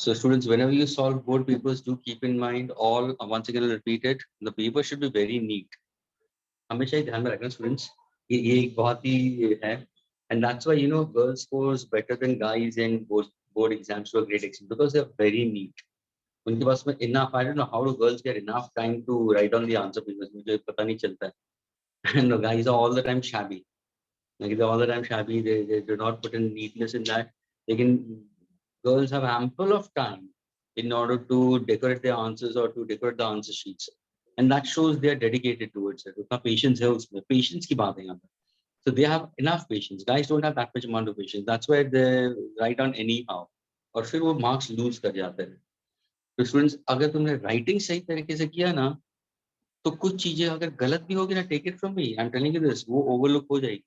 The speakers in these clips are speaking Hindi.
So students, whenever you solve board papers, do keep in mind all, once again I'll repeat it, the paper should be very neat. हमेशा ही ध्यान में रखना students, ये एक बहुत ही है, and that's why girls scores better than guys in board exams to a great extent because they're very neat. उनके पास में enough, I don't know how do girls get enough time to write on the answer papers, मुझे पता नहीं चलता है. And the guys are all the time shabby. Like they're all the time shabby. They do not put in neatness in that. They can, girls have ample of time in order to decorate their answers or to decorate the answer sheets, and that shows they are dedicated towards it. उतना patience है उसमें, patience की बात है यहाँ पे. So they have enough patience. Guys don't have that much amount of patience. That's why they write on anyhow. और फिर वो marks lose कर जाते हैं. तो students, अगर तुमने writing सही तरीके से किया ना, तो कुछ चीजें अगर गलत भी होगी ना, take it from me, I'm telling you this, वो overlook हो जाएगी.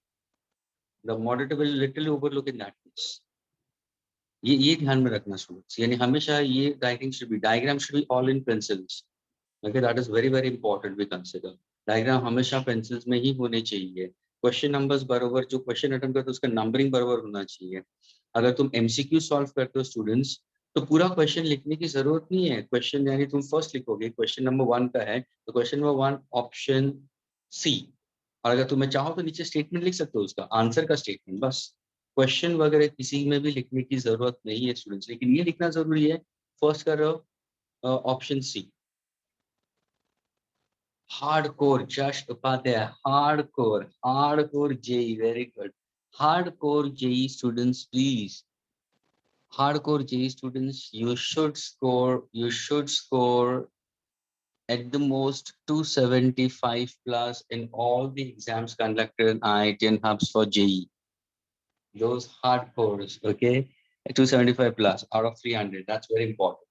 The moderator will literally overlook in that case. ये ध्यान में रखना स्टूडेंट्स, यानी हमेशा ये writing should be, diagram should be all in pencils. Okay, that is very very important. We consider diagram हमेशा पेंसिल्स में ही होने चाहिए. क्वेश्चन नंबर्स बराबर, जो क्वेश्चन अटेम्प्ट करते हो उसका नंबरिंग बराबर होना चाहिए. अगर तुम एमसीक्यू सॉल्व करते हो स्टूडेंट्स, तो पूरा क्वेश्चन लिखने की जरूरत नहीं है. क्वेश्चन यानी तुम फर्स्ट लिखोगे, क्वेश्चन नंबर 1 का है तो क्वेश्चन नंबर 1 ऑप्शन सी, और अगर तुम्हें चाहो तो नीचे स्टेटमेंट लिख सकते हो, उसका आंसर का स्टेटमेंट. बस क्वेश्चन वगैरह किसी में भी लिखने की जरूरत नहीं है स्टूडेंट्स, लेकिन ये लिखना जरूरी है. फर्स्ट कर रहे हो option C, hardcore just Upadhyay, hardcore JEE, very good. Hardcore JEE students please, hardcore JEE students, you should score at the most 275 plus in all the exams conducted in IIT and hubs for JEE. Those hardcores, okay, 275 plus out of 300. That's very important.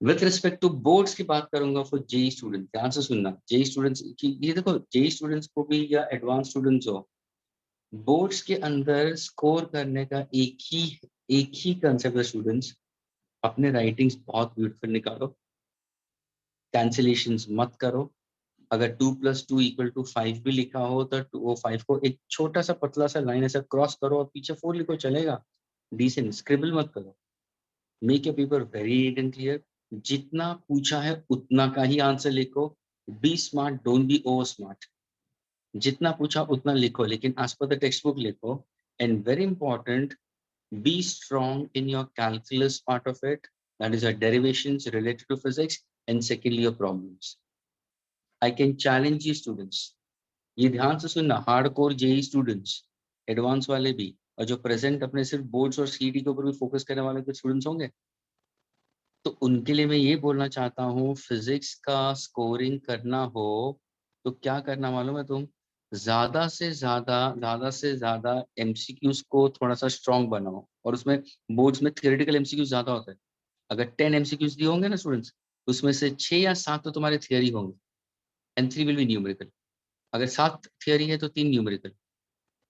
With respect to boards की बात करूंगा for JEE students, ध्यान से सुनना. JEE students, ये देखो, JEE students को भी या एडवांस स्टूडेंट्स हो, बोर्ड्स के अंदर स्कोर करने का एक ही कंसेप्ट है स्टूडेंट्स. अपने राइटिंग्स बहुत ब्यूटीफुल निकालो, कैंसिलेशंस मत करो. अगर 2 + 2 = 5 भी लिखा हो तो वो 5 को एक छोटा सा पतला सा लाइन ऐसा क्रॉस करो और पीछे 4 लिखो, चलेगा. डिसेंट, स्क्रिबल मत करो. Make your paper very neat and clear. जितना पूछा है उतना का ही आंसर लिखो. Be smart, don't be over smart. जितना पूछा उतना लिखो, लेकिन as per the textbook लिखो. And very important, be strong in your calculus part of it, that is your derivations related to physics, and secondly your problems. I can challenge you students, ये ध्यान से सुनना, हार्डकोर जेई स्टूडेंट्स, एडवांस वाले भी, और जो प्रेजेंट अपने सिर्फ बोर्ड्स और सीटी के ऊपर भी फोकस करने वाले कुछ स्टूडेंट्स होंगे, तो उनके लिए मैं ये बोलना चाहता हूँ, फिजिक्स का स्कोरिंग करना हो तो क्या करना मालूम है तुम, ज्यादा से ज्यादा एमसीक्यूज को थोड़ा सा स्ट्रॉन्ग बनाओ. और उसमें बोर्ड्स में थियोरेटिकल एमसीक्यूज ज्यादा होता है. अगर 10 एमसीक्यूज दिए होंगे ना स्टूडेंट्स, उसमें से 6 या 7 तो तुम्हारे थियोरी होंगे, एंड 3 विल बी न्यूमेरिकल. अगर 7 थियोरी है तो 3 numerical.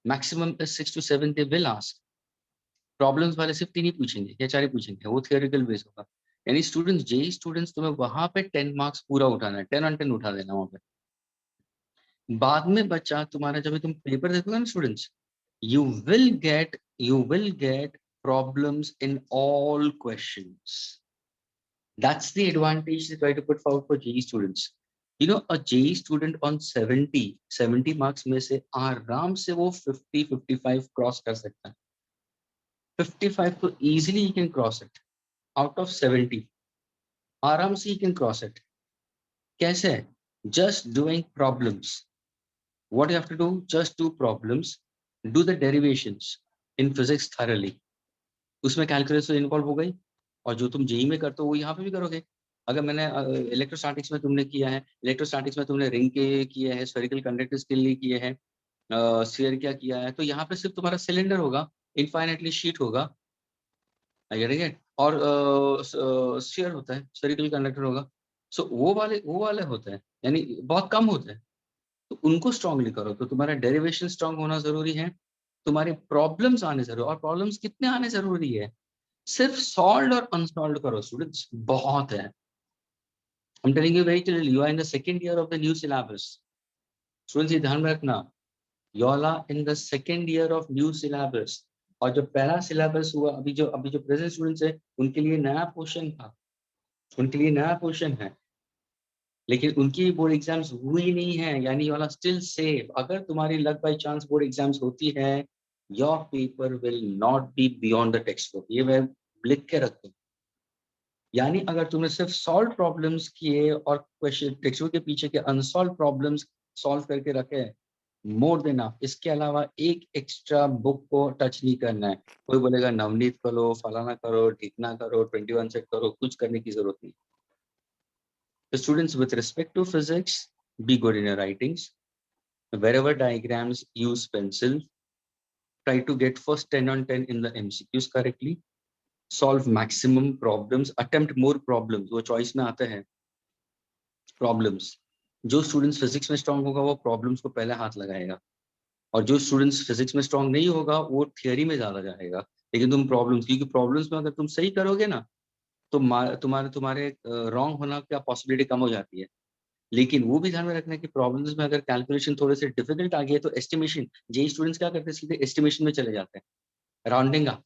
Maximum 6 to 7 they will ask. Problems वाले सिर्फ 3 ही पूछेंगे या 4 ही पूछेंगे, वो थियोरिकल बेस होगा. यानी स्टूडेंट्स, जेई स्टूडेंट्स, तुम्हें वहां पे 10 मार्क्स पूरा उठाना है, 10 on 10 उठा देना वहां पे. बाद में बच्चा तुम्हारा, जब तुम पेपर देखोगे ना students, you will get problems in all questions. That's the advantage they try to put forward for JEE students. A JEE student on 70 marks में से आराम से वो 50-55 क्रॉस कर सकता है. 55 तो easily he can cross it out of 70. आराम से he can cross it. कैसे? Just doing problems. What you have to do? Just do problems. Do the derivations in physics thoroughly. उसमें कैलकुलस तो इन्वॉल्व हो गई, और जो तुम जेई में करते हो वो यहाँ पे भी करोगे. अगर मैंने इलेक्ट्रोस्टैटिक्स में तुमने किया है, इलेक्ट्रोस्टैटिक्स में तुमने रिंग के किए हैं, स्फेरिकल कंडक्टर्स के लिए किए हैं, स्फीयर क्या किया है, तो यहाँ पे सिर्फ तुम्हारा सिलेंडर होगा, इनफाइनाइटली शीट होगा, और स्फीयर होता है, स्फेरिकल कंडक्टर होगा. सो वो वाले होते हैं, यानी बहुत कम होते हैं. तो उनको स्ट्रांगली करो. तो तुम्हारा डेरिवेशन स्ट्रांग होना जरूरी है, तुम्हारे प्रॉब्लम्स आने जरूरी. और प्रॉब्लम्स कितने आने जरूरी है? सिर्फ सॉल्व और अनसॉल्व करो स्टूडेंट्स, बहुत है. I'm telling you very clearly, you are in the second year of the new syllabus. Students, ये ध्यान में रखना, you all are in the second year of new syllabus. और जो पहला सिलेबस हुआ, अभी जो प्रेजेंट स्टूडेंट्स है उनके लिए नया क्वेश्चन था, उनके लिए नया क्वेश्चन है, लेकिन उनकी बोर्ड एग्जाम्स हुई नहीं है, यानी वाला स्टिल सेफ। अगर तुम्हारी luck by chance board exams होती है, your paper will not be beyond the text book, ये मैं लिख के रखूं। यानी अगर तुमने सिर्फ सॉल्व प्रॉब्लम्स किए और क्वेश्चन टेक्स्ट बुक के पीछे के अनसॉल्व प्रॉब्लम्स सॉल्व करके रखे, मोर देन अफ। इसके अलावा एक एक्स्ट्रा बुक को टच नहीं करना है। कोई बोलेगा नवनीत करो, फलाना करो, ढिकना करो, 21 सेट करो, कुछ करने की जरूरत नहीं। The students, with respect to physics, be good in your writings. Wherever diagrams, use pencil. Try to get first 10 on 10 in the MCQs correctly. Solve maximum problems. Attempt more problems. वो choice में आते हैं problems. जो students physics में strong होगा वो problems को पहले हाथ लगाएगा, और जो students physics में strong नहीं होगा वो theory में ज़्यादा जाएगा। लेकिन तुम problems, क्योंकि problems में अगर तुम सही करोगे ना, तो तुम्हारे wrong होना क्या possibility कम हो जाती है। लेकिन वो भी ध्यान में रखना है कि प्रॉब्लम्स में अगर कैलकुलेशन थोड़े से डिफिकल्ट आ गए तो एस्टिमेशन, जेई स्टूडेंट्स क्या करते हैं, सीधे एस्टिमेशन में चले जाते हैं, राउंडिंग अप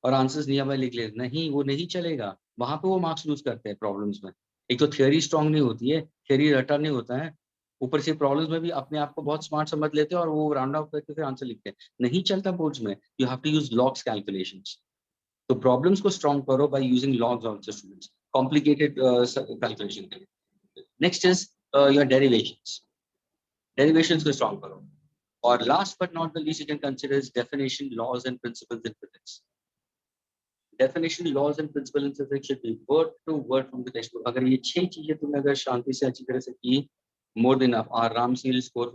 और आंसर्स नियर बाय लिख लेते। नहीं, वो नहीं चलेगा, वहां पे वो मार्क्स लूज करते हैं प्रॉब्लम्स में। एक तो थियोरी स्ट्रांग नहीं होती है, थियोरी रटा नहीं होता है, ऊपर से प्रॉब्लम्स में भी अपने आप को बहुत स्मार्ट समझ लेते हैं और वो राउंड अप करके फिर आंसर लिखते हैं। नहीं चलता बोर्ड्स में, you have to use logs calculations. तो प्रॉब्लम्स को स्ट्रांग करो by using logs also students, complicated calculation के लिए। Next is your derivations. Derivations को strong करो। और last but not the least you can consider is definition, laws and principles in physics. Definition, laws and principles in physics should be word to word from the textbook. अगर ये 6 चीजें तुमने अगर शांति से अच्छी तरह से की, more than enough. और राम सिंह score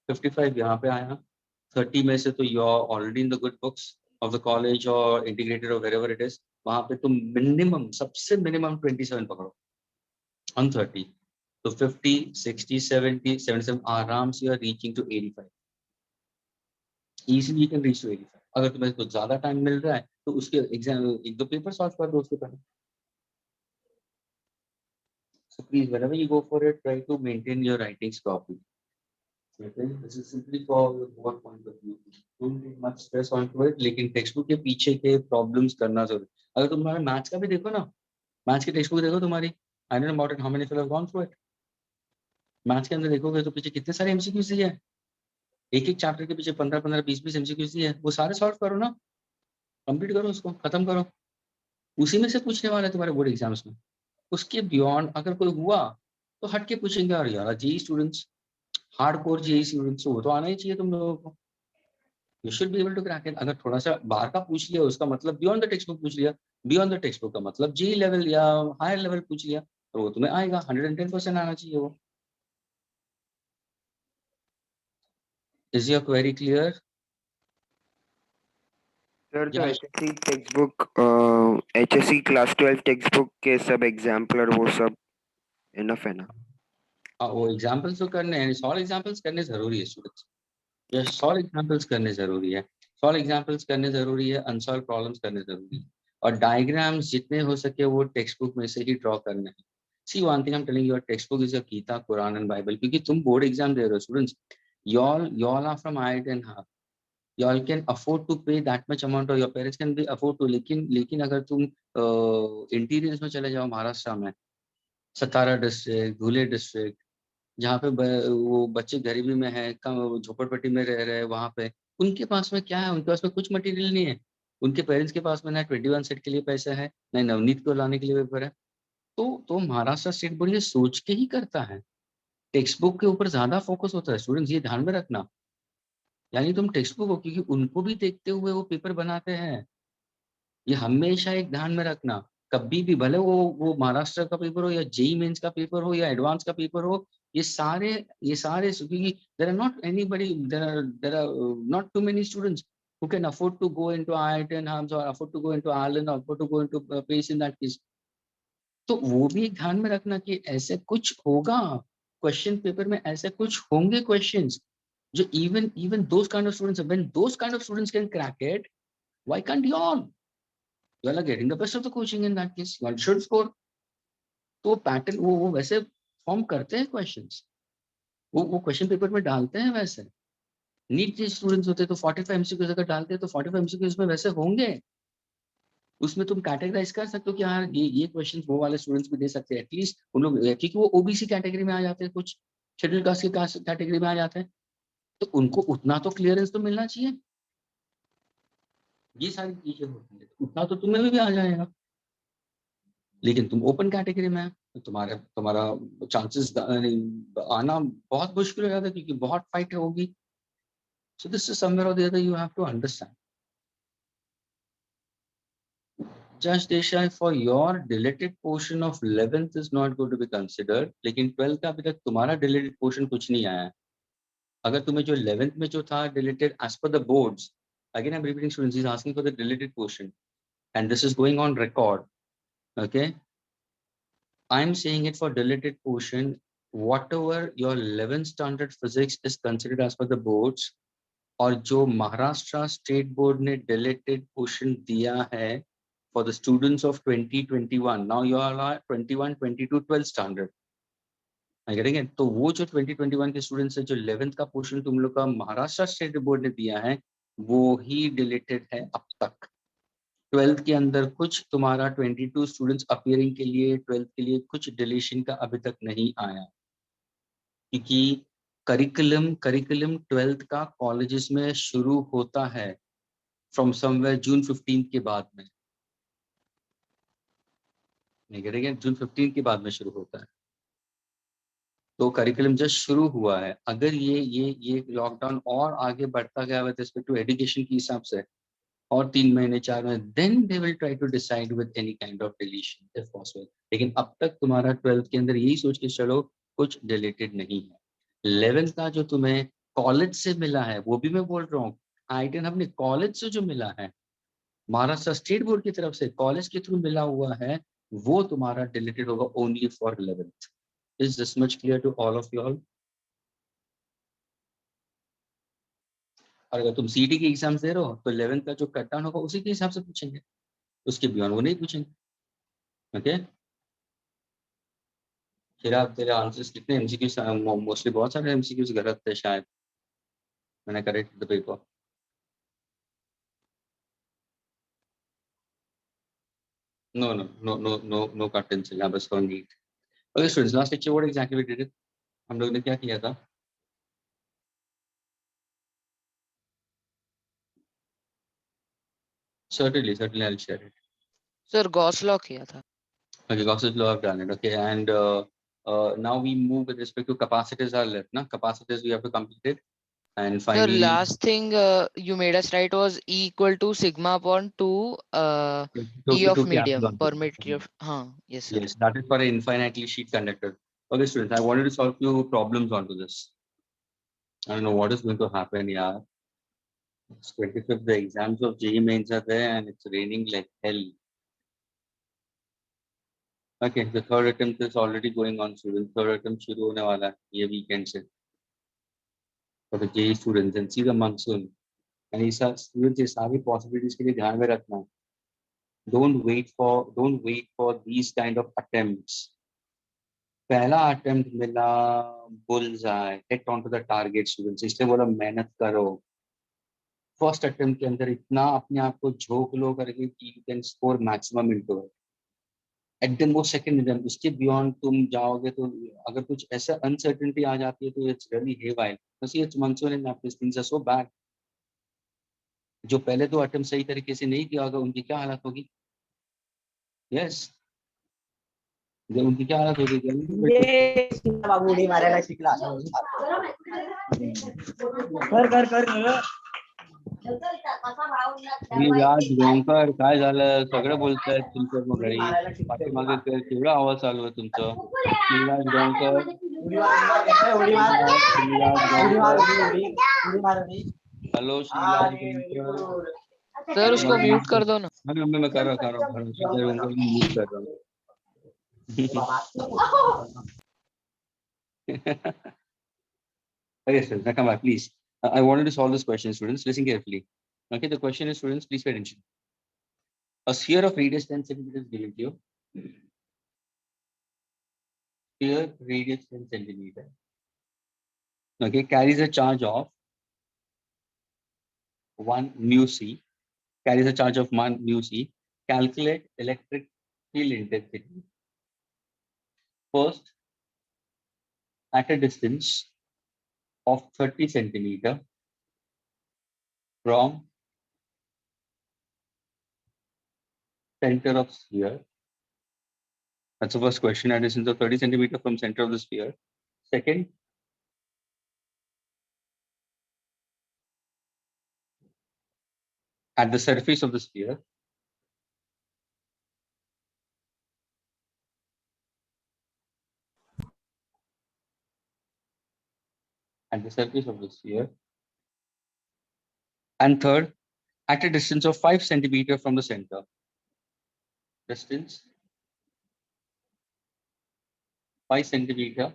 55 यहाँ पे आया। 30 में से तो you are already in the good books of the college or integrated or wherever it is. वहाँ पे तुम minimum, सबसे minimum 27 पकड़ो on 30. So 50, 60, 70, 77 आराम से you are reaching to 85. Easily you can reach to 85. अगर तुम्हें कुछ ज्यादा टाइम मिल रहा है तो उसके एग्जाम एक दो पेपर सॉल्व कर दो उसके पहले। So please, whenever you go for it, try to maintain your writings properly. Okay, this is simply for what point of view. Don't take much stress onto it. लेकिन टेक्स्ट बुक के पीछे के प्रॉब्लम्स करना जरूरी। अगर तुम्हारे मैथ्स का भी देखो ना, मैथ्स की टेक्स्ट बुक देखो तुम्हारी, I don't know about it, how many people have gone through it. Maths के अंदर देखोगे तो पीछे कितने सारे एमसीक्यूज दिए हैं, एक एक चैप्टर के पीछे 15-15, 20-20 एमसीक्यूज दिए हैं। वो सारे सॉल्व करो ना, कंप्लीट करो, उसको खत्म करो। उसी में से पूछने वाला है तुम्हारे बोर्ड एग्जाम्स में। उसके बियॉन्ड अगर कोई हुआ तो हट के पूछेंगे, और यार JEE students, hardcore JEE students, वो तो आना ही चाहिए तुम लोगों को। You should be able to crack it. अगर थोड़ा सा बाहर का पूछ लिया उसका मतलब बियॉन्ड द टेक्स्ट बुक पूछ लिया, बियॉन्ड द टेक्स्ट बुक का मतलब जेई लेवल या हायर लेवल पूछ लिया, तो वो तुम्हें आएगा, 110% आना चाहिए वो। Is your query clear? Sir तो HSC text book, HSC class 12 text book के सब एग्जाम्पलर वो सब इनफ है ना? हाँ, वो एग्जाम्पल्स तो करने हैं, सॉल्व एग्जाम्पल्स करने जरूरी है स्टूडेंट्स। ये सॉल्व एग्जाम्पल्स करने जरूरी है, सॉल्व एग्जाम्पल्स करने जरूरी है, अनसॉल्व प्रॉब्लम्स करने जरूरी है। और डायग्राम्स जितने हो सके वो टेक्स्ट बुक में से ही ड्रॉ करने हैं। See one thing I am telling, your textbook is your Gita, Quran and Bible. क्योंकि तुम बोर्ड एग्जाम दे रहे हो students, y'all are from IIT and half, y'all can afford to pay that much amount or your parents can be afford to। लेकिन अगर तुम इंटीरियर्स में चले जाओ, महाराष्ट्र में सतारा डिस्ट्रिक्ट, धुले डिस्ट्रिक्ट, जहाँ पे वो बच्चे गरीबी में है, कम झोपड़पट्टी में रह रहे हैं, वहां पे उनके पास में क्या है, उनके पास में कुछ मटेरियल नहीं है। उनके पेरेंट्स के पास में ना 21 सेट के लिए पैसा है, ना नवनीत को लाने के लिए पेपर है। तो महाराष्ट्र स्टेट बोर्ड ये सोच के ही करता है, टेक्स्ट बुक के ऊपर ज्यादा फोकस होता है स्टूडेंट्स, ये ध्यान में रखना। यानी तुम टेक्स्ट बुक हो, क्योंकि उनको भी देखते हुए वो पेपर बनाते हैं, ये हमेशा एक ध्यान में रखना। कभी भी भले वो महाराष्ट्र का पेपर हो या जेई मेंस का पेपर हो या एडवांस का पेपर हो, ये सारे क्योंकि there are not anybody, there are not too many students who can afford to go into IIT and HAMS or afford to go into Ireland or afford to go into place in that case। तो वो भी एक ध्यान में रखना कि ऐसे कुछ होगा क्वेश्चन पेपर में, ऐसे कुछ होंगे क्वेश्चंस जो even those kind of students, when those kind of students can crack it, why can't you all? You all are getting the best of the coaching in that case, you all should score। तो पैटर्न वो वैसे फॉर्म करते हैं क्वेश्चंस, वो क्वेश्चन पेपर में डालते हैं वैसे। नीट के स्टूडेंट्स होते तो 45 एमसीक्यूज अगर डालते तो 45 एमसीक्यूज में वैसे होंगे, उसमें तुम कैटेगराइज कर सकते हो कि हाँ ये क्वेश्चन वो वाले स्टूडेंट्स भी दे सकते हैं एटलीस्ट उन लोग, क्योंकि वो ओबीसी कैटेगरी में आ जाते हैं, कुछ शेड्यूल कास्ट के कैटेगरी में आ जाते हैं, तो उनको उतना तो क्लियरेंस तो मिलना चाहिए। ये सारी चीजें होती है, उतना तो तुम्हें भी आ जाएगा, लेकिन तुम ओपन कैटेगरी में है तो तुम्हारा चांसेस आना बहुत मुश्किल हो जाता है, क्योंकि बहुत फाइट होगी। सो दिस इज समवेयर और the other you have to understand. Just Desai, for your deleted portion of 11th is not going to be considered, लेकिन 12th का अभी तक तुम्हारा deleted portion कुछ नहीं आया है। अगर तुम्हें जो 11th में जो था deleted as per the boards, again I'm repeating students, he's asking for the deleted portion and this is going on record, okay? I'm saying it for deleted portion, whatever your 11th standard physics is considered as per the boards, और जो महाराष्ट्र स्टेट बोर्ड ने deleted portion दिया है for the students of 2021, now you all are 21 22 12 standard, करेंगे तो वो जो 2021 के स्टूडेंट्स है, जो 11th का पोर्शन तुम लोग का महाराष्ट्र स्टेट बोर्ड ने दिया है वो ही डिलीटेड है अब तक। 12th के अंदर कुछ तुम्हारा 22 स्टूडेंट्स अपीयरिंग के लिए 12th के लिए कुछ डिलीशन का अभी तक नहीं आया, क्योंकि करिकुलम 12th का कॉलेजेस में शुरू होता है फ्रॉम समवेयर जून 15 के बाद में, नहीं करेंगे, जून 15 के बाद में शुरू होता है, तो करिकुलम जस्ट शुरू हुआ है। अगर ये लॉकडाउन और आगे बढ़ता गया विद रिस्पेक्ट टू एजुकेशन के हिसाब से और 3 महीने 4 महीने, then they will try to decide with any kind of deletion if possible, लेकिन अब तक तुम्हारा 12th के अंदर यही सोच के चलो कुछ डिलीटेड नहीं है। 11th का जो तुम्हें कॉलेज से मिला है वो भी मैं बोल रहा हूँ, आई10 अपने कॉलेज से जो मिला है, महाराष्ट्र स्टेट बोर्ड की तरफ से कॉलेज के थ्रू मिला हुआ है, वो तुम्हारा डिलीटेड होगा only for 11th। Is this much clear to all of you all? और अगर तुम सीटी के एग्जाम दे रहे हो तो 11th का जो कट डाउन होगा उसी के हिसाब से पूछेंगे, उसके बियॉन्ड वो नहीं पूछेंगे, ओके? फिर आप तेरे आंसर्स कितने एमसीक्यू, मोस्टली बहुत सारे एमसीक्यूज गलत थे शायद, मैंने correct the paper. No cut syllabus for NEET. Okay students, last lecture what exactly we did it, हम लोग ने क्या किया था? certainly I'll share it. Sir Gauss law किया था। Okay, Gauss's law, I've done it. Okay, and now we move with respect to capacitors are left. Na capacitors we have to complete it, and Sir, finally last thing you made us write was E equal to sigma upon 2 E of to medium, capital. permittivity of, yes sir. Yes, that is for an infinitely sheet conductor. Okay, students, I wanted to solve few problems onto this. I don't know what is going to happen. Yeah, it's 25th. The exams of JEE mains are there, and it's raining like hell. Okay, the third attempt is already going on, students. Third attempt शुरू होने वाला है ये weekend से for the JEE students, and see the monsoon. And ये students ये सारी possibilities के लिए ध्यान में रखना. Don't wait for these kind of attempts. पहला अटेम्प्ट मिला bullseye, hit on to the target students, इसलिए बोला मेहनत करो। फर्स्ट अटेम्प्ट के अंदर इतना अपने आप को झोंक लो करके कि you can score maximum into it. At the most second attempt, उसके बियॉन्ड तुम जाओगे तो अगर कुछ ऐसा अनसर्टेनिटी आ जाती है तो इट्स रियली हेवाइल। बस ये Mansoor and this things are so bad. जो पहले दो अटेम्प्ट सही तरीके से नहीं किया होगा उनकी क्या हालत होगी? यस, उनकी क्या हालत होगी? ये बाबू उडी मारायला शिकला कर श्रीराज गोंकर काय झालं? सगळं बोलतायत तुमचं मग घरी, पाठीमागे केवढा आवाज चालू आहे तुमचं? श्रीराज गोंकर, हेलो श्रीराज गोंकर सर उसको म्यूट कर दो ना। मैं कर रहा हूँ श्रीराज गोंकर म्यूट कर रहा हूँ। Okay, students, now come back, please. I wanted to solve this question, students. Listen carefully. Okay, the question is, students, please pay attention. A sphere of radius 10 centimeters given to you. Sphere radius 10 centimeter. Okay, carries a charge of 1 mu c carries a charge of 1 mu c. Calculate electric field intensity. First, at a distance of 30 centimeter from center of sphere. That's the first question. At a distance of 30 centimeter from center of the sphere. Second, at the surface of the sphere. At the surface of the sphere. And third, at a distance of 5 centimeter from the center. Distance 5 centimeter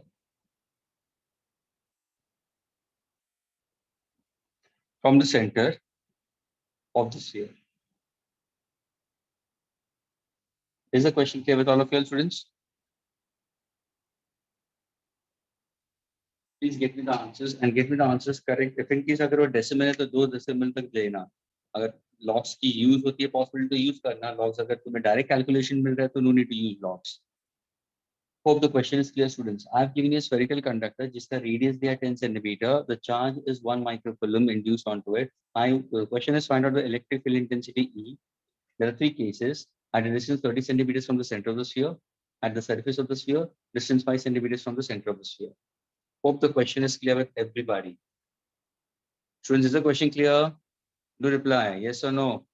from the center of the sphere. Is the question clear with all of you students? Please get me the answers and get me the answers correct. If in case अगर वो decimal है तो 2 decimal तक लेना. अगर logs की use होती है possible तो use करना. Logs अगर तुम्हें direct calculation मिल रहा है तो no need to use logs. Hope the question is clear, students. I have given you a spherical conductor, जिसका radius दिया 10 centimeter. The charge is 1 microcoulomb induced onto it. The question is find out the electric field intensity E. There are 3 cases. At a distance 30 centimeters from the center of the sphere, at the surface of the sphere, distance 5 centimeters from the center of the sphere. Hope the question is clear with everybody. Students, is the question clear? Do reply, yes or no?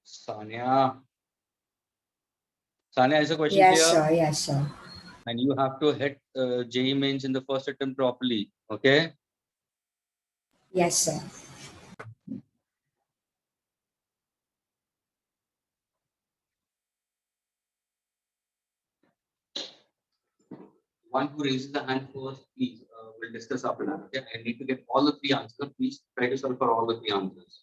Sanya. Sanya, is the question Yes, clear? sir. Yes, sir. And you have to hit JEE mains in the first attempt properly, okay? Yes, sir. One who raises the hand first, please, we'll discuss after that. Okay? I need to get all the 3 answers. Please try to solve for all the 3 answers.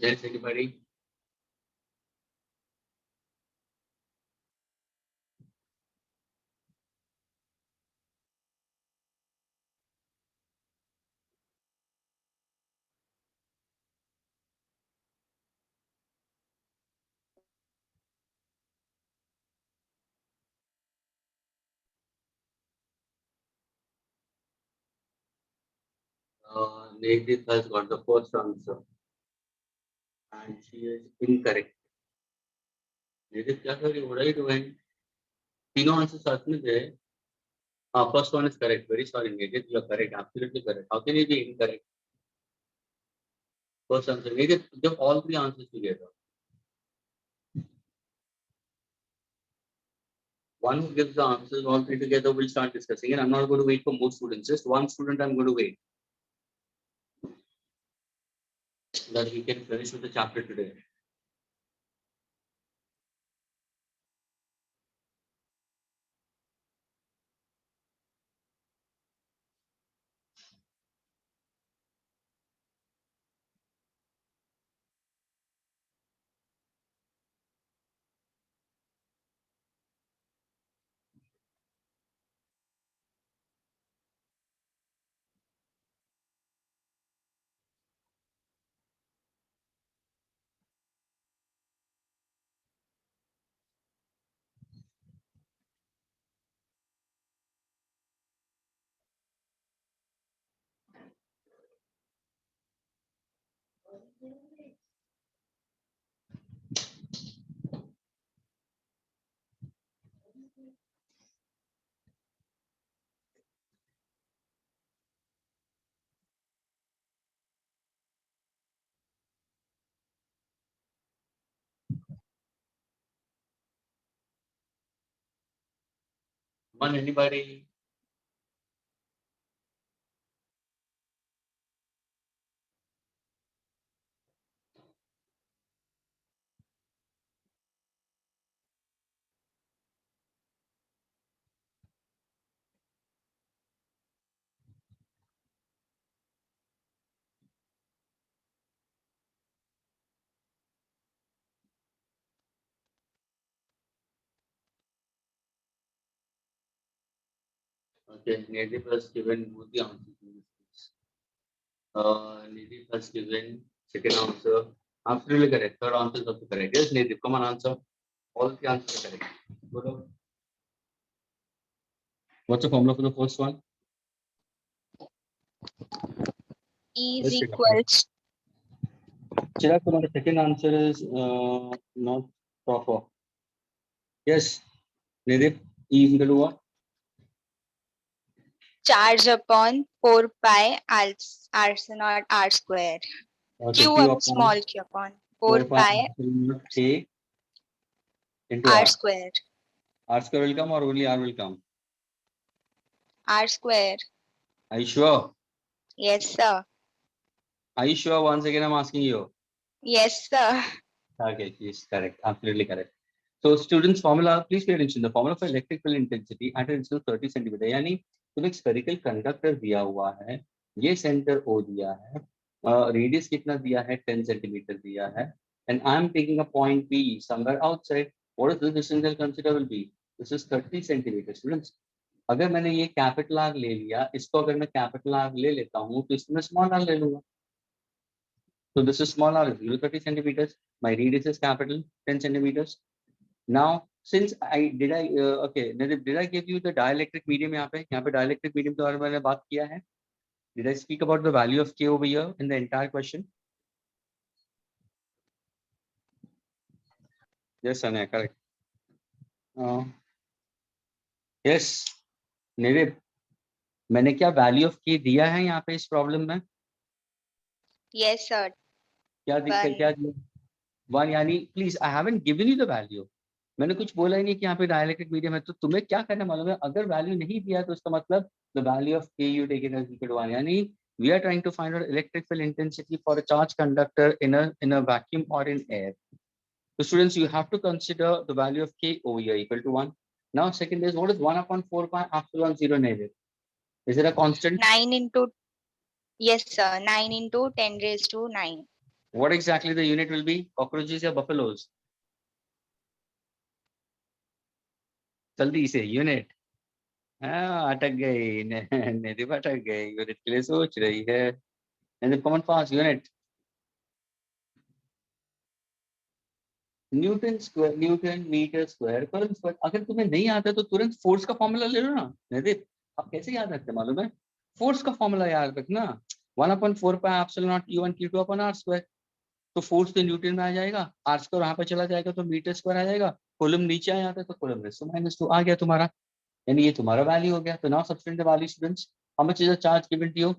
Yes, anybody? Native has got the first answer. And she is incorrect. Native, क्या कर रही हो? What are you doing? तीनों आंसर साथ में थे. First one is correct. Very sorry, Native, you are correct. Absolutely correct. How can you be incorrect? First answer. Native, give all 3 answers together. One who gives the answers all 3 together will start discussing, and I'm not going to wait for more students. Just one student I'm going to wait, that he can finish with the chapter today. One, anybody? Okay, native has given both the answers in this case. Native has given second answer. Absolutely correct. Third answer is also correct. Yes, native, come on, answer. All the answers are correct. Bolo. What's the formula for the first one? E is Let's take a equals Chirag, the second answer is not proper. Yes, Nadeep, E is equal to what? charge upon 4 pi r naught r square. Okay, Q Q up upon small q upon 4 4 pi pi epsilon K into r R. square. R square will come or only R will come? R square. Are you sure? Yes, sir. Are you sure? Once again, I'm asking you. Yes, sir. Okay, yes, correct. Absolutely correct. So students formula, please pay attention. The formula for electric field intensity at a distance 30 centimeter. यानी तुम्हें एक spherical conductor दिया हुआ है, ये center O दिया है, radius कितना दिया है 10 centimeter दिया है, and I'm taking a point P somewhere outside. What is the distance I'll consider will be? This is 30 centimeter. Students, अगर मैंने ये capital R ले लिया, इसको अगर मैं capital R ले लेता हूँ, तो इसमें small r ले लूँगा. So this is small r is 0.30 centimeters. My radius is capital 10 centimeters. Now, since okay, did I give you the dielectric medium यहाँ पे dielectric medium के बारे में मैंने बात किया है? Did I speak about the value of K over here in the entire question? Yes, Anaya, correct. Yes, Nirib, मैंने क्या value of K दिया है यहाँ पे इस problem में? Yes, sir. क्या दिया? 1 यानी please I haven't given you the value. मैंने कुछ बोला ही नहीं कि यहाँ पे डाइलेक्ट्रिक मीडियम है, तो तुम्हें क्या करना मालूम है? अगर वैल्यू नहीं दिया तो इसका मतलब the value of K you taken as equal to 1. यानी we are trying to find out electric field intensity for a charge conductor in a vacuum or in air. So students, you have to consider the value of K over here equal to 1. Now second is, what is 1 upon 4 pi epsilon 0 negative? Is it a constant? 9 into, yes, sir. 9 into 10 raised to 9. What exactly the unit will be? Cockroaches or buffaloes? जल्दी से यूनिट. हाँ, अटक गई. निधिप अटक गई. यूनिट के लिए सोच रही है. Nidhip common fast unit. Newton square, newton metre square coulomb square. अगर तुम्हें नहीं आता तो तुरंत फोर्स का फॉर्मूला ले लो ना. निधिप, आप कैसे याद रखते मालूम है? फोर्स का फॉर्मूला याद रखना. 1/4 pi epsilon not Q1 Q2 upon R square. तो फोर्स तो न्यूटन में आ जाएगा, R स्क्वायर वहां पर चला जाएगा तो मीटर स्क्वायर आ जाएगा. कूलम नीचे आ जाता है तो कूलम -2 आ गया तुम्हारा. यानी ये तुम्हारा वैल्यू हो गया. तो now substitute the value students. How much is the charge given to you?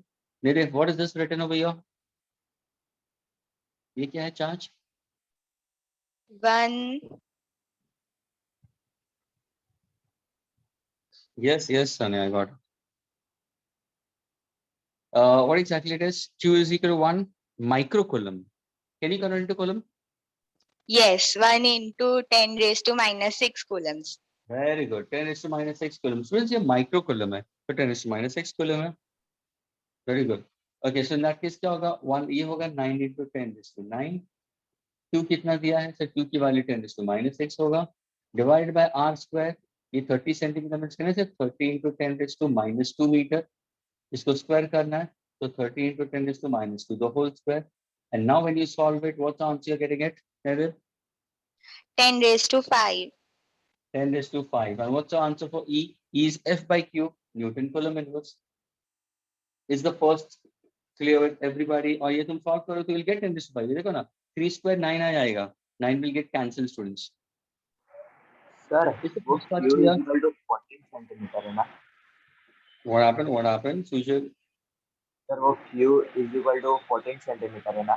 Nidhip, what is this written over here? ये क्या है charge? 1. Yes, Sonia, I got it. What exactly it is? Q is equal to 1 microcoulomb. Can you convert it into coulomb? Yes, 1 into 10 raised to -6 coulombs. Very good. 10 raised to -6 coulomb. Students, ये microcoulomb है, तो 10 raised to -6 coulomb है. Very good. Okay, so in that case क्या होगा? 1 ये होगा 9 into 10 raised to 9. Q कितना दिया है? सर Q की वैल्यू 10 raised to -6 होगा. Divided by R square. ये 30 सेंटीमीटर में कहने से 30 into 10 raised to -2 मीटर. इसको स्क्वायर करना है, तो 30 into 10 raised to -2 the whole square. And now when you solve it, what's the answer you're getting it? 10 raised to 5. 10 raised to 5. And what's the answer for E? E is F by Q, Newton Coulomb inverse. Is the first Clear with everybody? और ये तुम solve करो तो you'll get 10 raised to 5. ये देखो ना 3 square 9 आ जाएगा. 9 will get cancelled, students. Sir Is the वो first part Q clear? Equal to 14 centimetre है ना What happened? What happened? Sujal? Sir वो Q इक्वल टू 14 सेंटीमीटर है ना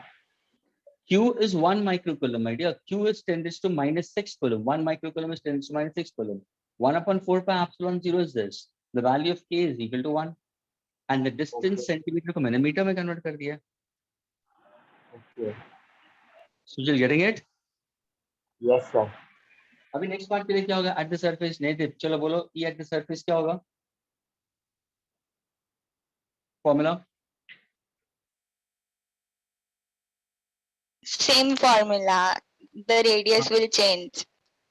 Q is 1 microcoulomb, my dear. Q is 10 raised to minus 6 coulomb. 1 microcoulomb is 10 raised to minus 6 coulomb. 1 upon 4 pi epsilon 0 is this. The value of K is equal to 1. And the distance centimeter को मैंने मीटर में convert कर दिया. Okay Sujal, getting it? Yes sir अभी next part के लिए क्या होगा? At the surface, नहीं चलो बोलो E at the surface क्या होगा? Formula? Same formula. The radius will change.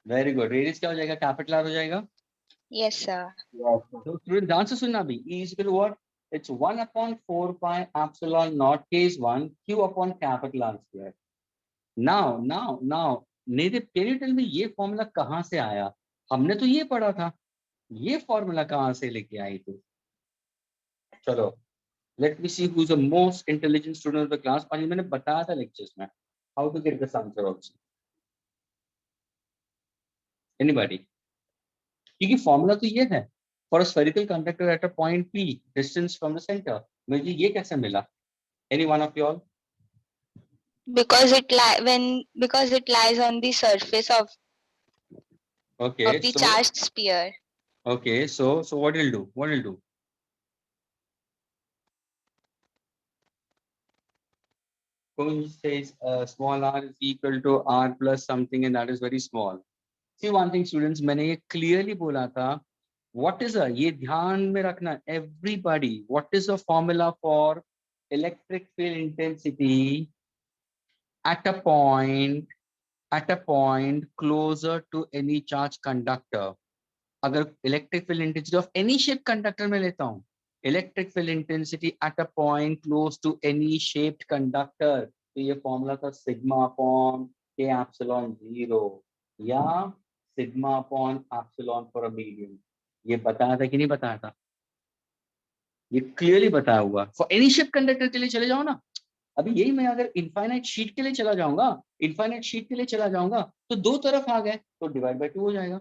Very good. Radius क्या हो जाएगा? Capital R हो जाएगा. Yes, sir. Yes sir So student ध्यान से सुनना भी. E is equal to what? It's 1 upon 4 pi epsilon naught K is 1 Q upon capital R square. Now, Nadeep, can you tell me ये फॉर्मूला कहाँ से आया? हमने तो ये पढ़ा था. ये फॉर्मूला कहाँ से लेके आई तू? चलो, let me see who's the most intelligent student of the class. और ये मैंने बताया था lectures में. How to get this answer also? Anybody? क्योंकि फॉर्मूला तो ये है. For a spherical conductor at a point P, distance from the center. मुझे ये कैसे मिला? Any one of you all? Because it lies on the surface of Okay, the so charged sphere. okay, so what will do? What will do? Kunj says small r is equal to r plus something, and that is very small. See one thing, students, मैंने ये clearly बोला था. What is a? ये ध्यान में रखना. Everybody, what is the formula for electric field intensity at a point closer to any charge conductor? अगर electric field intensity of any shaped conductor में लेता हूँ, electric field intensity at a point close to any shaped conductor, तो ये फॉर्मूला था सिग्मा अपॉन के एप्सिलॉन 0 या sigma upon epsilon for a medium. ये बताया था कि नहीं बताया था? ये क्लियरली बताया हुआ. फॉर एनी शेप कंडक्टर के लिए चले जाओ ना. अभी यही मैं अगर इनफाइनाइट शीट के लिए चला जाऊंगा तो दो तरफ आ गए तो डिवाइड बाय 2 हो जाएगा.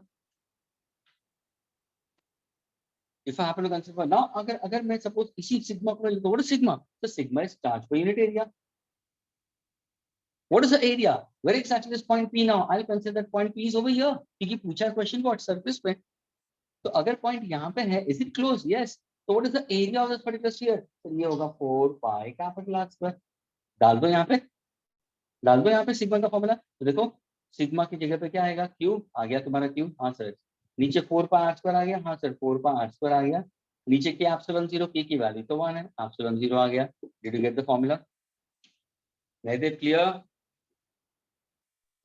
If I happen to consider now, अगर मैं suppose इसी सिग्मा को लिखूं, what is sigma? So sigma is charge per unit area. What is the area? Where exactly is point P now? I'll consider that point P is over here. क्योंकि पूछा question what surface पे. तो अगर point यहाँ पे है, is it close? Yes. So what is the area of this particular sphere? तो ये होगा 4 pi capital R square. डाल दो यहाँ पे सिग्मा का फॉर्मूला. तो देखो सिग्मा की जगह पे क्या आएगा? Q आ गया तुम्हारा Q. हाँ सर. नीचे 4 pi R square आ गया. हाँ सर 4 pi R square आ गया. नीचे के एप्सिलॉन 0 के की वैल्यू तो 1 है. एप्सिलॉन 0 आ गया. Did you get the formula? Is it clear?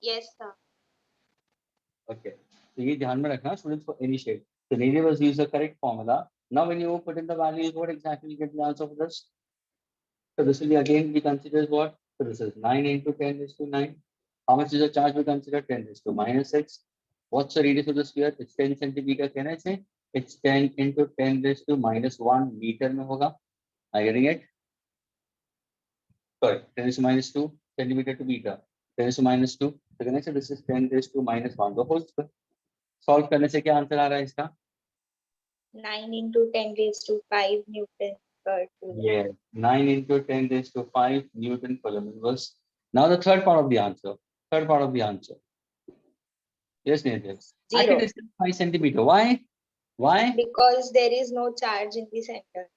Yes, sir. Okay. तो ये ध्यान में रखना students for any shape. So Nadev has used the correct formula. Now when you put in the values, what exactly you get the answer for this? So this will be again be considered what? So this is 9 into 10 raised to 9. How much is the charge we consider? 10 raised to minus 6. What's the radius of the sphere? It's 10 centimeter. Can I say? It's 10 into 10 raised to minus 1 meter में होगा. Are you getting it? Sorry, 10 raised to minus 2 centimeter to meter. 10 raised to minus 2. So can I say this is 10 raised to minus 1 the whole square. Solve करने से क्या आंसर आ रहा है इसका? 9 into 10 raised to 5 Newton per coulomb. Yeah, 9 into 10 raised to 5 Newton coulomb inverse. Now the third part of the answer. Yes, Neil. At a Zero. distance 5 centimeter. Why? Because there is no charge in the center.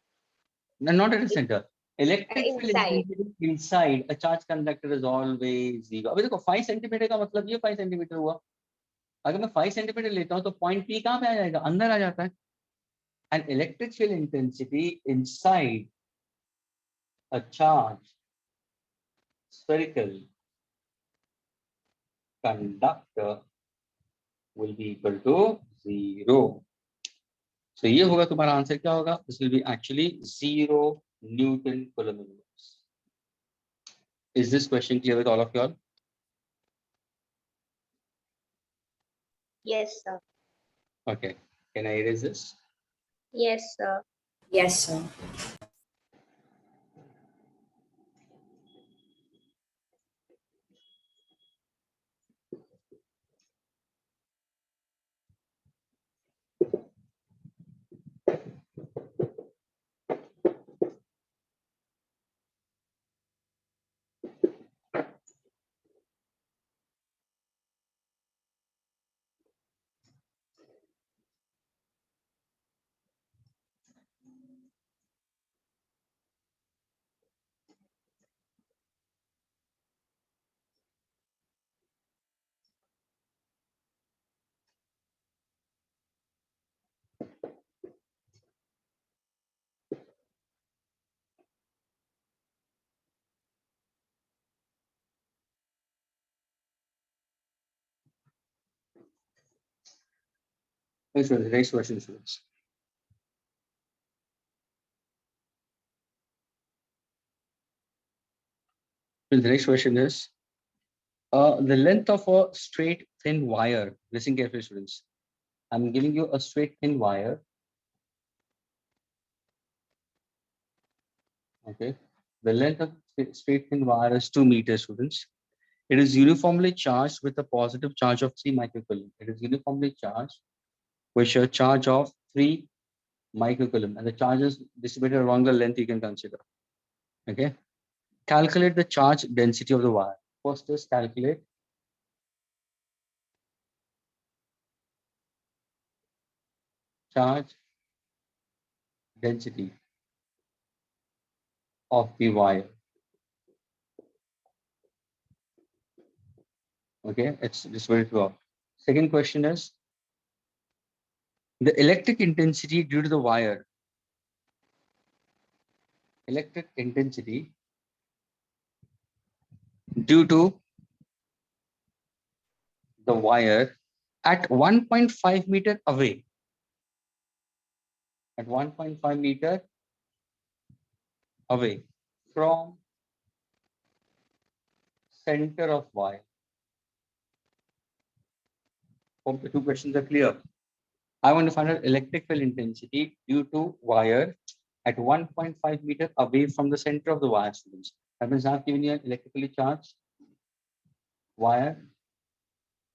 No, not at the center. Electric field Inside. intensity inside a charge conductor is always 0. अभी देखो 5 centimeter का मतलब ये 5 centimeter हुआ. अगर मैं 5 centimeter लेता हूँ तो point P कहाँ पे आ जाएगा? अंदर आ जाता है. And electric field intensity inside a charge spherical conductor will be equal to 0. So ये होगा तुम्हारा आंसर क्या होगा? This will be actually 0 Newton coulomb inverse. Is this question clear with all of you all? Yes, sir. Okay. Can I erase this? Yes, sir. Yes, sir. Next question, students. The next question is the length of a straight thin wire. Listen carefully, students. I'm giving you a straight thin wire. Okay. The length of straight thin wire is 2 meters, students. It is uniformly charged with a positive charge of 3 microcoulomb. It is uniformly charged with a charge of 3 microcoulomb, and the charge is distributed along the length you can consider. Okay. Calculate the charge density of the wire. First is calculate charge density of the wire. Okay, it's distributed throughout. Second question is the electric intensity due to the wire. Electric intensity due to the wire at 1.5 meter away. At 1.5 meter away from center of wire. Hope the two questions are clear. I want to find out electric field intensity due to wire at 1.5 meter away from the center of the wire, students. That means I've given you an electrically charged wire,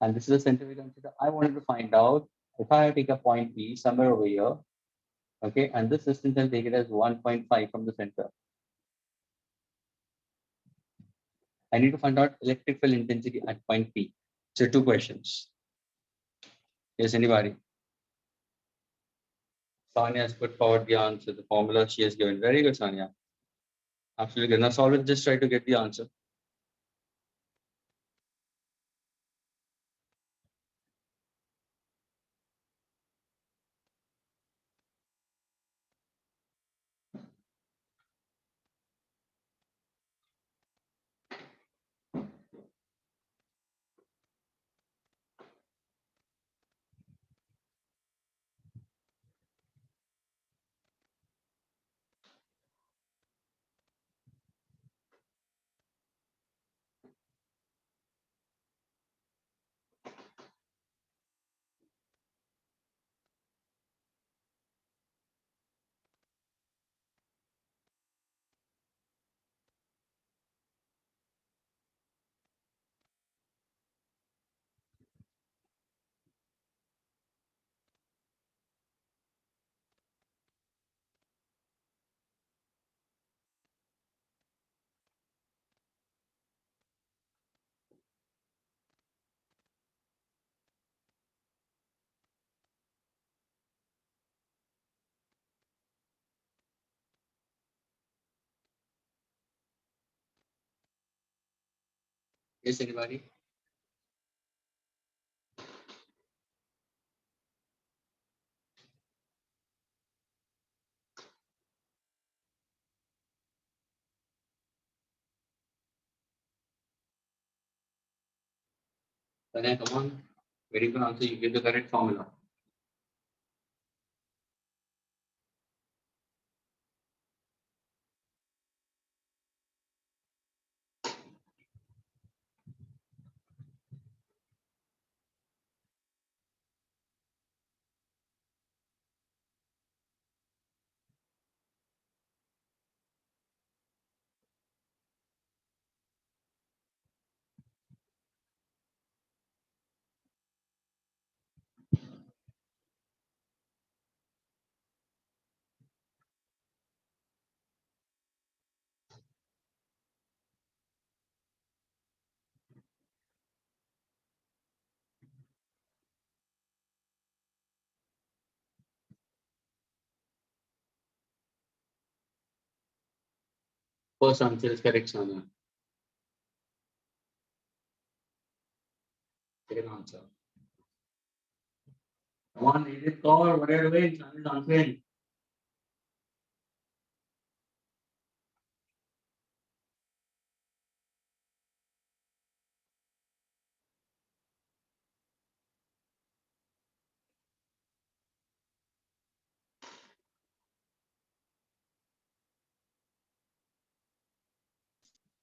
and this is the center we consider. I wanted to find out if I take a point P somewhere over here, okay, and this distance I'll take it as 1.5 from the center. I need to find out electric field intensity at point P. So two questions. Yes, anybody? Sanya has put forward the answer, the formula she has given. Very good, Sanya. Absolutely good. Now solve it, just try to get the answer. Yes, anybody? Sanya, come on. Very good answer. You give the correct formula. First answer is correct, Sanya. Second answer. Come on, is it call? What are you doing? Sanya's answering.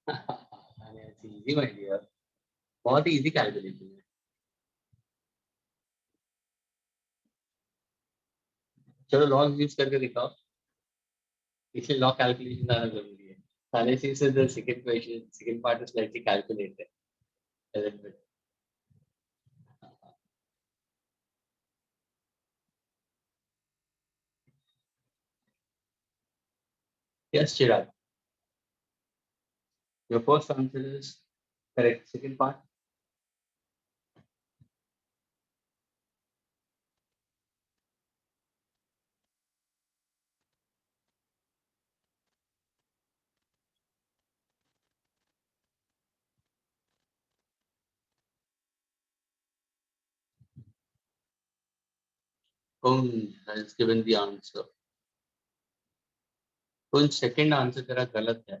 Easy my dear, बहुत ही इजी कैलकुलेशन है। चलो लॉग यूज करके दिखाओ, इसलिए लॉग कैलकुलेशन ज्यादा जरूरी है। Analysis is the second question, second part is slightly calculated a little bit. Yes, Chirag. Your first answer is correct. Second part. Kun has given the answer. Kun second answer तेरा गलत है।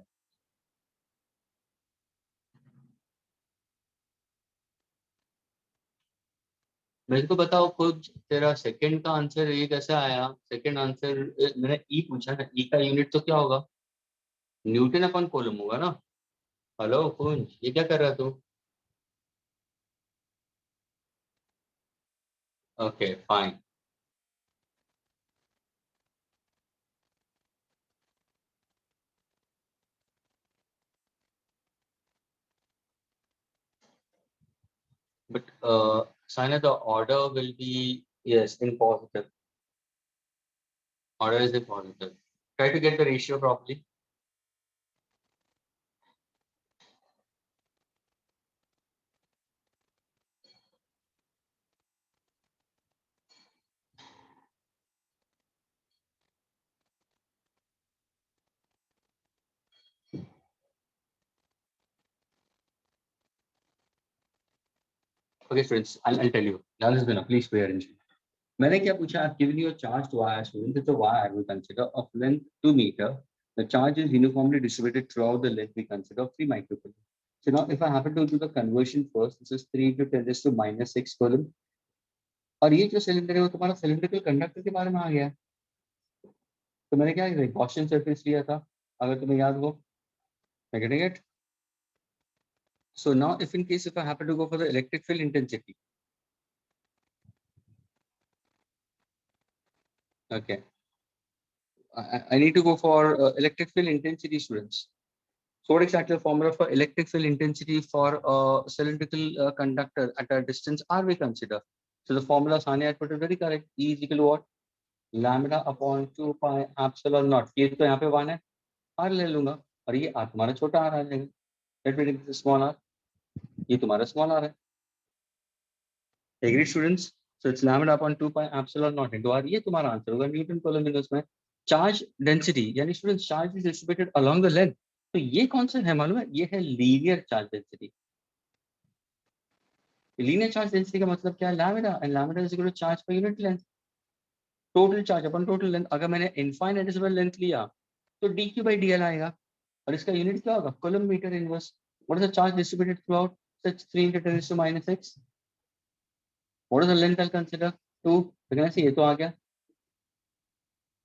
मेरे को बताओ खुद, तेरा सेकंड का आंसर ये कैसे आया? सेकंड आंसर मैंने ई पूछा ना, ई का यूनिट तो क्या होगा? न्यूटन अपॉन कूलम होगा ना। हेलो कुंज, ये क्या कर रहा तू? Okay fine. But Saina, the order will be, yes, in positive. Order is in positive. Try to get the ratio properly. Okay, friends, I'll tell you. Now listen up, please pay attention. मैंने क्या पूछा? I've given you a charged wire, student. It's a wire we consider of length 2 meter. The charge is uniformly distributed throughout the length. We consider 3 microcoulomb. So now, if I happen to do the conversion first, this is 3 into 10 raised to minus 6 coulomb. और ये जो सिलेंडर है वो तुम्हारा सिलेंड्रिकल कंडक्टर के बारे में आ गया है। तो मैंने क्या गॉसियन सरफेस लिया था, अगर तुम्हें याद हो। Am I getting it? So now, if in case if I happen to go for the electric field intensity, okay, I need to go for electric field intensity, students. So what exactly the formula for electric field intensity for a cylindrical conductor at a distance r we consider? So the formula Sani I put it very correct. E is equal to what? Lambda upon 2 pi epsilon naught. ये तो यहाँ पे 1 है, r ले लूंगा और ये r तुम्हारा छोटा r आ जाएगा। Let me take this small r. ये तुम्हारा small r है। Agree students? So it's lambda upon 2 pi epsilon naught into r. ये तुम्हारा आंसर होगा न्यूटन कूलम मीटर में। चार्ज डेंसिटी यानी students charge is distributed along the length. तो ये कौन सा है मालूम है? ये है linear charge density. Linear charge density का मतलब क्या है? Lambda, and lambda is equal to charge per unit length, total charge upon total length. अगर मैंने इनफाइनाइटेसिमल लेंथ लिया तो dq/dl आएगा और इसका यूनिट क्या होगा? Coulomb metre inverse. What is the charge distributed throughout? Such 3 × 10⁻⁶। What is the length I consider? 2। तो ये तो आ गया,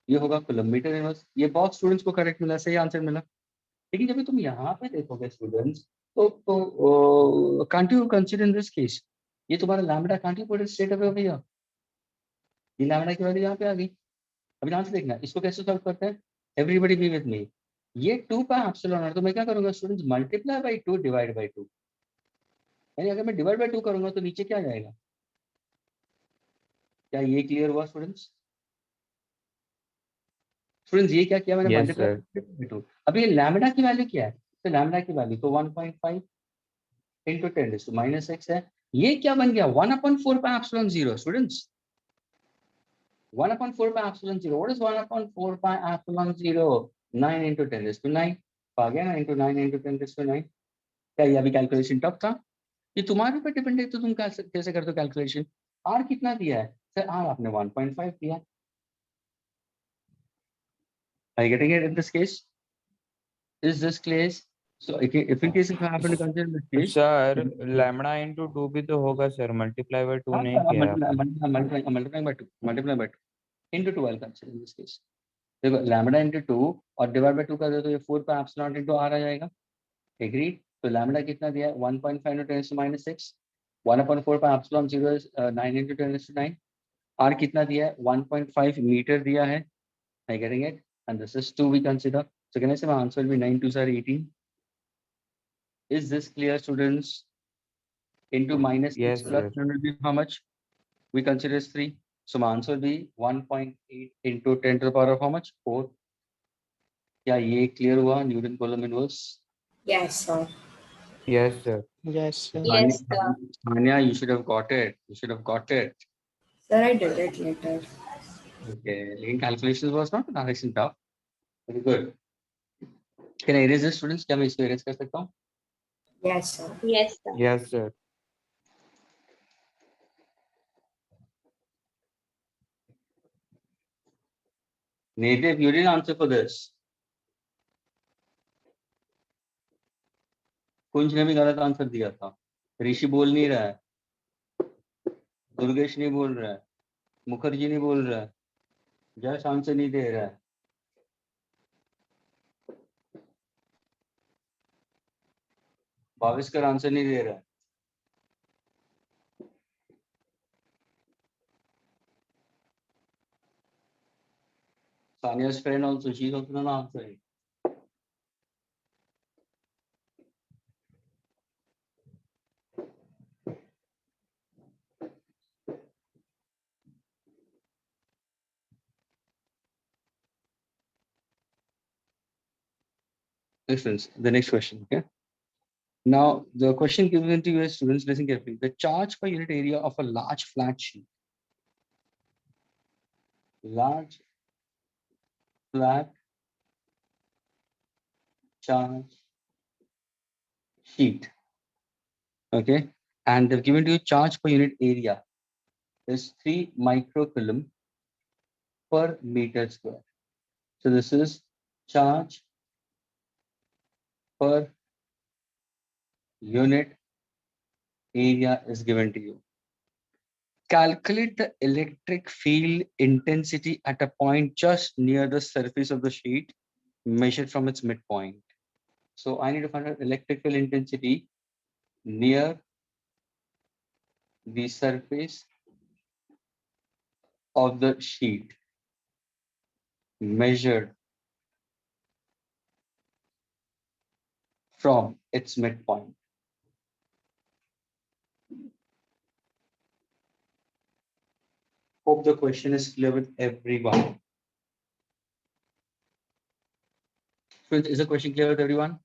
ये होगा कूलम मीटर इनवर्स। ये बहुत स्टूडेंट्स को करेक्ट मिला, सही आंसर मिला। लेकिन जब तुम यहाँ पे देखोगे स्टूडेंट्स, तो can't you consider in this case, ये तुम्हारा lambda can't you put it straight away over here. ये लैम्डा की वैल्यू यहाँ पे आ गई। अभी ध्यान से देखना, इसको कैसे सॉल्व करते हैं? Everybody be with me. ये 2 पाई एप्सिलॉन आर, तो मैं क्या करूंगा students? Multiply by 2 divide by 2। यानी अगर मैं डिवाइड बाय 2 करूंगा तो नीचे क्या जाएगा? क्या ये क्लियर हुआ स्टूडेंट्स? स्टूडेंट्स ये क्या किया मैंने? Yes, multiply sir. बाय 2। अभी ये लैम्डा की वैल्यू क्या है? तो लैम्डा की वैल्यू तो 1.5 into 10⁻⁶ है। ये क्या बन गया? 1/4 pi epsilon 0 students. 1/4 pi epsilon 0। What is 1/4 pi epsilon 0? 9 into 10⁹ आ गया ना, into 9 into 10⁹। क्या ये अभी कैलकुलेशन टफ था? ये तुम्हारे ऊपर डिपेंड है, तो तुम कैसे करते हो कैलकुलेशन। आर कितना दिया है सर? आर आपने 1.5 दिया। Are you getting it in this case? Is this case? So if in case if I happen to consider this case, sir lambda into 2 भी तो होगा सर, मल्टीप्लाई बाय 2 नहीं किया है आपने। multiply by 2 into 2 I'll consider in this case। देखो लैम्डा into 2 और डिवाइड बाय 2 कर दो तो ये 4 पाई एप्सिलॉन into r आ जाएगा। एग्री? तो लैम्डा कितना दिया है? 1.5 into 10 to minus 6. 1/4 by epsilon 0 is 9 into 10 to 9. R कितना दिया है? 1.5 मीटर दिया है. Are you getting it? And this is 2 we consider. So can I say my answer will be 9 2s are 18? Is this clear, students? Into minus 6 Yes, plus sir. 10 will be how much? We consider as 3. So my answer will be 1.8 into 10 to the power of how much? 4. क्या ये clear हुआ? Newton Coulomb inverse. Yes, sir. Yes, sir. Yes, sir. Yes, sir. Tanya, you should have got it. You should have got it. Sir, I did it later. Okay. Lean calculations was not nice and tough. Very good. Can I erase this, students? क्या मैं इसको erase कर सकता हूँ? Yes, sir. Yes, sir. Yes, sir. Native, you didn't answer for this. कुंज ने भी गलत आंसर दिया था. ऋषि बोल नहीं रहा है. दुर्गेश नहीं बोल रहा है. मुखर्जी नहीं बोल रहा है. जश आंसर नहीं दे रहा है. भाविस्कर आंसर नहीं दे रहा है. Sania's friend also, she's also not answering. Friends, the next question, okay? Now, the question given to you as students, listen carefully. The charge per unit area of a large flat sheet. Large flat charge sheet. Okay. And they've given to you charge per unit area is 3 microcoulomb per meter square. So this is charge per unit area is given to you. Calculate the electric field intensity at a point just near the surface of the sheet measured from its midpoint. So I need to find out electric field intensity near the surface of the sheet measured from its midpoint. Hope the question is clear with everyone. Friends, is the question clear with everyone?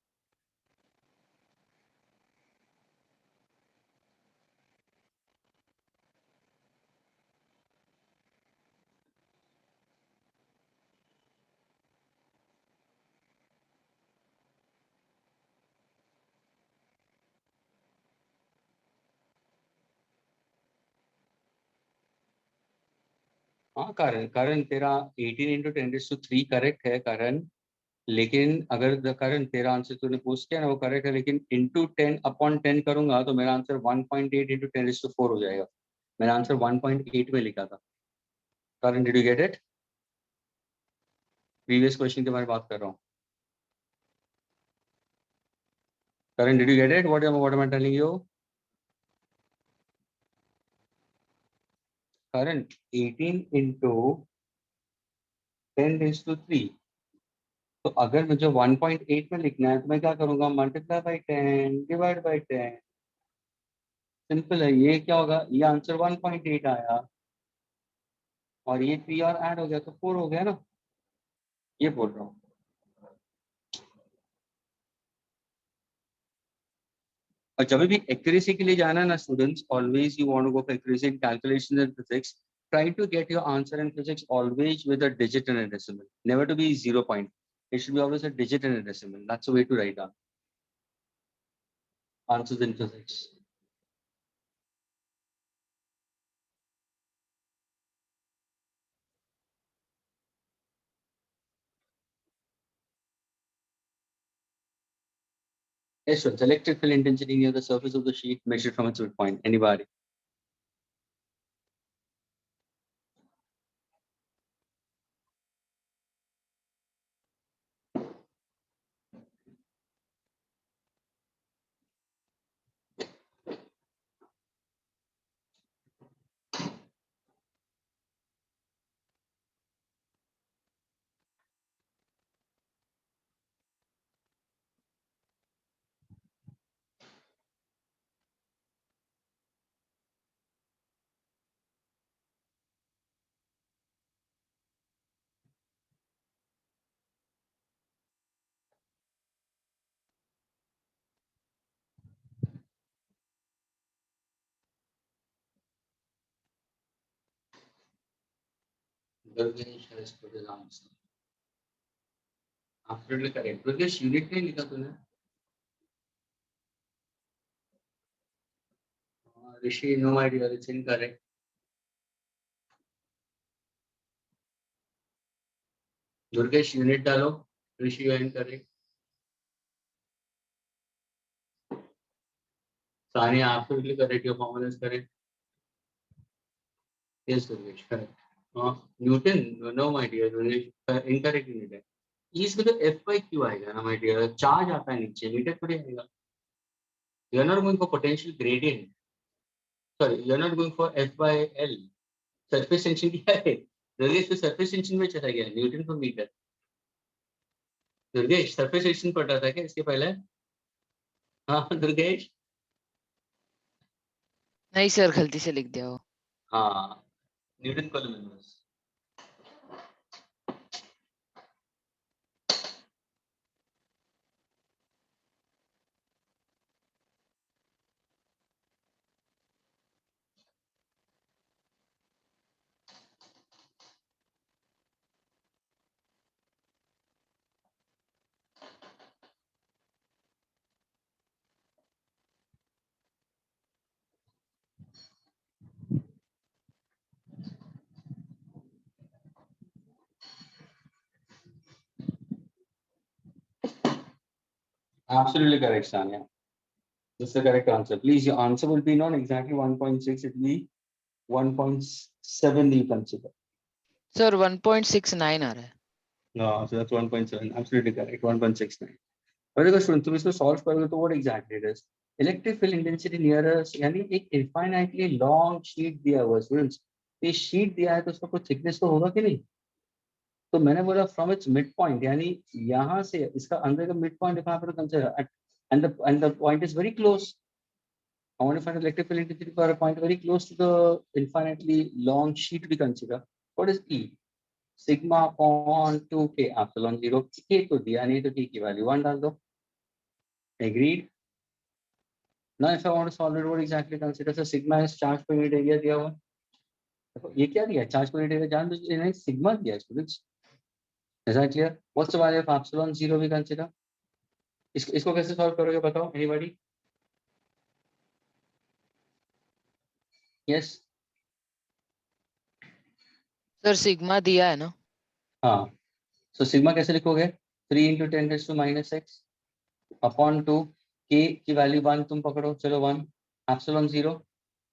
हाँ करण, करण तेरा 18 into 10⁻³ करेक्ट है करण. लेकिन अगर करण तेरा आंसर तूने पूछ किया ना वो करेक्ट है, लेकिन into 10/10 करूंगा तो मेरा आंसर 1.8 into 10⁻⁴ हो जाएगा. मेरा आंसर 1.8 में लिखा था. Karan, did you get it? Previous question के बारे में बात कर रहा हूँ. Karan, did you get it? What am I telling you? Karan, 18 into 10⁻³ तो अगर मुझे 1.8 में लिखना है तो मैं क्या करूंगा? Multiply by 10 divide by 10. Simple है. ये क्या होगा? ये आंसर 1.8 आया और ये 3 और ऐड हो गया तो 4 हो गया ना. ये बोल रहा हूँ. और जब भी एक्यूरेसी के लिए जाना है ना students, always you want to go for accuracy in calculations in physics. Try to get your answer in physics always with a digit and a decimal. Never to be 0 point. It should be always a digit and a decimal. That's the way to write down answers in physics. Yes, sure. Electric field intensity near the surface of the sheet measured from its midpoint. Anybody? Durgesh has put his answer. Absolutely correct. Durgesh, unit नहीं लिखा तूने? Rishi, no idea. It's incorrect. Durgesh, unit डालो. Rishi, you are incorrect. Sania, absolutely correct. Your formula is correct. Yes, Durgesh, correct. Newton, no, my dear. Durgesh, incorrect unit है. इसमें तो F by Q आएगा ना, my dear. चार्ज आता है नीचे, मीटर थोड़ी आएगा. You are not going for potential gradient. Sorry, you are not going for F by L. Surface tension क्या है? Durgesh, तो surface tension में चला गया. Newton per meter. Durgesh surface tension पढ़ रहा था क्या इसके पहले? हाँ दुर्गेश. नहीं सर, गलती से लिख दिया वो. हाँ Newton कोलुम्बस. Absolutely correct, Sanya. This is the correct answer. Please, your answer will be not exactly 1.6. It will be 1.7. You consider. Sir 1.69 आ रहा है. No, so that's 1.7. Absolutely correct. 1.69. और देखो स्टूडेंट, तुम इसको सॉल्व करोगे तो what exactly it is? Electric field intensity near us, यानी एक infinitely long sheet दिया हुआ है स्टूडेंट्स. ये शीट दिया है तो उसका कुछ थिकनेस तो होगा कि नहीं? तो मैंने बोला फ्रॉम इट्स मिड पॉइंट, यानी यहाँ से इसका अंदर का मिड पॉइंट कहाँ पर consider, and the point is very close. I want to find electric field intensity for a point very close to the infinitely long sheet we consider. What is E? Sigma upon 2k epsilon 0. K तो दिया नहीं तो K की वैल्यू 1 डाल दो. Agreed. Now if I want to solve it, what exactly consider? So sigma is charge per unit area दिया हुआ. देखो ये क्या दिया? Charge per unit area. जान दो इन्हें सिग्मा दिया students. Is that clear? What's the value of epsilon 0 we consider? इसको कैसे सॉल्व करोगे बताओ? Anybody? Yes. सर सिग्मा दिया है ना. हाँ. So सिग्मा कैसे लिखोगे? 3 into 10 raised to minus x upon 2. K की वैल्यू 1 तुम पकड़ो. चलो 1. Epsilon 0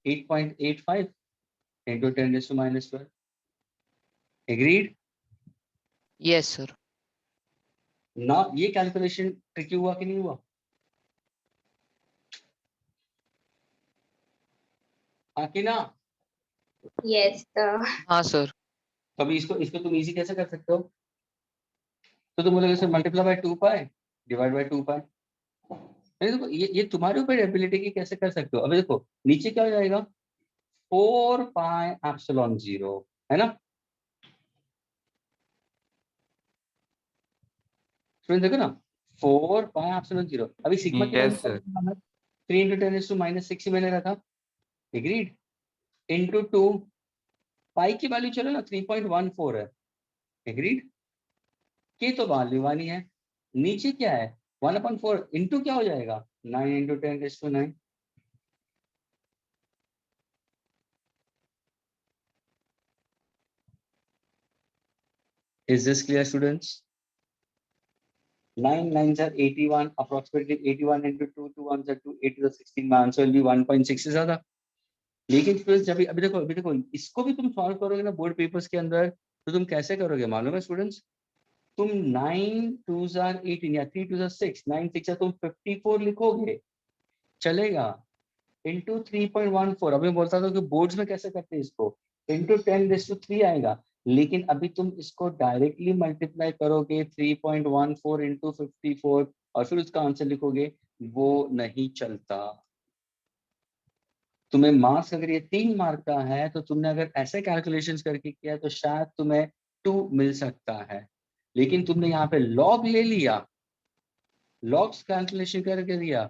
8.85 into 10 raised to minus 12. Agreed? Yes sir. ना ये कैलकुलेशन ट्रिकी हुआ कि नहीं हुआ? हाँ कि ना? Yes, हाँ सर. कभी इसको तुम इजी कैसे कर सकते हो? तो तुम बोलोगे sir multiply by 2 pi divide by 2 पाई. देखो ये तुम्हारे ऊपर एबिलिटी की कैसे कर सकते हो. अभी देखो नीचे क्या हो जाएगा? 4 पाई एप्सिलॉन 0 है ना. स्टूडेंट देखो ना 4 पाई एप्सिलॉन 0. अभी सिग्मा की Yes, sir. 3 into 10 raised to minus 6 ही मैंने रखा. एग्रीड. into 2 पाई की वैल्यू चलो ना 3.14 है. एग्रीड. के तो वैल्यू वाली है. नीचे क्या है? 1/4 इंटू क्या हो जाएगा? 9 into 10 raised to 9. Is this clear, students? 9 9s are 81, approximately 81 into 2, 2 1s are 2, 8 to the 16. My answer will be 1.6 से ज्यादा. लेकिन स्टूडेंट्स जब अभी देखो इसको भी तुम सॉल्व करोगे ना बोर्ड पेपर्स के अंदर, तो तुम कैसे करोगे मालूम है स्टूडेंट्स? तुम 9 2s are 18 या 3 2s are 6, 9 6 है तुम 54 लिखोगे, चलेगा. इंटू 3.14. अभी बोलता था कि बोर्ड्स में कैसे करते हैं इसको. इंटू 10⁻³ आएगा. लेकिन अभी तुम इसको डायरेक्टली मल्टीप्लाई करोगे 3.14 इंटू 54 और फिर उसका आंसर लिखोगे, वो नहीं चलता. तुम्हें मार्क्स अगर ये 3 मार्क का है तो तुमने अगर ऐसे कैलकुलेशंस करके किया तो शायद तुम्हें 2 मिल सकता है. लेकिन तुमने यहाँ पे लॉग ले लिया, लॉग्स कैलकुलेशन करके दिया.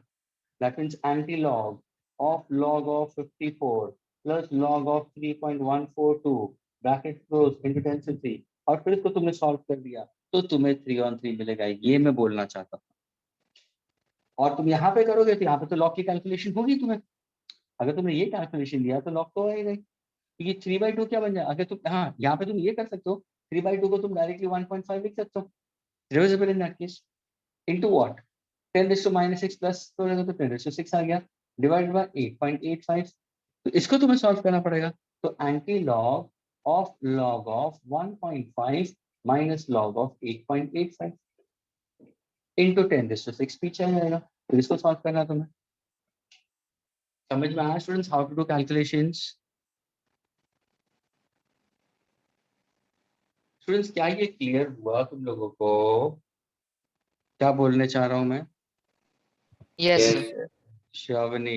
That means anti log of log of 54 plus log of 3.142 bracket close into 10 से 3 और फिर इसको तुमने सॉल्व कर दिया तो तुम्हें 3/3 मिलेगा, ये मैं बोलना चाहता था। और तुम यहाँ पे करोगे तो यहाँ पे तो लॉग की कैलकुलेशन होगी तुम्हें, अगर तुमने ये कैलकुलेशन दिया तो लॉग तो आएगा ही। तो ये 3/2 क्या बन जाए, अगर तुम हाँ यहाँ पे तुम ये कर सकते हो 3/2 को तुम डायरेक्टली 1.5 लिख सकते हो, reversible in that case, into what 10⁻⁻6 plus तो 10⁻6 आ गया डिवाइडेड बाय 8.85। तो इसको तुम्हें सॉल्व करना पड़ेगा। तो anti log of 1.5 minus log of 8.85 into 10⁻6 पीछे आ जाएगा। तो इसको सॉल्व करना तुम्हें। समझ में आया students how to do calculations? Students क्या ये क्लियर हुआ तुम लोगों को क्या बोलने चाह रहा हूं मैं? Yes, Yes, sir. sir. Shravani,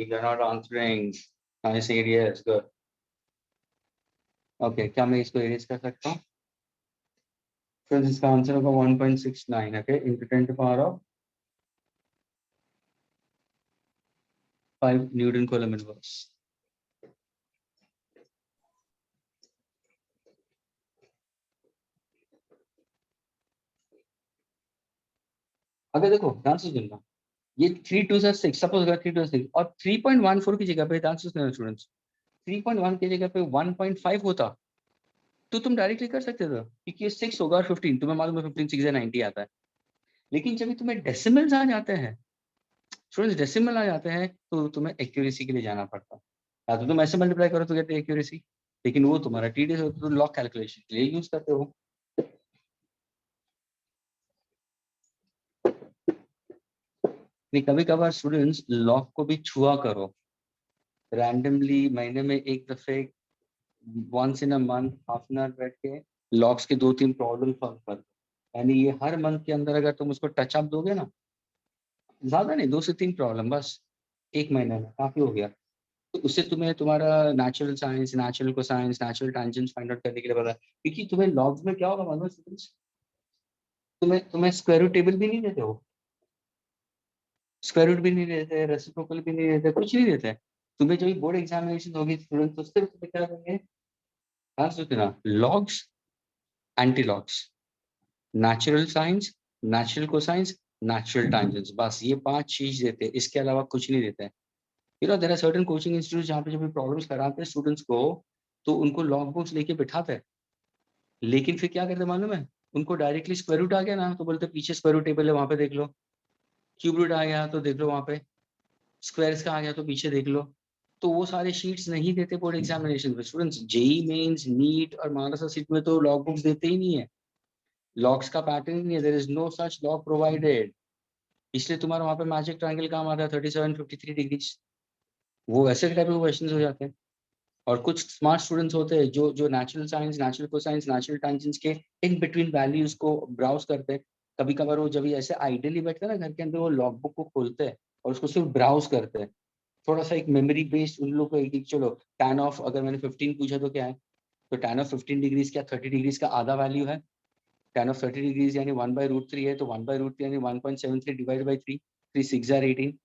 you're not answering. I said yes, good. Okay, क्या मैं इसको erase कर सकता हूँ? Friends, इसका आंसर होगा 1.69, okay, into 10 to the power of 5 Newton Coulomb inverse. अगर देखो ध्यान से सुनना, ये 3 2 से 6 सपोज अगर 3 2 से 6 और 3.14 की जगह पे ध्यान से सुनना स्टूडेंट्स, 3.1 की जगह पे 1.5 होता तो तुम डायरेक्टली कर सकते थे क्योंकि ये 6 होगा और 15 तुम्हें मालूम है 15 6 90 आता है। लेकिन जब तुम्हें डेसिमल्स आ जाते हैं स्टूडेंट्स, डेसिमल आ जाते हैं तो तुम्हें एक्यूरेसी के लिए जाना पड़ता है। या तो तुम ऐसे मल्टीप्लाई करो तो कहते हैं एक्यूरेसी, लेकिन वो तुम्हारा टीडीएस तो लॉग कैलकुलेशन के लिए यूज करते हो। नहीं कभी कभार स्टूडेंट्स लॉग को भी छुआ करो रैंडमली, महीने में एक दफे, once in a month half an hour बैठ के लॉग्स के 2-3 प्रॉब्लम सॉल्व कर दो। यानी ये हर मंथ के अंदर अगर तुम उसको टच अप दोगे ना, ज्यादा नहीं 2 से 3 प्रॉब्लम बस एक महीने में काफी हो गया। तो उससे तुम्हें तुम्हारा natural science, natural cosines, natural tangents find out करने के लिए पता है। क्योंकि तुम्हें लॉग्स में क्या होगा मालूम है स्टूडेंट्स, तुम्हें स्क्वायर रूट टेबल भी नहीं देते हो, स्क्वायर रूट भी नहीं देते, रेसिप्रोकल भी नहीं देते, कुछ नहीं देते। तुम्हें जो बोर्ड एग्जामिनेशन होगी स्टूडेंट तो सिर्फ तुम्हें क्या देंगे, हाँ सोचना, logs, anti logs, natural science, natural cosines, natural tangents, बस ये 5 चीज देते हैं, इसके अलावा कुछ नहीं देते हैं। You know there are certain coaching institute जहाँ पे जब प्रॉब्लम्स कराते हैं स्टूडेंट्स को तो उनको लॉग बुक्स लेके बिठाते हैं, लेकिन फिर क्या करते मालूम है, उनको डायरेक्टली स्क्वायर रूट आ गया ना तो बोलते पीछे स्क्वायर रूट टेबल है वहां पे देख लो, क्यूब रूट आ गया तो देख लो वहां पे, स्क्वायर्स का आ गया तो पीछे देख लो। तो वो सारे शीट्स नहीं देते बोर्ड एग्जामिनेशन में स्टूडेंट्स। जेई मेंस, नीट और महाराष्ट्र सीट में तो लॉग बुक्स देते ही नहीं है, लॉग्स का पैटर्न नहीं है, there is no such log provided. इसलिए तुम्हारा वहां पे मैजिक ट्रायंगल काम आता है 37 53 डिग्रीज, वो वैसे टाइप के क्वेश्चंस हो जाते हैं। और कुछ स्मार्ट स्टूडेंट्स होते हैं जो natural science, natural cosines, natural tangents के इन बिटवीन वैल्यूज को ब्राउज करते हैं। कभी कभार वो जब ये ऐसे आइडियली बैठते हैं ना घर के अंदर, वो लॉग बुक को खोलते हैं और उसको सिर्फ ब्राउज करते हैं। थोड़ा सा एक मेमोरी बेस्ड उन लोग को एक चलो tan ऑफ, अगर मैंने 15 पूछा तो क्या है, तो tan ऑफ 15 डिग्रीज क्या 30 डिग्रीज का आधा वैल्यू है, tan ऑफ 30 डिग्रीज यानी 1/√3 है, तो 1/√3 यानी 1.73 डिवाइड बाई 3, 3 6 are 18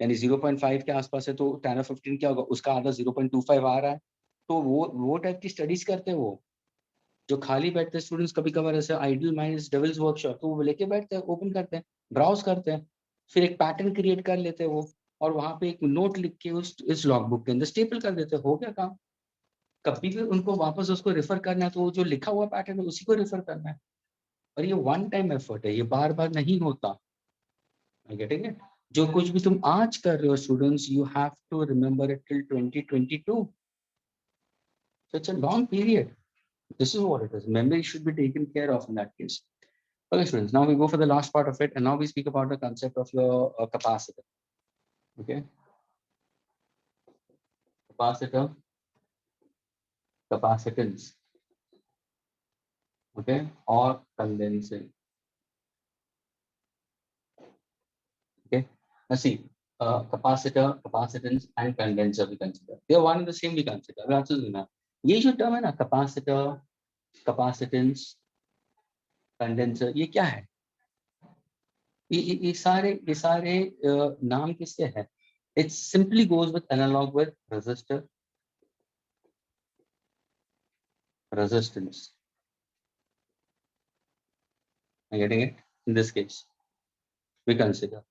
यानी 0.5 के आसपास है, तो tan ऑफ 15 क्या होगा, उसका आधा 0.25 आ रहा है। तो वो टाइप की स्टडीज करते हैं वो, जो खाली बैठते हैं स्टूडेंट्स कभी कभार ऐसे आइडियल माइंड्स डेविल्स वर्कशॉप, तो वो लेके बैठते हैं, ओपन करते हैं, ब्राउज करते हैं, फिर एक पैटर्न क्रिएट कर लेते हैं वो, और वहां पे एक नोट लिख के उस इस लॉग बुक के अंदर स्टेपल कर देते हैं, हो गया काम। कभी भी उनको वापस उसको रेफर करना है तो वो जो लिखा हुआ पैटर्न है उसी को रेफर करना है। और ये वन टाइम एफर्ट है, ये बार बार नहीं होता। Getting it? जो कुछ भी तुम आज कर रहे हो students, you have to remember it till 2022, so it's a long period. This is what it is. Memory should be taken care of in that case. Okay students, now we go for the last part of it, and now we speak about the concept of your capacitor. Okay, capacitor, capacitance, okay, or condenser. Okay, now see, capacitor, capacitance and condenser we consider, they are one and the same we consider. ये जो टर्म है ना capacitor, capacitance, condenser, ये क्या है? ये सारे नाम किसके हैं? It simply goes with analog with resistor, resistance. Am I getting it? In this case, we consider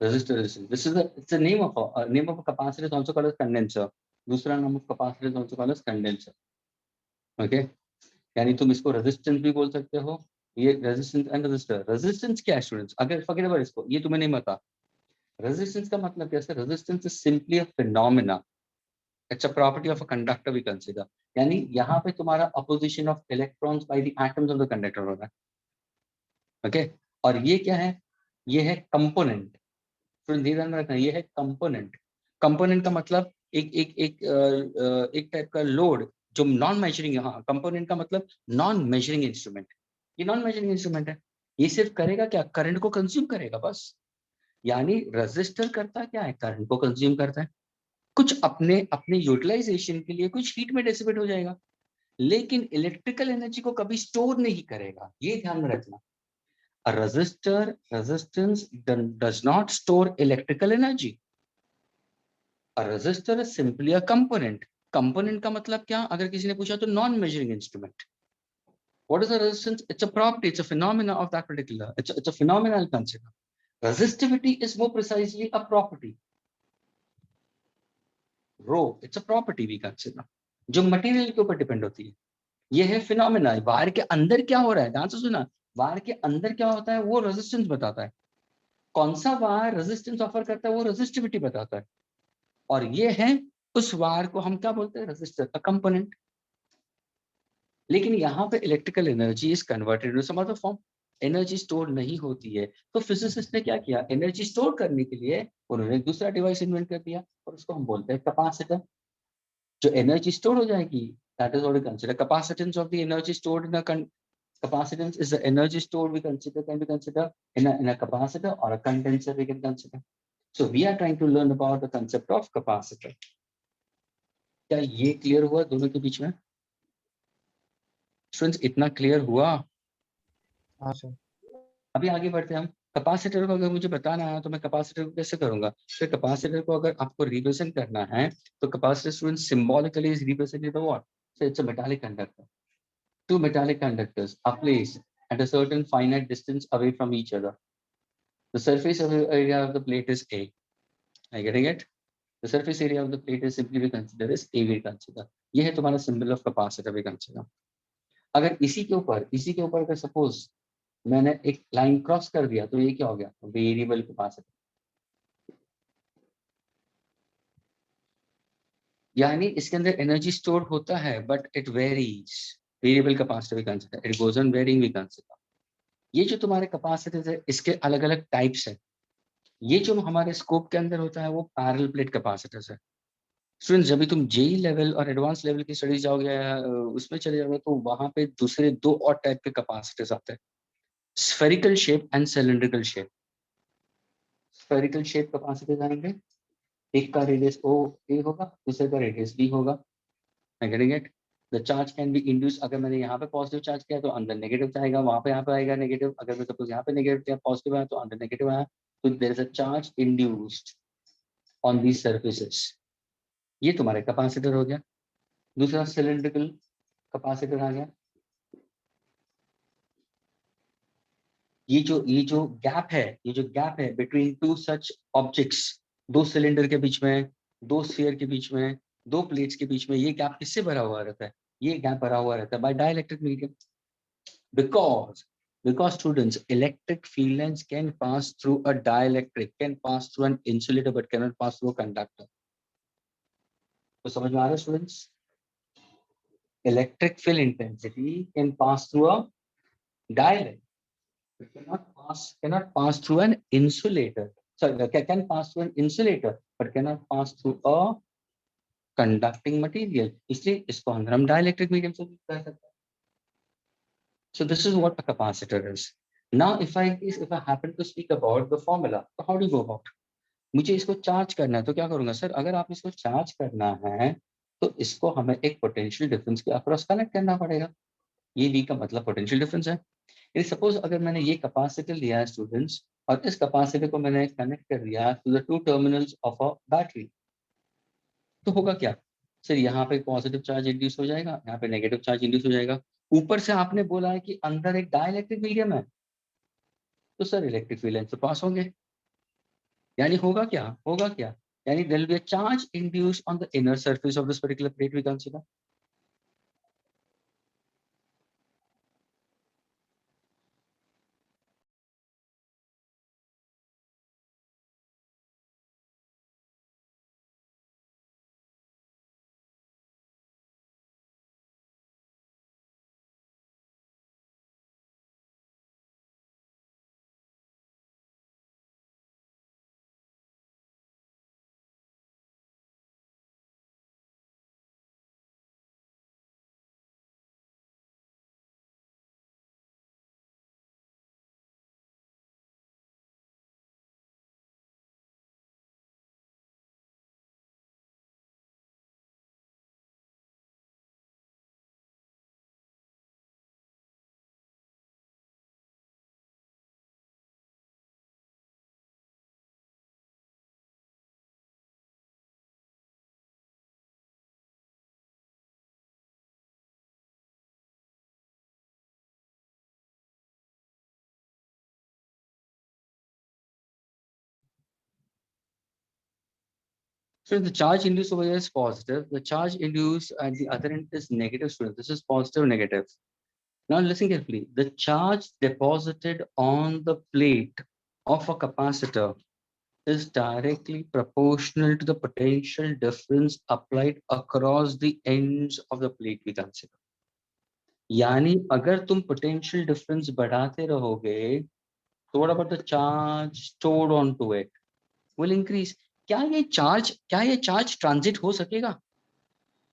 resistor resistance. This is it's a name of a capacitor is also called as condenser. दूसरा नाम of capacitor is also called as condenser. Okay? यानी तुम इसको resistance भी बोल सकते हो. ये resistance and resistor. Resistance क्या है students? अगर forget about इसको, ये तुम्हें नहीं पता. Resistance का मतलब क्या है? Resistance is simply a phenomena. It's a property of a conductor we consider. यानी यहाँ पे तुम्हारा opposition of electrons by the atoms of the conductor हो रहा है. Okay? और ये क्या है? ये है component. तो ध्यान में रखना, ये है component. Component का मतलब एक टाइप का लोड जो नॉन मेजरिंग है. हाँ, कंपोनेंट का मतलब नॉन मेजरिंग इंस्ट्रूमेंट. ये नॉन मेजरिंग इंस्ट्रूमेंट है. ये सिर्फ करेगा क्या? करंट को कंज्यूम करेगा बस. यानी रेजिस्टर करता क्या है? करंट को कंज्यूम करता है. कुछ अपने यूटिलाइजेशन के लिए कुछ हीट में डिसिपेट हो जाएगा, लेकिन इलेक्ट्रिकल एनर्जी को कभी स्टोर नहीं करेगा. ये ध्यान में रखना. A resistance does not store electrical energy. A resistor is simply a component. Component का मतलब क्या? अगर किसी ने पूछा तो non measuring instrument. What is a resistance? It's a property. It's a phenomena of that particular. It's a phenomenal concept. Resistivity is more precisely a property. Rho, it's a property we consider. जो मटेरियल के ऊपर डिपेंड होती है. ये है फिनोमेना. वायर के अंदर क्या हो रहा है? ध्यान से सुना. वायर के अंदर क्या होता है वो रेजिस्टेंस बताता है. कौन सा वायर रेजिस्टेंस ऑफर करता है वो रेजिस्टिविटी बताता है. और ये है उस वायर को हम क्या बोलते हैं? रेजिस्टर का कंपोनेंट. लेकिन यहाँ पे electrical energy is converted into some other form. Energy store नहीं होती है. तो फिजिसिस्ट ने क्या किया? एनर्जी स्टोर करने के लिए उन्होंने एक दूसरा डिवाइस इन्वेंट कर दिया और उसको हम बोलते हैं कैपेसिटर. जो एनर्जी स्टोर हो जाएगी, that is what we consider capacitance of the energy stored in a capacitance is the energy stored we consider can be considered in a capacitor or a condenser we can consider. So we are trying to learn about the concept of capacitor. क्या ये क्लियर हुआ दोनों के बीच में? स्टूडेंट्स इतना क्लियर हुआ? हाँ सर. अभी आगे बढ़ते हैं हम. कैपेसिटर को अगर मुझे बताना है तो मैं कैपेसिटर को कैसे करूंगा? तो कैपेसिटर को अगर आपको रिप्रेजेंट करना है तो capacitor student symbolically is represented by what? So it's a metallic conductor. Two metallic conductors are placed at a certain finite distance away from each other. The surface area of the plate is A. Are you getting it? The surface area of the plate is simply we consider as A we consider. ये है तुम्हारा symbol of capacitor we consider. अगर इसी के ऊपर अगर suppose मैंने एक लाइन क्रॉस कर दिया तो ये क्या हो गया? Variable capacitor. यानी इसके अंदर एनर्जी स्टोर होता है but it varies. Variable capacitor we consider. It goes on varying we consider. ये जो तुम्हारे कैपेसिटर्स है इसके अलग अलग टाइप्स है. ये जो हमारे स्कोप के अंदर होता है वो पैरेलल प्लेट कैपेसिटर्स है. स्टूडेंट्स जब भी तुम जेई लेवल और एडवांस लेवल की स्टडीज जाओगे उसमें चले जाओगे तो वहां पे दूसरे दो और टाइप के कैपेसिटर्स आते हैं. Spherical shape and cylindrical shape. Spherical shape capacitors आएंगे. एक का रेडियस ओ ए होगा, दूसरे का रेडियस बी होगा. I getting it? The charge can be induce. अगर मैंने यहाँ पे पॉजिटिव चार्ज किया तो अंदर नेगेटिव जाएगा, वहां पे यहाँ पे आएगा नेगेटिव. अगर मैं सपोज यहाँ पे नेगेटिव किया पॉजिटिव आया तो अंदर नेगेटिव आया. तो there is a charge induced on these surfaces. ये तुम्हारे कैपेसिटर हो गया. दूसरा सिलिंड्रिकल कैपेसिटर आ गया. ये जो गैप है बिटवीन टू सच ऑब्जेक्ट्स, दो सिलेंडर के बीच में, दो स्फीयर के बीच में, दो प्लेट्स के बीच में, ये गैप किससे भरा हुआ रहता है? ये गैप भरा हुआ रहता है by dielectric medium. because students, electric field lines can pass through a dielectric, can pass through an insulator but cannot pass through a conductor. तो समझ में आ रहा है students? Electric field intensity can pass through a dielectric. It cannot pass through an insulator. Sorry, can pass through an insulator, but cannot pass through a conducting material. इसलिए इसको अंदर हम dielectric medium से कर सकते हैं. So this is what a capacitor is. Now, if I happen to speak about the formula, so how do you go about? मुझे इसको चार्ज करना है तो क्या करूंगा सर? अगर आप इसको चार्ज करना है तो इसको हमें एक पोटेंशियल डिफरेंस के अक्रॉस कनेक्ट करना पड़ेगा. ये V का मतलब पोटेंशियल डिफरेंस है. सपोज अगर मैंने ये कैपेसिटर लिया है स्टूडेंट्स और इस कैपेसिटर को मैंने कनेक्ट कर दिया to the two terminals of a battery, तो होगा क्या? सर यहाँ पे पॉजिटिव चार्ज इंड्यूस हो जाएगा, यहाँ पे नेगेटिव चार्ज इंड्यूस हो जाएगा। ऊपर से आपने बोला है कि अंदर एक डाइलेक्ट्रिक मीडियम है, तो सर इलेक्ट्रिक फील्ड लाइन से पास होंगे। यानी होगा क्या, होगा क्या, यानी there will be a charge induce on the inner surface of this particular plate we consider. So the charge induced over here is positive. The charge induced at the other end is negative. Student, this is positive, negative. Now listen carefully. The charge deposited on the plate of a capacitor is directly proportional to the potential difference applied across the ends of the plate we consider. यानी अगर तुम potential difference बढ़ाते रहोगे, तो what about the charge stored onto it will increase. क्या ये चार्ज ट्रांजिट हो सकेगा?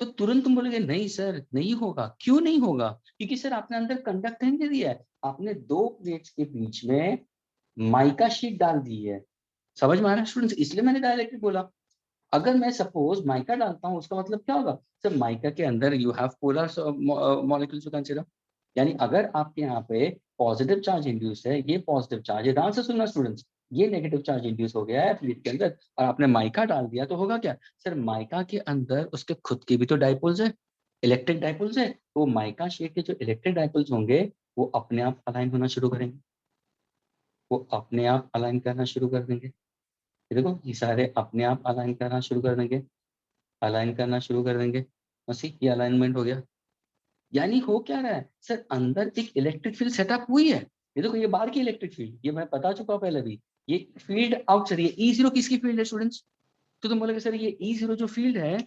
तो तुरंत तुम बोलोगे नहीं सर नहीं होगा। क्यों नहीं होगा? क्योंकि सर आपने अंदर कंडक्टेंस दे दिया है, आपने दो प्लेट्स के बीच में माइका शीट डाल दी है। समझ में आ रहा है स्टूडेंट्स? इसलिए मैंने डायरेक्टली बोला। अगर मैं सपोज माइका डालता हूँ, उसका मतलब क्या होगा सर? माइका के अंदर you have polar molecules to consider. यानी अगर आपके यहाँ पे पॉजिटिव चार्ज इंड्यूस है, ये पॉजिटिव चार्ज है, ध्यान से सुनना स्टूडेंट्स, ये नेगेटिव चार्ज इंड्यूस हो गया है प्लेट के अंदर और आपने माइका डाल दिया, तो होगा क्या सर? माइका के अंदर उसके खुद के भी तो डाइपोल्स है, इलेक्ट्रिक डाइपोल्स है। तो माइका शीट के जो इलेक्ट्रिक डाइपोल्स होंगे वो अपने आप अलाइन होना शुरू करेंगे, वो अपने आप अलाइन करना शुरू कर देंगे। ये देखो ये सारे अपने आप अलाइन करना शुरू कर देंगे, अलाइन करना शुरू कर देंगे। बस ये अलाइनमेंट हो गया। यानी हो क्या रहा है सर? अंदर एक इलेक्ट्रिक फील्ड सेटअप हुई है। ये देखो ये बाहर की इलेक्ट्रिक फील्ड, ये मैं बता चुका हूं पहले भी। ये फील्ड आउटसाइड, ये E0 किसकी फील्ड है स्टूडेंट्स? तो तुम बोलोगे सर ये E0 जो फील्ड है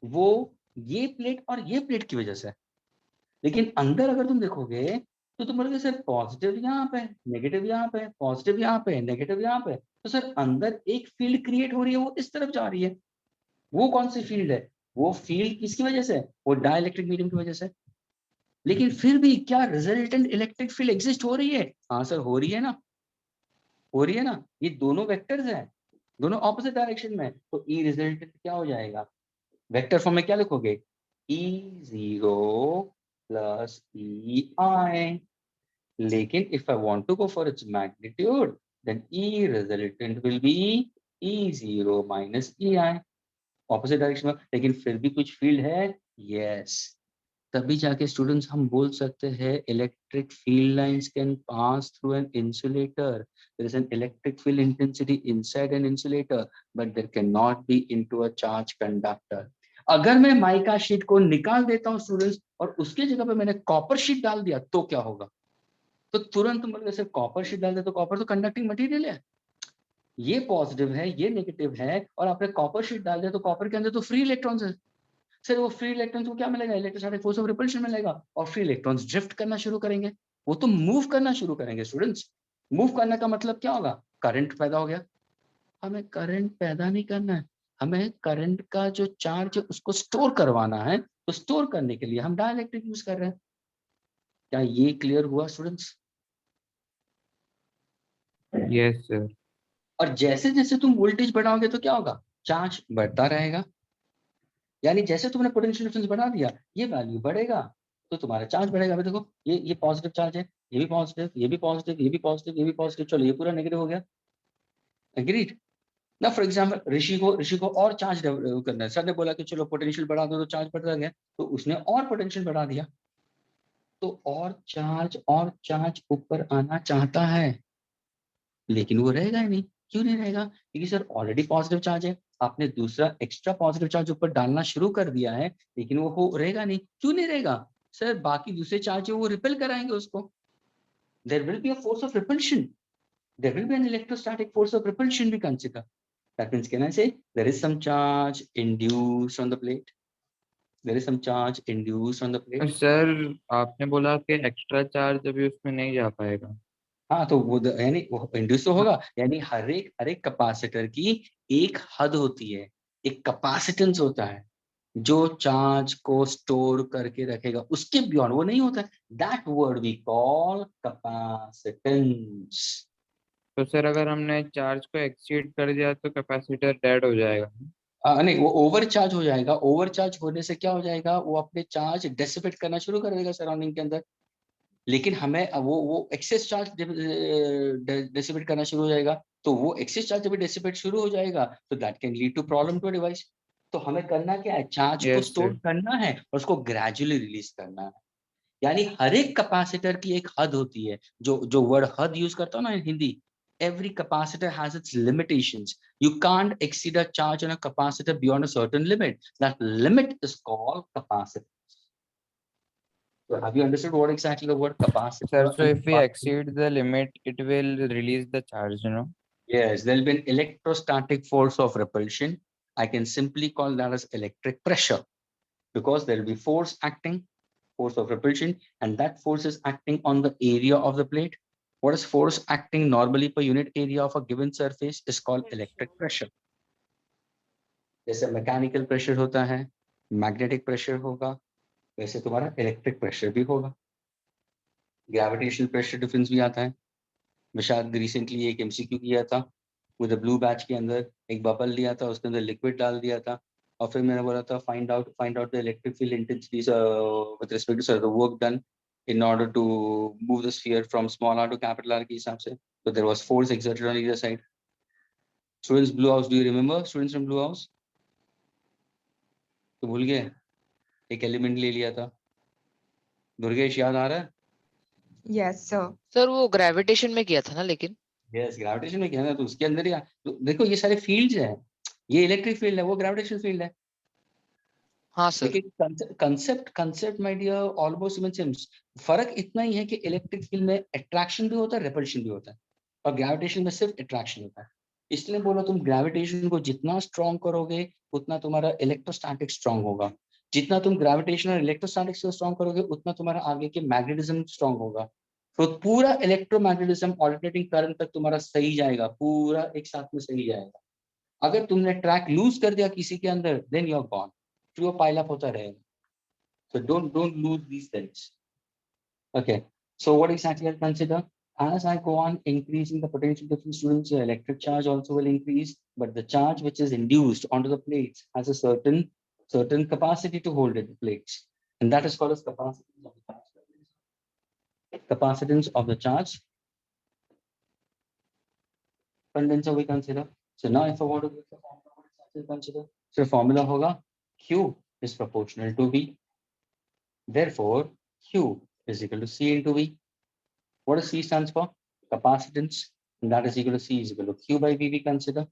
वो ये प्लेट और ये प्लेट की वजह से है। लेकिन अंदर अगर तुम देखोगे तो तुम बोलोगे सर पॉजिटिव यहाँ पे, नेगेटिव यहाँ पे, पॉजिटिव यहाँ पे, नेगेटिव यहाँ पे। तो सर अंदर एक फील्ड क्रिएट हो रही है, वो इस तरफ जा रही है। वो कौन सी फील्ड है? वो फील्ड किसकी वजह से? वो डाइलेक्ट्रिक मीडियम की वजह से। लेकिन फिर भी क्या रिजल्टेंट इलेक्ट्रिक फील्ड एग्जिस्ट हो रही है? हाँ सर हो रही है ना, हो रही है ना। ये दोनों वेक्टर्स हैं, दोनों ऑपोजिट डायरेक्शन में। तो ई रिजल्टेंट क्या हो जाएगा? वेक्टर फॉर्म में क्या लिखोगे? E0 plus EI। लेकिन if I want to go for its magnitude, then E resultant will be E0 minus EI, opposite direction में। लेकिन फिर भी कुछ फील्ड है, यस। तभी जाके स्टूडेंट्स हम बोल सकते हैं electric field lines can pass through an insulator. There is an electric field intensity inside an insulator, but there can not be into a charge conductor. अगर मैं माइका शीट को निकाल देता हूं स्टूडेंट्स और उसके जगह पे मैंने कॉपर शीट डाल दिया, तो क्या होगा? तो तुरंत तुम बोलोगे सर कॉपर शीट डाल दे, तो कॉपर तो कंडक्टिंग मटेरियल है, ये पॉजिटिव है ये नेगेटिव है, और आपने कॉपर शीट डाल दिया तो कॉपर के अंदर तो फ्री इलेक्ट्रॉन्स है। सर वो फ्री इलेक्ट्रॉन्स को क्या मिलेगा? इलेक्ट्रोस्टैटिक फोर्स ऑफ रिपल्शन मिलेगा, और फ्री इलेक्ट्रॉन्स ड्रिफ्ट करना शुरू करेंगे, वो तो मूव करना शुरू करेंगे स्टूडेंट्स। मूव करने का मतलब क्या होगा? करंट पैदा हो गया। हमें करंट पैदा नहीं करना है, हमें करंट का जो चार्ज है उसको स्टोर करवाना है। तो स्टोर करने के लिए हम डाइलेक्ट्रिक यूज कर रहे हैं। क्या ये क्लियर हुआ स्टूडेंट्स? Yes, sir. और जैसे जैसे तुम वोल्टेज बढ़ाओगे तो क्या होगा? चार्ज बढ़ता रहेगा। यानी जैसे तुमने पोटेंशियल डिफरेंस बढ़ा दिया, ये वैल्यू बढ़ेगा तो तुम्हारा चार्ज बढ़ेगा। अभी देखो ये पॉजिटिव चार्ज है, ये भी पॉजिटिव, ये भी पॉजिटिव, ये भी पॉजिटिव, ये भी पॉजिटिव, चलो ये पूरा नेगेटिव हो गया। एग्रीड? ना फॉर एग्जाम्पल ऋषि को और चार्ज करना है, सर ने बोला कि चलो पोटेंशियल बढ़ा दो तो चार्ज बढ़ता गया, तो उसने और पोटेंशियल बढ़ा दिया, तो और चार्ज ऊपर आना चाहता है, लेकिन वो रहेगा ही नहीं। क्यों नहीं रहेगा? क्योंकि सर ऑलरेडी पॉजिटिव चार्ज है, आपने दूसरा एक्स्ट्रा पॉजिटिव चार्ज ऊपर डालना शुरू कर दिया है, लेकिन वो रहेगा नहीं। क्यों नहीं रहेगा? सर बाकी दूसरे चार्ज है वो रिपेल कराएंगे उसको, there will be a force of repulsion, there will be an electrostatic force of repulsion we consider. That means, can I say there is some charge induced on the plate? There is some charge induced on the plate. Sir आपने बोला कि एक्स्ट्रा चार्ज अभी उसमें नहीं जा पाएगा। हाँ, तो वो यानी वो इंड्यूस तो होगा, यानी हर एक कैपेसिटर की एक हद होती है, एक कैपेसिटेंस होता है जो चार्ज को स्टोर करके रखेगा, उसके बियॉन्ड वो नहीं होता। That word we call capacitance. तो सर अगर हमने चार्ज को एक्सीड कर दिया तो कैपेसिटर डेड हो जाएगा। नहीं, वो ओवर चार्ज हो जाएगा। ओवर चार्ज होने से क्या हो जाएगा, वो अपने चार्ज डेसिपेट करना शुरू कर देगा सराउंडिंग के अंदर, लेकिन हमें वो एक्सेस चार्ज डेसिपेट करना शुरू हो जाएगा, तो वो एक्सेस चार्ज जब डेसिपेट शुरू हो जाएगा तो that can lead to problem to device. तो हमें करना क्या है, चार्ज को Yes, स्टोर sir. करना है और उसको ग्रेजुअली रिलीज करना है। यानी हर एक कैपेसिटर की एक हद होती है, जो वर्ड हद यूज करता हूँ ना इन Hindi, every capacitor has its limitations. You can't exceed a charge on a capacitor beyond a certain limit. That limit is called capacitance. So have you understood what exactly the word capacitor? Sir, so and if we capacitor- exceed the limit, it will release the charge, you know? Yes, there will be an electrostatic force of repulsion. I can simply call that as electric pressure, because there will be force acting, force of repulsion, and that force is acting on the area of the plate. What is force acting normally per unit area of a given surface is called electric pressure. जैसे मैकेनिकल प्रेशर होता है, मैग्नेटिक प्रेशर होगा, वैसे तुम्हारा इलेक्ट्रिक प्रेशर भी होगा। ग्रेविटेशनल प्रेशर डिफरेंस भी आता है। मैं शायद रिसेंटली एक एमसीक्यू किया था, मुझे ब्लू बैच के अंदर एक बबल लिया था, उसके अंदर लिक्विड डाल दिया था, और फिर मैंने बोला था find out the electric field intensities with respect to the work done in order to move the sphere from small r to capital R के हिसाब से। So there was force exerted on either side. Students, blue house, do you remember students from blue house? तो भूल गए, एक एलिमेंट ले लिया था। दुर्गेश याद आ रहा है? Yes, sir. सर वो ग्रेविटेशन में किया था ना, लेकिन यस, ग्रेविटेशन में क्या है ना, तो उसके अंदर ही तो देखो ये सारे फील्ड्स हैं, ये इलेक्ट्रिक फील्ड है, वो ग्रेविटेशनल फील्ड है। हाँ सर। लेकिन concept my dear almost even same. फर्क इतना ही है कि इलेक्ट्रिक फील्ड में अट्रैक्शन भी होता है, रिपल्शन भी होता है, और ग्रेविटेशन में सिर्फ अट्रैक्शन होता है। इसलिए बोलो तुम ग्रेविटेशन को जितना स्ट्रॉन्ग करोगे उतना तुम्हारा इलेक्ट्रोस्टैटिक स्ट्रॉन्ग होगा, जितना तुम ग्रेविटेशन और इलेक्ट्रोस्टैटिक्स को स्ट्रॉन्ग करोगे उतना तुम्हारा आगे के मैग्नेटिज्म स्ट्रॉन्ग होगा। तो पूरा इलेक्ट्रोमैग्नेटिज्म ऑल्टरनेटिंग करंट तक तुम्हारा सही जाएगा, पूरा एक साथ में सही जाएगा। अगर तुमने ट्रैक लूज कर दिया किसी के अंदर, देन यू आर गॉन, फिर वो पाइल अप होता रहेगा। So don't lose these things. Okay. So what exactly I'll consider? As I go on increasing the potential difference, students, the electric charge also will increase, but the charge which is induced onto the plates has a certain capacity to hold it, the plates, and that is called as capacitance of the charge. Capacitance of the charge. Condenser we consider. So now if I want to get the formula, what exactly we consider? So formula hoga Q is proportional to V. Therefore, Q is equal to C into V. What does C stands for? Capacitance. And that is equal to C is equal to Q by V we consider.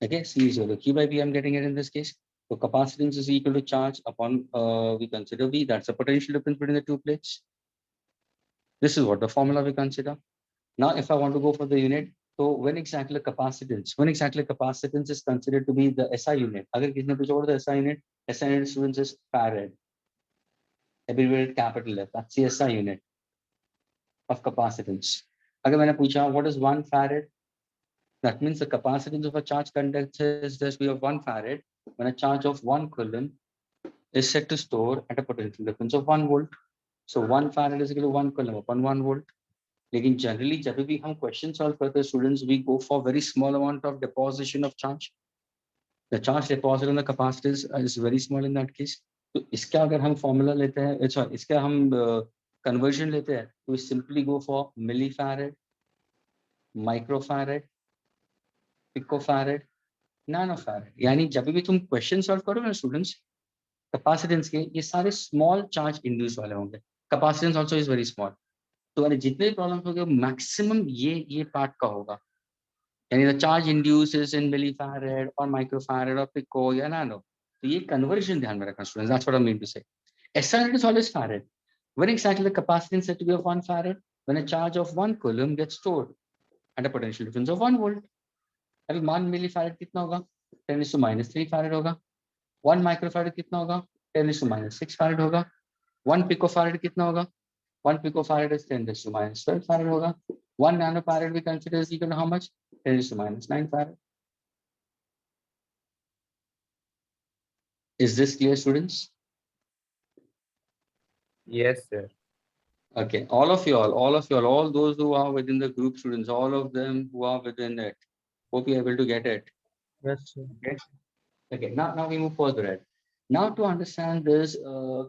Okay, C is equal to Q by V, I'm getting it in this case. So capacitance is equal to charge upon we consider V. That's the potential difference between the two plates. This is what the formula we consider. Now, if I want to go for the unit, so when exactly capacitance is considered to be the SI unit. Agar kisne pucha what is the SI unit students is farad. Abbreviated capital F, that's the SI unit of capacitance. Agar maine pucha what is 1 farad, that means the capacitance of a charge conductor is just be of 1 farad when a charge of 1 coulomb is set to store at a potential difference of 1 volt. So 1 farad is equal to 1 coulomb upon 1 volt. लेकिन जनरली जब भी हम क्वेश्चन सॉल्व करते हैं students, we go for very small amount of deposition of charge. The charge deposit on the capacitor is very small in that case. तो इसका अगर हम फॉर्मूला लेते हैं, अच्छा इसका हम कन्वर्जन लेते हैं, तो we simply go for milli farad, micro farad, pico farad, nano farad, यानी जब भी तुम क्वेश्चन सॉल्व करोगे ना स्टूडेंट्स, कैपेसिटेंस के ये सारे स्मॉल चार्ज इंड्यूस वाले होंगे. Capacitance also is very small. तो वाले जितने प्रॉब्लम होंगे मैक्सिमम ये पार्ट का होगा, यानी द चार्ज इंड्यूसेस इन मिलीफैरेड और माइक्रोफैरेड और पिको या नैनो. तो ये कन्वर्जन ध्यान में रखना students, that's what I mean to say. SI unit is always farad. When exactly the capacitance said to be of 1 farad? When a charge of 1 coulomb gets stored at a potential difference of 1 volt. अभी 1 millifarad कितना होगा? 10 is to minus 3 farad होगा. 1 microfarad कितना होगा? 10 is to minus 6 farad होगा. 1 picofarad कितना होगा? 1 picofarad is 10 is to minus 12 farad होगा. 1 nanofarad we consider is equal to how much? 10 is to minus 9 farad. Is this clear, students? Yes, sir. Okay, all those who are within the group, students, all of them who are within it, hope you're able to get it. Yes, sir. Okay, now we move further. Now to understand this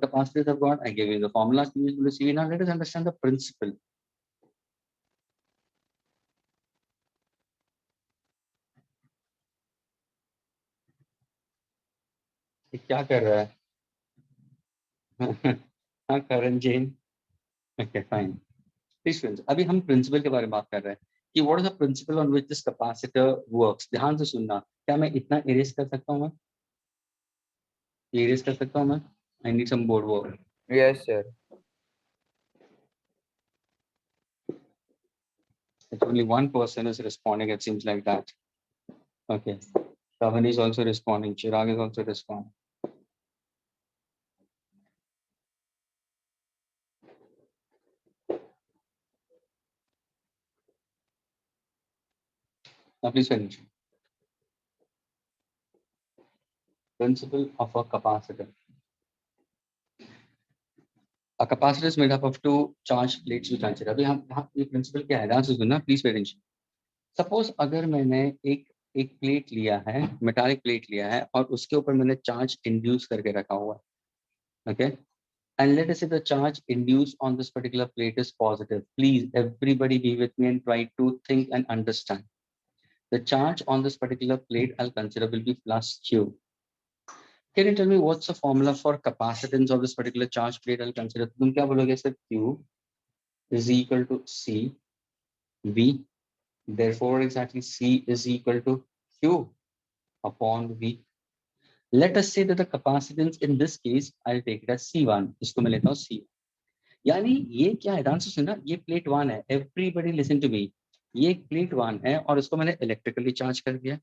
capacitors I've got, I gave you the formulas to use to see. Now let us understand the principle. ये क्या कर रहा है? हाँ, करण Jain. Okay, fine. Please, friends, अभी हम प्रिंसिपल के बारे में बात कर रहे हैं कि what is the principle on which this capacitor works. ध्यान से सुनना. क्या मैं इतना erase कर सकता हूँ? मैं erase कर सकता हूँ मैं? I need some board work. Yes, sir. It's only one person is responding. It seems like that. Okay. Pavan is also responding. Chirag is also responding. Now please finish. Principle of a capacitor. A capacitor is made up of two charged plates. We consider. अभी हम ये principle क्या है? ध्यान से सुनना. Please pay attention. Suppose अगर मैंने एक प्लेट लिया है, मेटालिक प्लेट लिया है और उसके ऊपर मैंने चार्ज इंड्यूस करके रखा हुआ है. Okay. And let us say the charge induced on this particular plate is positive. Please, everybody be with me and try to think and understand. The charge on this particular plate I'll consider will be plus Q. Can you tell me what's the formula for capacitance of this particular charge plate I'll consider? तुम क्या बोलोगे sir? Q is equal to C V. Therefore, exactly C is equal to Q upon V. Let us say that the capacitance in this case I'll take it as C1. इसको मैं लेता हूँ C. यानी ये क्या है? ध्यान से सुनना. ये प्लेट 1 है. Everybody listen to me. ये एक प्लेट 1 है और इसको मैंने इलेक्ट्रिकली चार्ज कर दिया,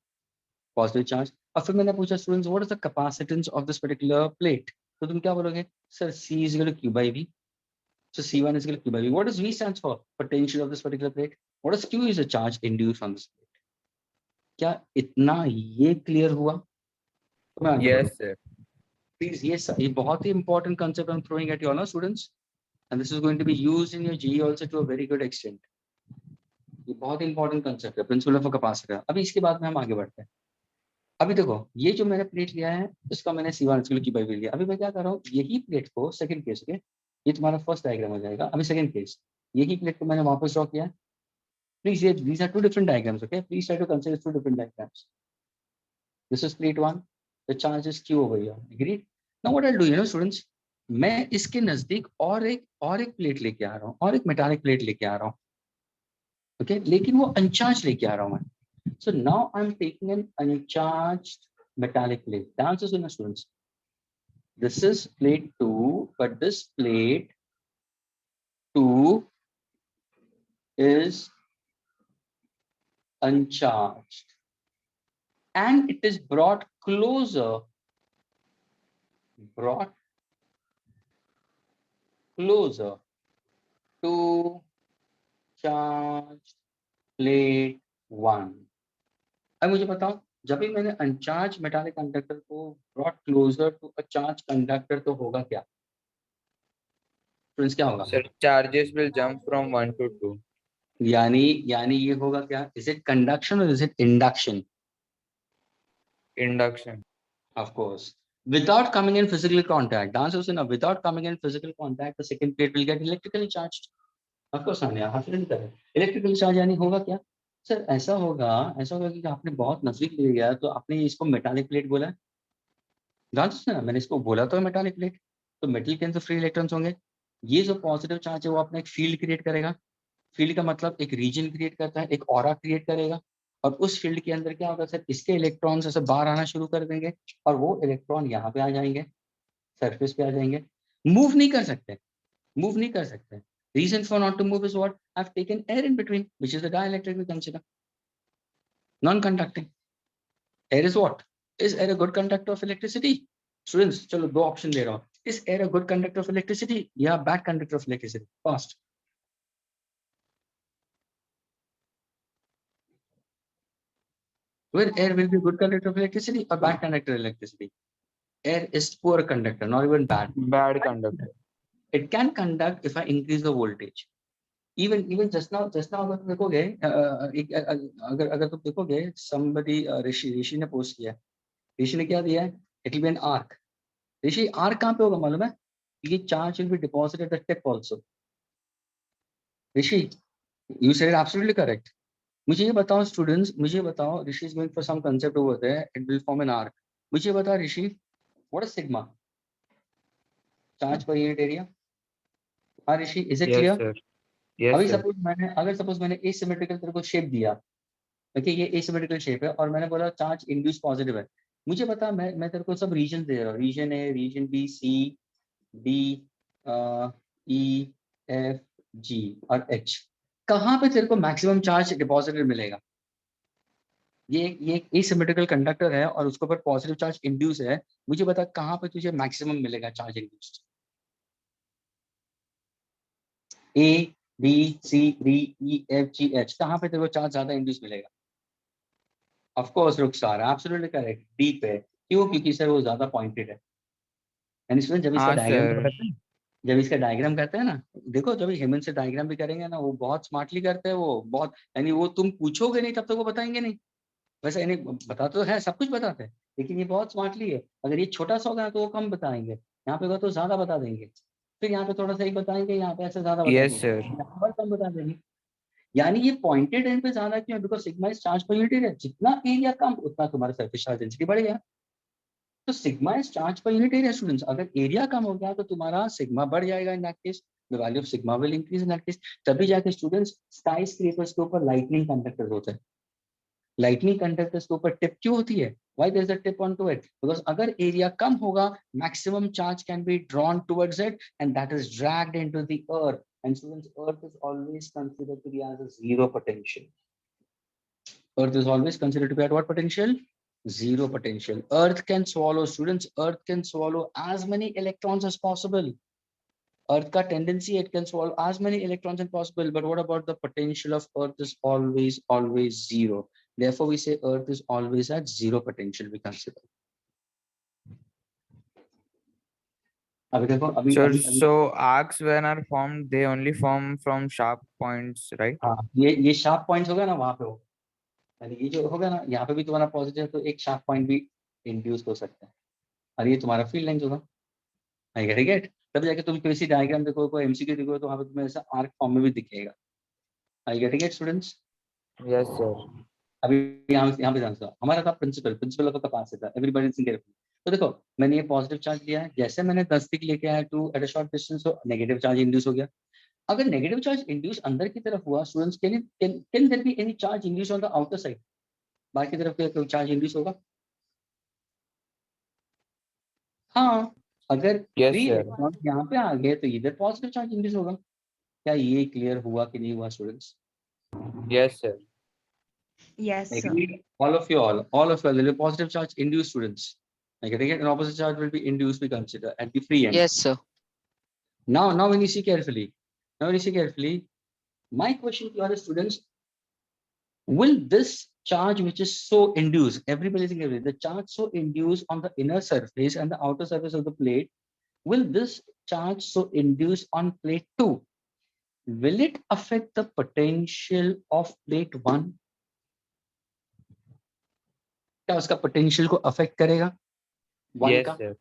पॉजिटिव चार्ज. और फिर मैंने पूछा students what is the capacitance of this particular plate. तो तुम क्या बोलोगे? Sir C is equal to Q by V. So C1 is equal to Q by V. What does V stands for? Potential of this particular plate. What does Q is a charge induced on this plate. क्या इतना ये क्लियर हुआ? Yes, sir. Please, yes, ये बहुत ही important concept I'm throwing at you all, students, and this is going to be used in your GE also to a very good extent. ये बहुत इंपॉर्टेंट कंसेप्ट है, प्रिंसिपल ऑफ अ कैपेसिटर. अभी इसके बाद में हम आगे बढ़ते हैं. अभी देखो, ये जो मैंने प्लेट लिया है इसका मैंने C1 की बाई लिया. अभी मैं क्या कर रहा हूँ, यही प्लेट को सेकंड केस के, ये तुम्हारा फर्स्ट डायग्राम हो जाएगा. अभी सेकंड केस, यही प्लेट को मैंने वापस ड्रॉ किया. प्लीज, ये these are two different diagrams, okay? Please try to consider two different diagrams. This is plate 1. The charge is Q over here. Agreed? Now what I'll do, you know students, मैं इसके नजदीक और एक प्लेट लेके आ रहा हूँ, और एक मेटालिक प्लेट लेके आ रहा हूँ. Okay, लेकिन वो अनचार्ज लेके आ रहा हूँ मैं. So now I'm taking an uncharged metallic plate. ध्यान से सुनना students. This is plate 2, but this plate 2 is uncharged, and it is brought closer to charged plate 1. अब मुझे बताओ, जब भी मैंने अनचार्ज मेटालिक कंडक्टर को brought closer to a charge conductor तो होगा क्या? फ्रेंड्स क्या होगा? Sir, charges will jump from 1 to 2. यानी ये होगा क्या? इज इट कंडक्शन और is it induction? Induction. Of course. Without coming in physical contact, the answer is no. Without coming in physical contact, the second plate will get electrically charged. Of course, Anya, electrically charged यानी होगा क्या? सर ऐसा होगा कि आपने बहुत नजदीक ले गया तो आपने इसको मेटालिक प्लेट बोला है। ध्यान से सुना, मैंने इसको बोला तो मेटालिक प्लेट, तो मेटल के अंदर फ्री इलेक्ट्रॉन्स होंगे। ये जो पॉजिटिव चार्ज है वो अपना एक फील्ड क्रिएट करेगा। फील्ड का मतलब एक रीजन क्रिएट करता है, एक ऑरा क्रिएट करेगा। और उस फील्ड के अंदर क्या होगा सर, इसके इलेक्ट्रॉन्स ऐसे बाहर आना शुरू कर देंगे और वो इलेक्ट्रॉन यहाँ पे आ जाएंगे, सरफेस पे आ जाएंगे। मूव नहीं कर सकते, मूव नहीं कर सकते। Reason for not to move is what, I have taken air in between, which is the dielectric we consider non conducting. Air is what, is air a good conductor of electricity? Students चलो दो ऑप्शन दे रहा हूँ, is air a good conductor of electricity या bad conductor of electricity? Fast. Whether air will be a good conductor of electricity or bad conductor of electricity? Air is poor conductor, not even bad. Bad conductor. It can conduct if I increase the voltage. Even just now अगर तुम देखोगे अगर तुम देखोगे somebody ऋषि ने पोस्ट किया, ऋषि ने क्या दिया है, it will be an arc. Rishi arc कहाँ पे होगा मालूम है? ये charge will be deposited at the tip also. Rishi, you said it absolutely correct. मुझे ये बताओ स्टूडेंट्स, मुझे बताओ, ऋषि is going for some concept over there, it will form an arc. मुझे बता ऋषि, what is sigma? Charge per unit area. हाँ ऋषि, is it Yes, clear? sir. Yes, अभी sir. सपोज मैंने asymmetrical तेरे को शेप दिया, ओके ये asymmetrical शेप है और मैंने बोला चार्ज इंड्यूस पॉजिटिव है। मुझे बता, मैं तेरे को सब रीजन दे रहा हूँ, रीजन ए, रीजन बी, सी, डी, ई, एफ, जी और एच। कहाँ पे तेरे को मैक्सिमम चार्ज डिपॉजिटेड मिलेगा? ये एक asymmetrical कंडक्टर है और उसके ऊपर पॉजिटिव चार्ज इंड्यूस है। मुझे बता कहाँ पे तुझे मैक्सिमम मिलेगा चार्ज इंड्यूस्ड? ए, बी, सी, डी, ई, एफ, जी, एच, कहाँ पे तेरे को चार्ज ज्यादा इंड्यूस मिलेगा? Of course Rukhsar, absolutely correct, D पे। क्यों? क्योंकि सर वो ज्यादा पॉइंटेड है। यानी स्टूडेंट जब इसका हाँ डायग्राम सर. करते हैं, जब इसका डायग्राम करते हैं ना, देखो जब हेमंत से डायग्राम भी करेंगे ना, वो बहुत स्मार्टली करते हैं, वो बहुत, यानी वो तुम पूछोगे नहीं तब तक वो बताएंगे नहीं। वैसे यानी बताते तो है, सब कुछ बताते हैं, लेकिन ये बहुत स्मार्टली है। अगर ये छोटा सा होगा ना तो वो कम बताएंगे, यहाँ पे होगा तो ज्यादा बता देंगे। फिर यहाँ पे थोड़ा सा ही बताएंगे, यहाँ पे ऐसे ज्यादा Yes, बताएंगे, sir. यहाँ पर कम बता देंगे। यानी ये पॉइंटेड एंड पे ज्यादा क्यों? Because sigma is charge per unit area, जितना एरिया कम उतना तुम्हारा सरफेस चार्ज डेंसिटी बढ़ गया। तो sigma is charge per unit area students. अगर एरिया कम हो गया तो तुम्हारा सिग्मा बढ़ जाएगा, इन that case the value of sigma will increase in that case. तभी जाके स्टूडेंट्स स्काई स्क्रेपर्स के ऊपर लाइटनिंग कंडक्टर होते हैं। लाइटनिंग कंडक्टर्स के ऊपर टिप क्यों होती है? Why there is a tip onto it? Because अगर एरिया कम होगा, maximum charge can be drawn towards it, and that is dragged into the earth. And students, earth is always considered to be as a zero potential. Earth is always considered to be at what potential? Zero potential. Earth can swallow, students, Earth can swallow as many electrons as possible. Earth ka tendency, it can swallow as many electrons as possible, but what about the potential of Earth is always zero. Therefore, we say Earth is always at zero potential, we consider. अभी देखो, Sir, so arcs when are formed, they only form from sharp points, right? हाँ, ये शार्प पॉइंट्स होगा ना वहां पे हो, यानी ये जो होगा ना यहाँ पे भी तुम्हारा पॉजिटिव है तो एक शार्प पॉइंट भी इंड्यूस हो सकता है, और ये तुम्हारा फील्ड लाइंस होगा। I get it. तब जाके तुम किसी डायग्राम देखो, कोई एमसीक्यू देखो तो वहां पे तुम्हें ऐसा आर्क फॉर्म में भी दिखेगा। I get it students. Yes, sir. अभी यहाँ पे ध्यान से, हमारा था प्रिंसिपल ऑफ द पास था, एवरीबॉडी इज केयरफुल। तो देखो मैंने ये पॉजिटिव चार्ज लिया है, जैसे मैंने 10 तक लेके आया to at a short distance, तो नेगेटिव चार्ज इंड्यूस हो गया। अगर नेगेटिव चार्ज इंड्यूस अंदर की तरफ हुआ students, can there be any charge induce on the outer side? बाहर की तरफ कोई चार्ज इंड्यूस होगा? हाँ, अगर Yes, फ्री sir. इलेक्ट्रॉन यहाँ पे आ गए तो इधर पॉजिटिव चार्ज इंड्यूस होगा। क्या ये क्लियर हुआ कि नहीं हुआ students? Yes, sir. Yes, sir. Agreed? All of you, there will be positive charge induced students. Okay, an opposite charge will be induced, we consider at the free end. Yes, sir. Now when you see carefully, my question to other students, will this charge which is so induced, everybody think the charge so induced on the inner surface and the outer surface of the plate, will this charge so induced on plate 2, will it affect the potential of plate 1? क्या उसका पोटेंशियल को अफेक्ट करेगा? वन Yes, का sir.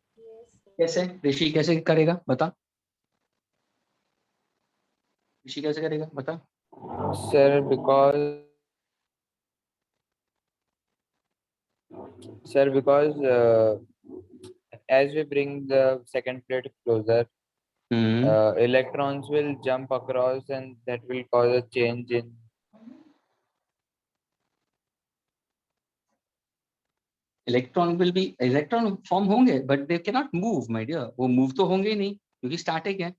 कैसे? ऋषि कैसे करेगा बता? ऋषि कैसे करेगा बता? Sir, because Sir, because as we bring the second plate closer, electrons will jump across and that will cause a change in. Electron form होंगे but they can not move my dear, वो मूव तो होंगे ही नहीं क्योंकि स्टैटिक है।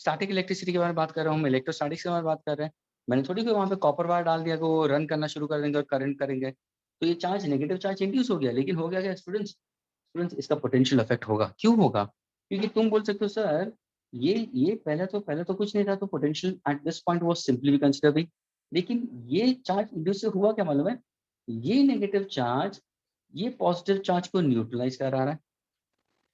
स्टैटिक इलेक्ट्रिसिटी के बारे में बात कर रहा हूँ मैं, इलेक्ट्रोस्टैटिक्स के बारे में बात कर रहे हैं। मैंने थोड़ी कोई वहां पे कॉपर वायर डाल दिया कि वो रन करना शुरू कर देंगे और करंट करेंगे, तो ये चार्ज नेगेटिव चार्ज इंड्यूस हो गया। लेकिन हो गया क्या स्टूडेंट्स, स्टूडेंट्स इसका पोटेंशियल इफेक्ट होगा। क्यों होगा? क्योंकि तुम बोल सकते हो सर ये पहले तो कुछ नहीं था, तो potential at this point was simply consider भी। लेकिन ये चार्ज इंड्यूस से हुआ क्या मालूम है? ये नेगेटिव चार्ज ये पॉजिटिव चार्ज को न्यूट्रलाइज कर रहा है।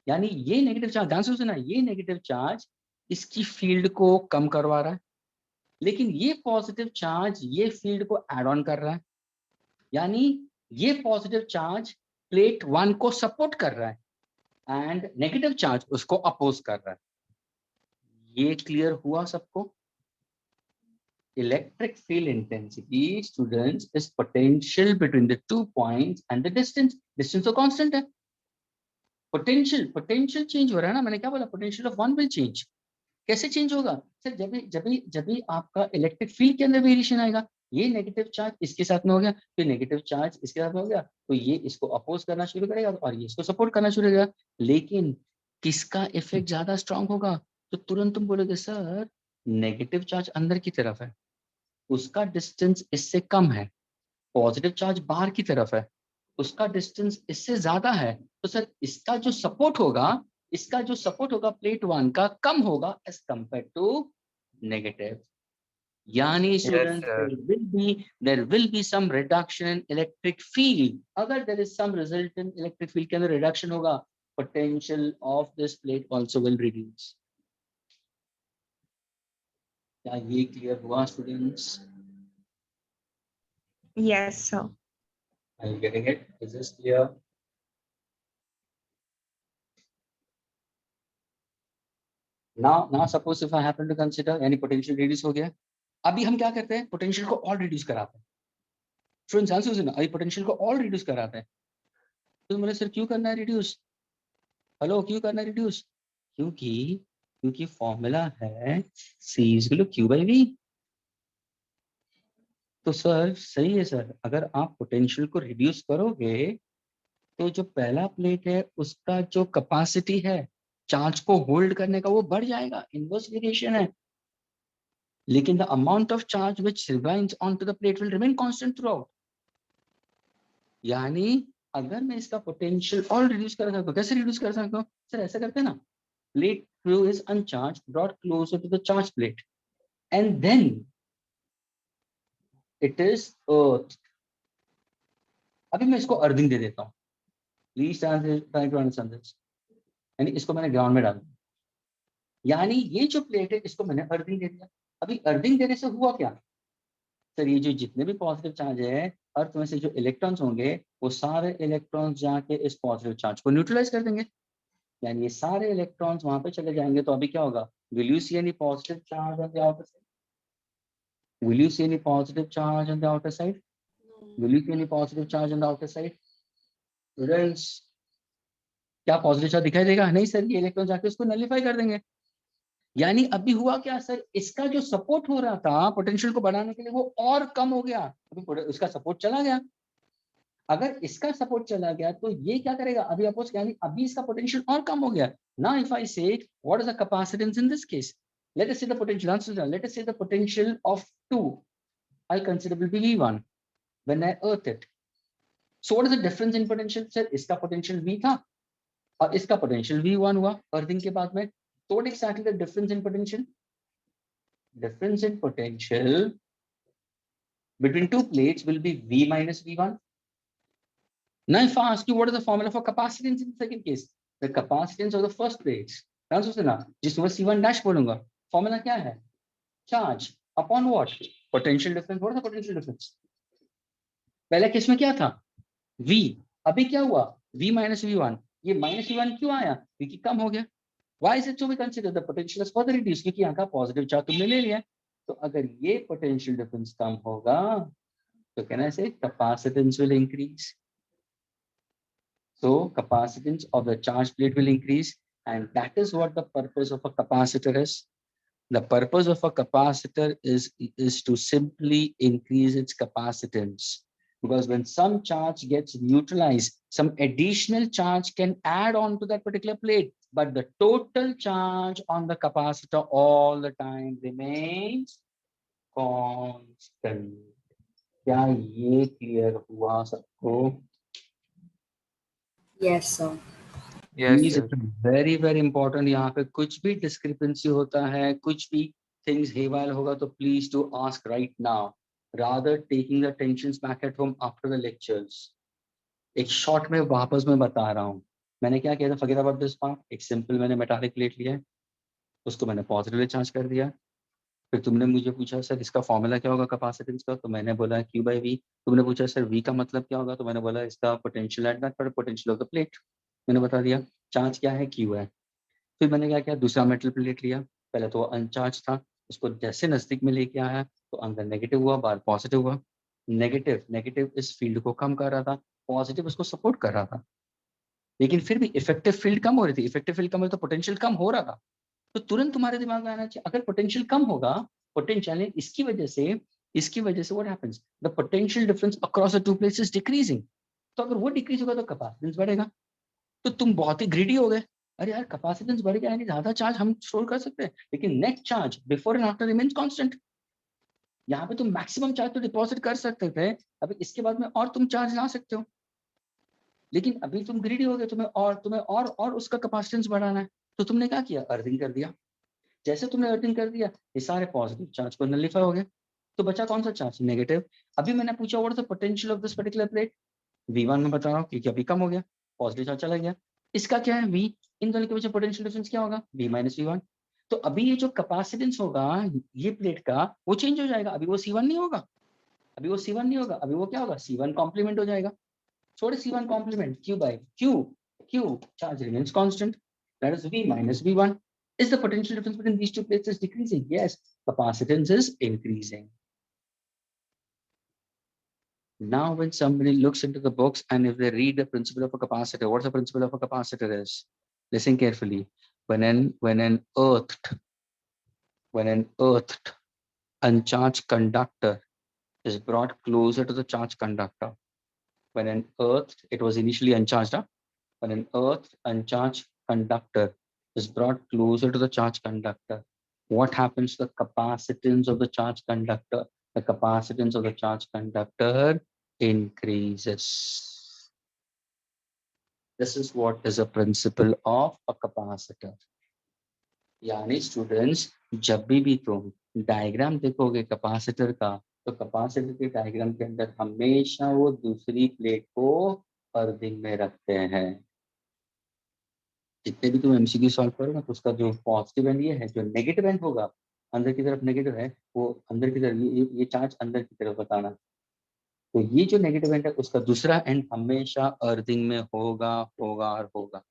यानी ये नेगेटिव चार्ज, ध्यान से सुना, ये नेगेटिव चार्ज इसकी फील्ड को कम करवा रहा है, लेकिन ये पॉजिटिव चार्ज ये फील्ड को एड ऑन कर रहा है। यानी ये पॉजिटिव चार्ज प्लेट 1 को सपोर्ट कर रहा है एंड नेगेटिव चार्ज उसको अपोज कर रहा है। ये क्लियर हुआ सबको? Electric field intensity students is potential between the 2 points and the distance. Distance तो कांस्टेंट है, पोटेंशियल चेंज हो रहा है ना। मैंने क्या बोला? Potential of one will change. कैसे चेंज होगा सर? जब भी आपका इलेक्ट्रिक फील्ड के अंदर वेरिएशन आएगा, ये नेगेटिव चार्ज इसके साथ में हो गया, तो नेगेटिव चार्ज इसके साथ में हो गया, तो ये इसको अपोज करना शुरू करेगा और ये इसको सपोर्ट करना शुरू करेगा। लेकिन किसका इफेक्ट ज्यादा स्ट्रांग होगा? तो तुरंत तुम बोलोगे सर नेगेटिव चार्ज अंदर की तरफ है, उसका डिस्टेंस इससे कम है। पॉजिटिव चार्ज बाहर की तरफ है, उसका डिस्टेंस इससे ज्यादा है। तो सर इसका जो सपोर्ट होगा प्लेट 1 का कम होगा एज कंपेयर टू नेगेटिव। यानी student sir. there will be some reduction in electric field। अगर there is some result in electric field के अंदर reduction होगा, potential of this plate also will reduce। क्या ये क्लियर हुआ students? Yes, sir. Are you getting it? Is this clear? Now suppose if I happen to consider यानी potential reduce हो गया, अभी हम क्या करते हैं? पोटेंशियल को और रिड्यूस कराते हैं। स्टूडेंट्स ध्यान से सुनो, अभी पोटेंशियल को और रिड्यूस कराते हैं। तो बोले सर क्यों करना है रिड्यूस? हेलो, क्यों करना है रिड्यूस? क्योंकि फॉर्मूला है C = Q/V। तो सर सही है सर, अगर आप पोटेंशियल को रिड्यूस करोगे तो जो पहला प्लेट है उसका जो कैपेसिटी है चार्ज को होल्ड करने का वो बढ़ जाएगा, इनवर्स वेरिएशन है। लेकिन the amount of charge which remains on to the plate will remain constant throughout. यानी अगर मैं इसका पोटेंशियल और रिड्यूस कर सकता हूँ, कैसे रिड्यूस कर सकता हूँ सर? ऐसा करते हैं ना, plate Q is uncharged, brought closer to the charged plate, and then it is earth। अभी मैं इसको अर्थिंग दे देता हूँ, please try to understand this. यानी इसको मैंने ग्राउंड में डाल दिया, यानी ये जो प्लेट है इसको मैंने अर्थिंग दे दिया। अभी अर्थिंग देने से हुआ क्या सर? ये जो जितने भी पॉजिटिव चार्ज है अर्थ में से जो इलेक्ट्रॉन्स होंगे वो सारे इलेक्ट्रॉन्स जाके इस पॉजिटिव चार्ज को न्यूट्रलाइज कर देंगे। यानी ये सारे इलेक्ट्रॉन्स वहां पे चले जाएंगे। तो अभी क्या होगा? Will you see any positive charge on the outer side? Will you see any positive charge on the outer side? Will you see any positive charge on the outer side? Students, क्या पॉजिटिव चार्ज दिखाई देगा? नहीं सर, ये इलेक्ट्रॉन जाके उसको नलिफाई कर देंगे। यानी अभी हुआ क्या सर? इसका जो सपोर्ट हो रहा था पोटेंशियल को बढ़ाने के लिए वो और कम हो गया। अभी उसका सपोर्ट चला गया। अगर इसका सपोर्ट चला गया तो ये क्या करेगा? अभी अपोज, यानी अभी इसका पोटेंशियल और कम हो गया। नाउ इफ आई से what is the capacitance in this case, let us say the potential, let us say the potential of 2 I'll consider will be V1 when I earth it। So what is the difference in potential sir? इसका potential V था और इसका potential V1 हुआ earthing के बाद में। So what exactly the difference in potential? Difference in potential between two plates will be V minus V1। Now if I ask you what is the formula for capacitance in the second case, the capacitance of the first plates, ध्यान से सुनना, जिसमें C1 dash बोलूंगा, फॉर्मूला क्या है? Charge upon what? Potential difference. What is the potential difference? पहले केस में क्या था? V। अभी क्या हुआ? V minus V1। ये माइनस V1 क्यों आया? क्योंकि कम हो गया। Why is it so? We consider the potential is further reduced, क्योंकि यहाँ का पॉजिटिव चार्ज तुमने ले लिया। तो अगर ये पोटेंशियल डिफरेंस कम होगा तो कहना से capacitance will increase. So capacitance of the charge plate will increase, and that is what the purpose of a capacitor is. The purpose of a capacitor is to simply increase its capacitance, because when some charge gets neutralized, some additional charge can add on to that particular plate, but the total charge on the capacitor all the time remains constant. क्या ये क्लियर हुआ सबको? Yes, sir. Yes, Please, sir. it's very very important. यहाँ पे कुछ भी discrepancy होता है, कुछ भी things haywire होगा, तो please do ask right now, rather taking the tensions back at home after the lectures. एक शॉर्ट में वापस मैं बता रहा हूँ, मैंने क्या किया था, forget about this part. एक सिंपल मैंने मेटालिक प्लेट लिया है, उसको मैंने पॉजिटिवली चार्ज कर दिया, फिर तुमने मुझे पूछा सर इसका फॉर्मूला क्या होगा कैपेसिटेंस का, तो मैंने बोला Q by V. तुमने पूछा सर V का मतलब क्या होगा, तो मैंने बोला इसका potential at that potential of the plate, मैंने बता दिया. चार्ज क्या है, Q है. फिर मैंने क्या किया, दूसरा मेटल प्लेट लिया, पहले तो अनचार्ज था, उसको जैसे नजदीक में लेके आया तो अंदर नेगेटिव हुआ, बाहर पॉजिटिव हुआ. नेगेटिव नेगेटिव इस फील्ड को कम कर रहा था, पॉजिटिव उसको सपोर्ट कर रहा था, लेकिन फिर भी इफेक्टिव फील्ड कम हो रही थी. इफेक्टिव फील्ड कम हो रही तो पोटेंशियल कम हो रहा था. तो तुरंत तुम्हारे दिमाग में आना चाहिए, अगर पोटेंशियल कम होगा, पोटेंशियल इसकी वजह से what happens, the potential difference across the two places decreasing. तो अगर वो डिक्रीज होगा तो कैपेसिटेंस बढ़ेगा. तो तुम बहुत ही ग्रीडी हो गए, अरे यार कैपेसिटेंस बढ़ गया, यानी ज्यादा चार्ज हम स्टोर कर सकते हैं, लेकिन net charge before and after remains constant. यहाँ पे तुम मैक्सिमम चार्ज तो डिपॉजिट कर सकते थे, अभी इसके बाद में और तुम चार्ज ला सकते हो, लेकिन अभी तुम ग्रीडी हो गए, तुम्हें और उसका कैपेसिटेंस बढ़ाना है. तो तुमने क्या किया, अर्थिंग कर दिया. जैसे तुमने अर्थिंग कर दिया, ये सारे पॉजिटिव चार्ज को नलिफाई हो गए, तो बचा कौन सा चार्ज, नेगेटिव. अभी मैंने पूछा what is the potential of this particular plate, V1 में बता रहा हूँ क्योंकि अभी कम हो गया, पॉजिटिव चार्ज चला गया. इसका क्या है, V, इन दोनों के बीच पोटेंशियल डिफरेंस क्या होगा, V माइनस V1. तो अभी ये जो कैपेसिटेंस होगा ये प्लेट का, वो चेंज हो जाएगा. अभी वो C1 नहीं होगा, अभी वो क्या होगा, C1 कॉम्प्लीमेंट हो जाएगा. छोड़े C1 complement, Q by Q charge remains constant, that is V minus V1. Is the potential difference between these two plates is decreasing? Yes, capacitance is increasing. Now, when somebody looks into the books and if they read the principle of a capacitor, what the principle of a capacitor is? Listen carefully. When an earthed uncharged conductor is brought closer to the charged conductor, when an earthed, it was initially uncharged, when an earthed uncharged conductor is brought closer to the charged conductor, what happens to the capacitance of the charged conductor? The capacitance of the charged conductor increases. This is what is a principle of a capacitor. यानी स्टूडेंट्स, जब भी तुम डायग्राम देखोगे कैपेसिटर का, तो कैपेसिटर के डायग्राम के अंदर हमेशा वो दूसरी प्लेट को अर्थिंग में रखते हैं. जितने भी तुम एमसीक्यू सॉल्व करोगे तो उसका जो पॉजिटिव एंड ये है, जो नेगेटिव एंड होगा अंदर की तरफ नेगेटिव है, वो अंदर की तरफ ये चार्ज अंदर की तरफ बताना. तो ये जो नेगेटिव एंड है उसका दूसरा एंड हमेशा अर्थिंग में होगा.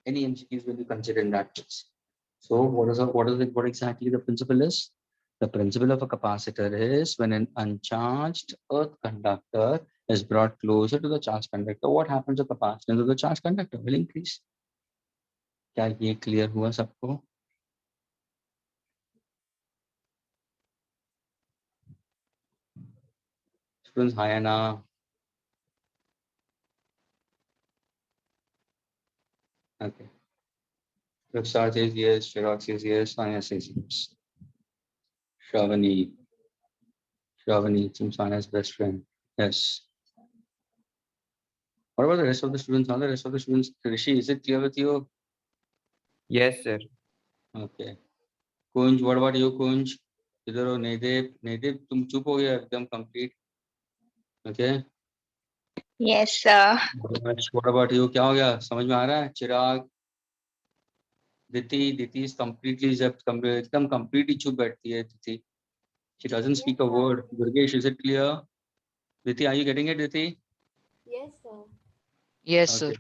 Any MCQs will be considered in that case. So what exactly the principle is? The principle of a capacitor is when an uncharged earth conductor is brought closer to the charged conductor, what happens to the capacitance of the charged conductor will increase. क्या ये क्लियर हुआ सबको? Students, hi Anna. Okay. Raksha says yes, Chirag says yes, Sanya says yes. Shravani, it's Sanya's best friend. Yes. What about the rest of the students? Now the rest of the students, Rishi, is it clear with you? Yes, sir. Okay. Kunj, what about you, Kunj? इधर हो, नैदेव तुम चुप हो गया एकदम complete. Okay. Yes, sir. What about you? क्या हो गया, समझ में आ रहा है? चिराग, दिति is completely एकदम completely चुप बैठती है दिति. She doesn't speak a word. Durgesh, is it clear? Diti, are you getting it, Diti? Yes, sir. Yes, sir. Okay.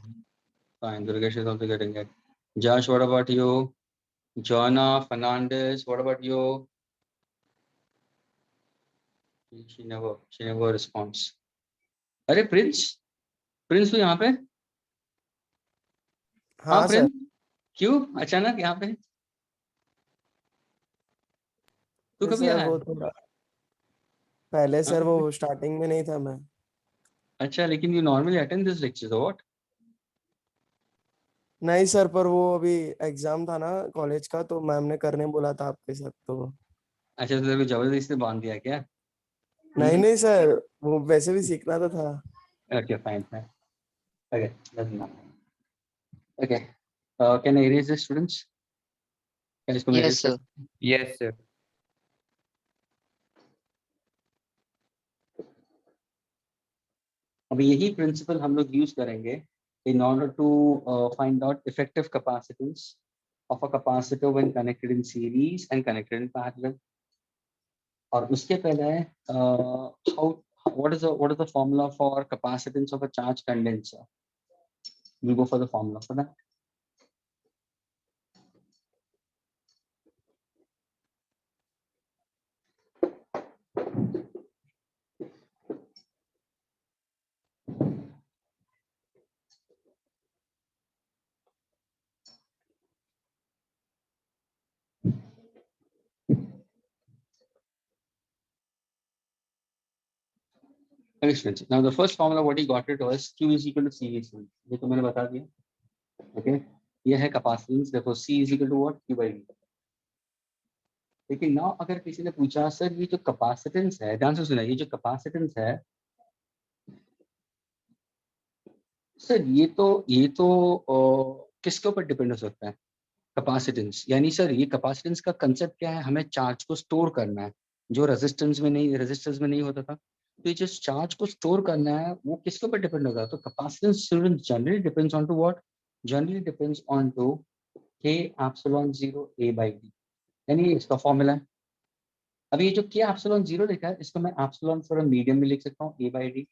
Fine. Durgesh is also getting it. Josh, what about you? Joanna, Fernandez, what about you? She never responds. अरे प्रिंस तो यहाँ पे हाँ सर। प्रिंस, क्यों अचानक यहाँ पे? तू नहीं कभी सर आया? वो थोड़ा पहले सर हाँ, वो स्टार्टिंग में नहीं था मैं। अच्छा, लेकिन you normally attend this lecture what? नहीं सर पर वो अभी एग्जाम था ना कॉलेज का तो मैम ने करने बोला था आपके साथ तो। अच्छा, तो तेरे को जबरदस्ती बांध दिया क्या? नहीं नहीं सर वो वैसे भी सीखना तो था। Okay, fine fine, okay, doesn't matter. Okay, can I erase this, students? क्या इसको मैं Yes, erase कर? sir. Yes, sir. अभी यही प्रिंसिपल हम लोग यूज करेंगे in order to find out effective capacitance of a capacitor when connected in series and connected in parallel. और उसके पहले how what is the formula for capacitance of a charge condenser? We'll go for the formula for that. Okay, students. Now the first formula what he got it was Q is equal to C is equal. ये तो मैंने बता दिया. Okay, ये है capacitance. Therefore C is equal to what? Q by V. लेकिन now अगर किसी ने पूछा सर ये जो capacitance है, ध्यान से सुना, ये जो capacitance है सर ये तो किसके ऊपर डिपेंड हो सकता है? कैपेसिटेंस. यानी सर ये कैपेसिटेंस का कंसेप्ट क्या है? हमें चार्ज को स्टोर करना है, जो रेजिस्टेंस में नहीं होता था. तो ये जो चार्ज को स्टोर करना है वो किसके ऊपर डिपेंड होगा? तो capacitance student generally depends on to what? Generally depends on to k epsilon 0 a by d. यानी ये इसका फॉर्मूला है. अभी ये जो k एप्सिलॉन 0 लिखा है इसको मैं एप्सिलॉन फॉर अ मीडियम में लिख सकता हूँ a by d.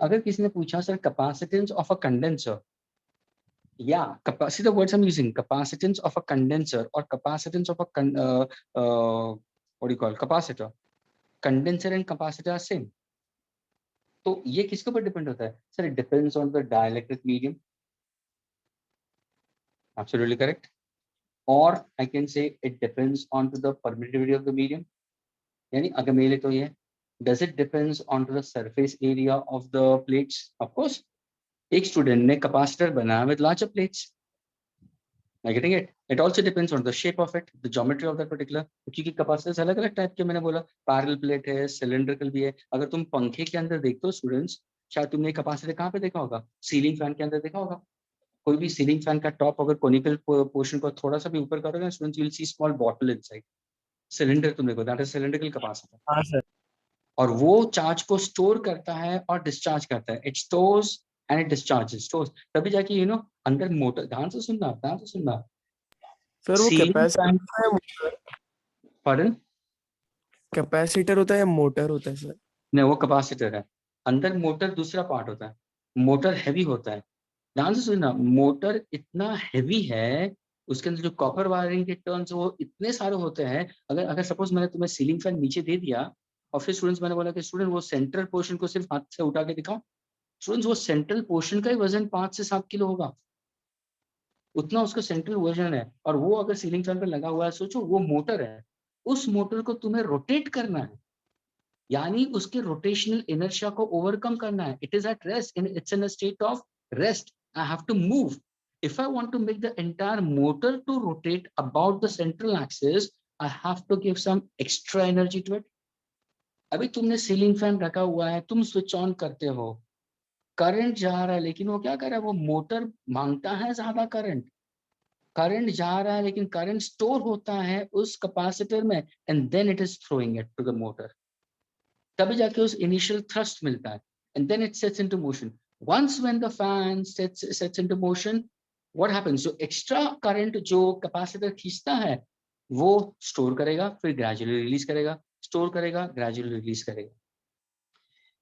अगर किसी ने पूछा sir capacitance of a condenser, yeah, see the words I'm using, capacitance of a condenser or capacitance of a what do you call capacitor. Condenser and capacitor are same. तो ये किसके ऊपर डिपेंड होता है? Sir it depends on the dielectric medium. Absolutely correct. Or I can say it depends on to the permittivity of the medium. यानी अगर मैं ले तो ये does it depends on to the surface area of the plates? Of course. एक स्टूडेंट ने कैपेसिटर बनाया with larger plates. Am I getting it? It also depends on the shape of it, the geometry of that particular. क्योंकि कैपेसिटर्स अलग अलग टाइप के, मैंने बोला पैरेलल प्लेट है, सिलिंड्रिकल भी है. अगर तुम पंखे के अंदर देखते हो स्टूडेंट्स, शायद तुमने कैपेसिटर कहाँ पे देखा होगा? सीलिंग फैन के अंदर देखा होगा. कोई भी सीलिंग फैन का टॉप अगर कोनिकल पोर्शन को थोड़ा सा भी ऊपर करोगे students, you will C small bottle inside. Cylinder तुम देखो, दैट इज सिलिंड्रिकल कैपेसिटर. हाँ सर। और वो चार्ज को स्टोर करता है और डिस्चार्ज करता है. It stores and it discharges. Stores तभी जाके अंदर मोटर. ध्यान से सुनना. सर वो सीलिंग फैन. Pardon? कैपेसिटर होता है या मोटर होता है सर? नहीं, वो कैपेसिटर है. अंदर मोटर दूसरा पार्ट होता है. मोटर हैवी होता है. ध्यान से सुनना, मोटर इतना हैवी है, उसके अंदर जो कॉपर वायरिंग के टर्न्स वो इतने सारे होते हैं. अगर सपोज मैंने तुम्हें सीलिंग फैन नीचे दे दिया और फिर स्टूडेंट्स मैंने बोला कि स्टूडेंट वो सेंट्रल पोर्शन को सिर्फ हाथ से उठा के दिखाओ. स्टूडेंट्स वो सेंट्रल पोर्शन का ही वजन 5 से 7 किलो होगा. उतना उसका सेंट्रल वजन है. और वो अगर सीलिंग फैन पे लगा हुआ है, सोचो वो मोटर है. उस मोटर को तुम्हें रोटेट करना है, यानी उसके रोटेशनल इनर्शिया को ओवरकम करना है. It is at rest, it's in a state of rest. I have to move. If I want to make the entire motor to rotate about the central axis, I have to give some extra energy to it. अभी तुमने सीलिंग फैन रखा हुआ है, तुम स्विच ऑन करते हो, करंट जा रहा है, लेकिन वो क्या कर रहा है? वो मोटर मांगता है ज्यादा करंट. करंट जा रहा है लेकिन करंट स्टोर होता है उस कैपेसिटर में, and then it is throwing it to the motor. तभी जाके उस इनिशियल थ्रस्ट मिलता है, and then it sets into motion. Once when the fan sets into motion, what happens? जो एक्स्ट्रा करंट जो कैपेसिटर खींचता है वो स्टोर करेगा, फिर ग्रेजुअली रिलीज करेगा, स्टोर करेगा, ग्रेजुअली रिलीज करेगा.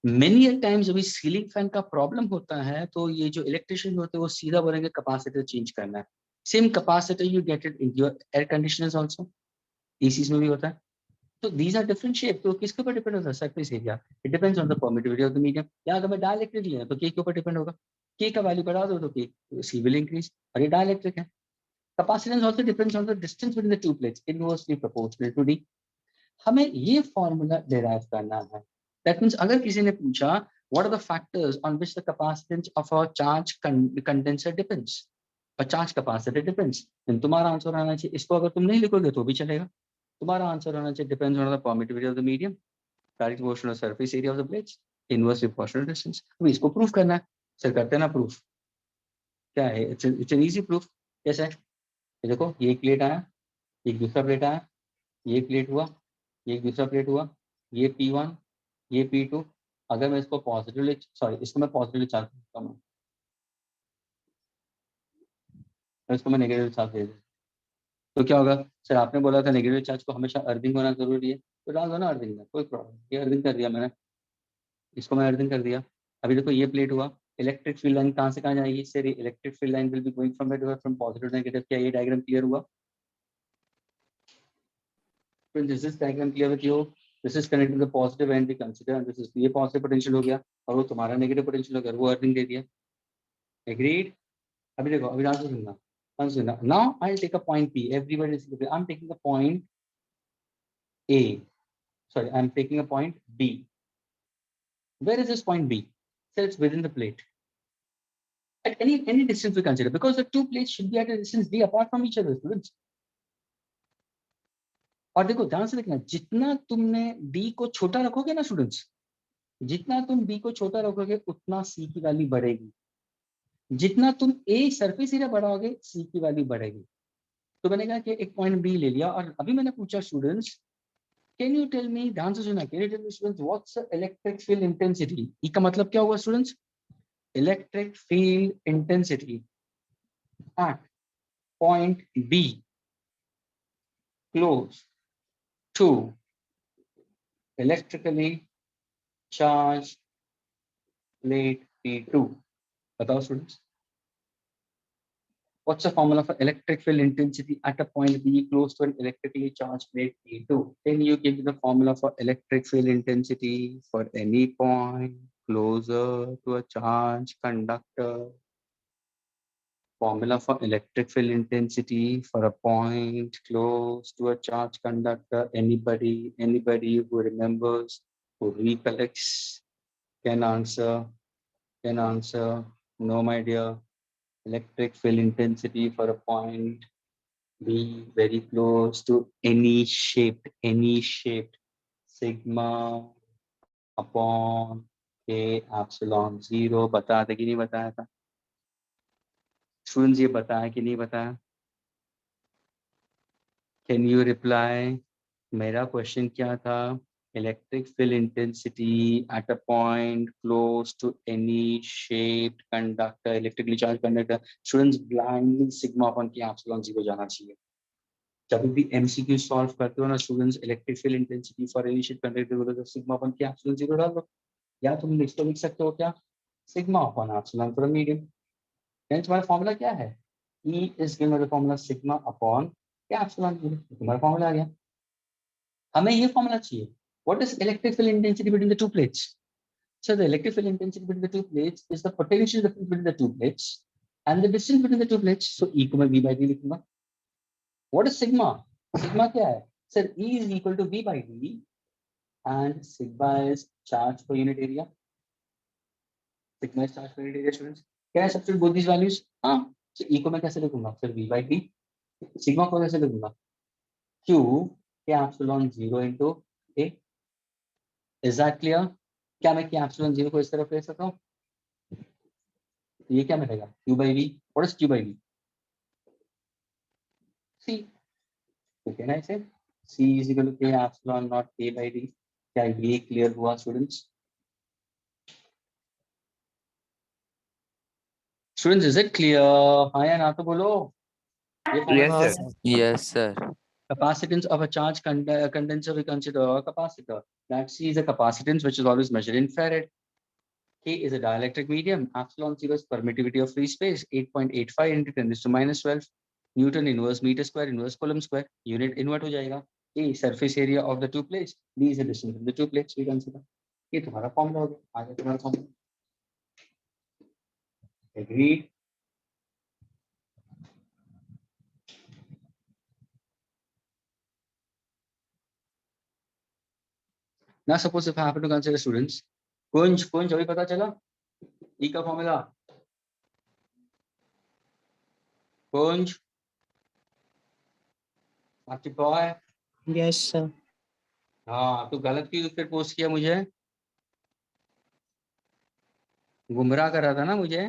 मेनी टाइम्स अभी सीलिंग फैन का प्रॉब्लम होता है, तो ये जो इलेक्ट्रिशियन होते हैं वो सीधा बोलेंगे कैपेसिटर चेंज करना है. Same capacitor you get it in your air conditioners also, ACs में भी होता है. तो these are different shape. तो किसके ऊपर डिपेंड होता है? Surface area. It depends on the permittivity of the medium. या अगर मैं डाइलेक्ट्रिक लिया तो के ऊपर डिपेंड होगा. K का वैल्यू बढ़ा दो तो K C will increase, और ये डाइलेक्ट्रिक है. Capacitance also depends on the distance between the two plates, inversely proportional to D. हमें ये फॉर्मूला derive करना है. That means अगर किसी ने पूछा what are the factors on which the capacitance of a charge condenser depends, a charge capacitor depends, then तुम्हारा आंसर आना चाहिए. इसको अगर तुम नहीं लिखोगे तो भी चलेगा. तुम्हारा आंसर आना चाहिए depends on the permittivity of the medium, direct proportional surface area of the plates, inversely proportional distance. अभी इसको प्रूफ करना है. सर करते हैं ना प्रूफ. क्या है? It's an easy proof. कैसे है? ये देखो, ये एक प्लेट आया, एक दूसरा प्लेट आया, ये एक प्लेट हुआ, ये एक दूसरा प्लेट हुआ, ये P1, ये P2. अगर मैं इसको पॉजिटिवली, सॉरी इसको मैं पॉजिटिवली चार्ज करता हूँ, इसको मैं नेगेटिव चार्ज दे दूँ तो क्या होगा? सर आपने बोला था नेगेटिव चार्ज को हमेशा अर्थिंग होना जरूरी है, तो डाल दो ना अर्थिंग में, कोई प्रॉब्लम. ये अर्थिंग कर दिया मैंने, इसको मैं अर्थिंग कर दिया. अभी देखो ये प्लेट हुआ, इलेक्ट्रिक फील्ड लाइन कहाँ से कहाँ जाएगी? Sir electric field line will be going from positive to negative. क्या ये डायग्राम क्लियर हुआ? This is diagram clear with you. This is connected to the positive end we consider, and this is ये positive potential हो गया और वो तुम्हारा negative potential हो गया, वो अर्थिंग दे दिया. Agreed? अभी देखो, अभी ध्यान से सुनना. Now I'll take a point P. Everybody is clear. I'm taking a point A. Sorry, I'm taking a point B. Where is this point B? So it's within the plate. At any distance we consider, because the two plates should be at a distance D apart from each other, students. और देखो ध्यान से देखना, जितना तुमने D को छोटा रखोगे ना स्टूडेंट्स, जितना तुम D को छोटा रखोगे उतना C की वैल्यू बढ़ेगी. जितना तुम A सरफेस एरिया बढ़ाओगे C की वैल्यू बढ़ेगी. तो मैंने कहा कि एक पॉइंट B ले लिया, और अभी मैंने पूछा students, can you tell me, ध्यान से सुना, can you tell me students what's the electric field intensity? E का मतलब क्या हुआ students? Electric field intensity at point B close to electrically charged plate P2. बताओ students, what's the formula for electric field intensity at a point B close to an electrically charged plate P2? Can you give me the formula for electric field intensity for any point closer to a charged conductor? Formula for electric field intensity for a point close to a charged conductor. Anybody who remembers, who recollects, can answer. No, my dear. Electric field intensity for a point B very close to any shaped sigma upon K epsilon 0. बता दे कि नहीं बताया था स्टूडेंट्स? ये बताया कि नहीं बताया? Can you reply? मेरा क्वेश्चन क्या था? Electric field intensity at a point close to any shaped conductor, electrically charge conductor. Students blindly sigma upon k epsilon 0 जाना चाहिए. जब भी एमसीक्यू सॉल्व करते हो ना students, electric field intensity for any shaped conductor तो सिग्मा अपॉन के एप्सिलॉन 0 डाल दो, या तुम इसको लिख सकते हो क्या? Sigma upon epsilon for medium. तुम्हारा फॉर्मूला क्या है? E is given by the formula sigma upon epsilon 0. तुम्हारा फॉर्मूला आ गया. हमें ये फॉर्मूला चाहिए. What is electric field intensity between the two plates? So the electric field intensity between the two plates is the potential difference between the two plates and the distance between the two plates. So E को मैं V by D लिखूंगा. What is sigma? Sigma क्या है? Sir, E is equal to V by D and sigma is charge per unit area. Sigma is charge per unit area, students. Can I substitute both these values? हाँ. So E को मैं कैसे लिखूंगा? फिर V by D. सिग्मा को कैसे लिखूंगा? Q के epsilon 0 into A. Is that clear? क्या मैं के एप्सिलॉन 0 को इस तरफ ले सकता हूँ? ये क्या मिलेगा? Q by V. What is Q by V? C. So can I say C is equal to K epsilon not A by D? क्या ये क्लियर हुआ students? Students is it clear? हाँ या ना तो बोलो. Yes, हाँ sir. Sir. Yes, sir. Capacitance of a charge condenser we consider a capacitor. That C is a capacitance which is always measured in farad. K is a dielectric medium. Epsilon 0 is permittivity of free space. 8.85 into 10 to minus 12. Newton inverse meter square inverse coulomb square. Unit invert हो जाएगा. A surface area of the two plates. B is the distance between the two plates we consider. ये तुम्हारा फॉर्मूला हो गया. आगे तुम्हारा formula. Agreed? Now suppose if I happen to consider students, कुंज अभी पता चला E का फॉर्मूला? कुंज multiply. Yes, sir. हाँ, तो गलत क्यों फिर पोस्ट किया मुझे? गुमराह कर रहा था ना मुझे,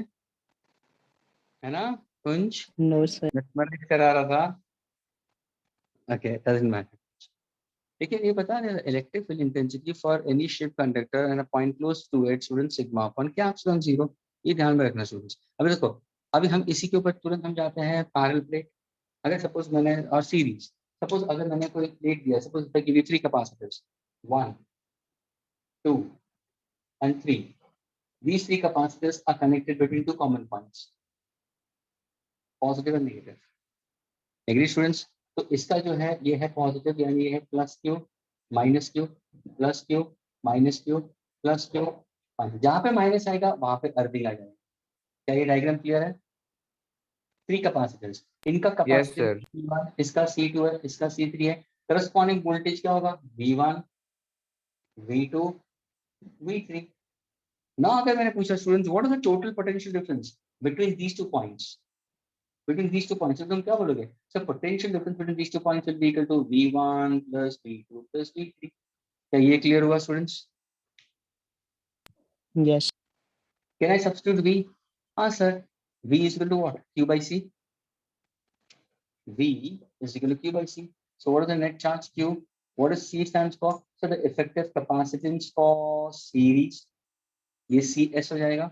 है ना कुंज? No, sir. मिसमैनेज करा रहा था. Okay, doesn't matter. लेकिन ये बता रहे electric field intensity for any shape conductor and a point close to it student sigma upon क्या एप्सिलॉन 0. ये ध्यान में रखना स्टूडेंट्स. अभी देखो, अभी हम इसी के ऊपर तुरंत हम जाते हैं पैरेलल प्लेट. अगर सपोज मैंने और सीरीज, सपोज अगर मैंने कोई प्लेट दिया, suppose I give you 3 capacitors 1 2 and 3. These 3 capacitors are connected between 2 common points, positive and negative. Agree students? तो इसका जो है ये है पॉजिटिव, यानी ये है plus Q minus Q plus Q minus Q plus Q. जहाँ पे माइनस आएगा वहां पे अर्थिंग आ जाएगा. क्या ये डायग्राम क्लियर है? 3 कैपेसिटर्स, इनका Yes, कैपेसिटेंस sir. C1, इसका C2 है, इसका C3 है. करस्पॉन्डिंग वोल्टेज क्या होगा? V1 V2 V3. Now अगर मैंने पूछा students what is the total potential difference between these two points, between these 2 points, तो तुम क्या बोलोगे? So potential difference between these 2 points will be equal to V1 plus V2 plus V3. क्या ये क्लियर हुआ students? Yes. Can I substitute V? हाँ sir. V is equal to what? Q by C. V is equal to Q by C. So what is the net charge Q? What does C stands for? So the effective capacitance for series. ये CS हो जाएगा.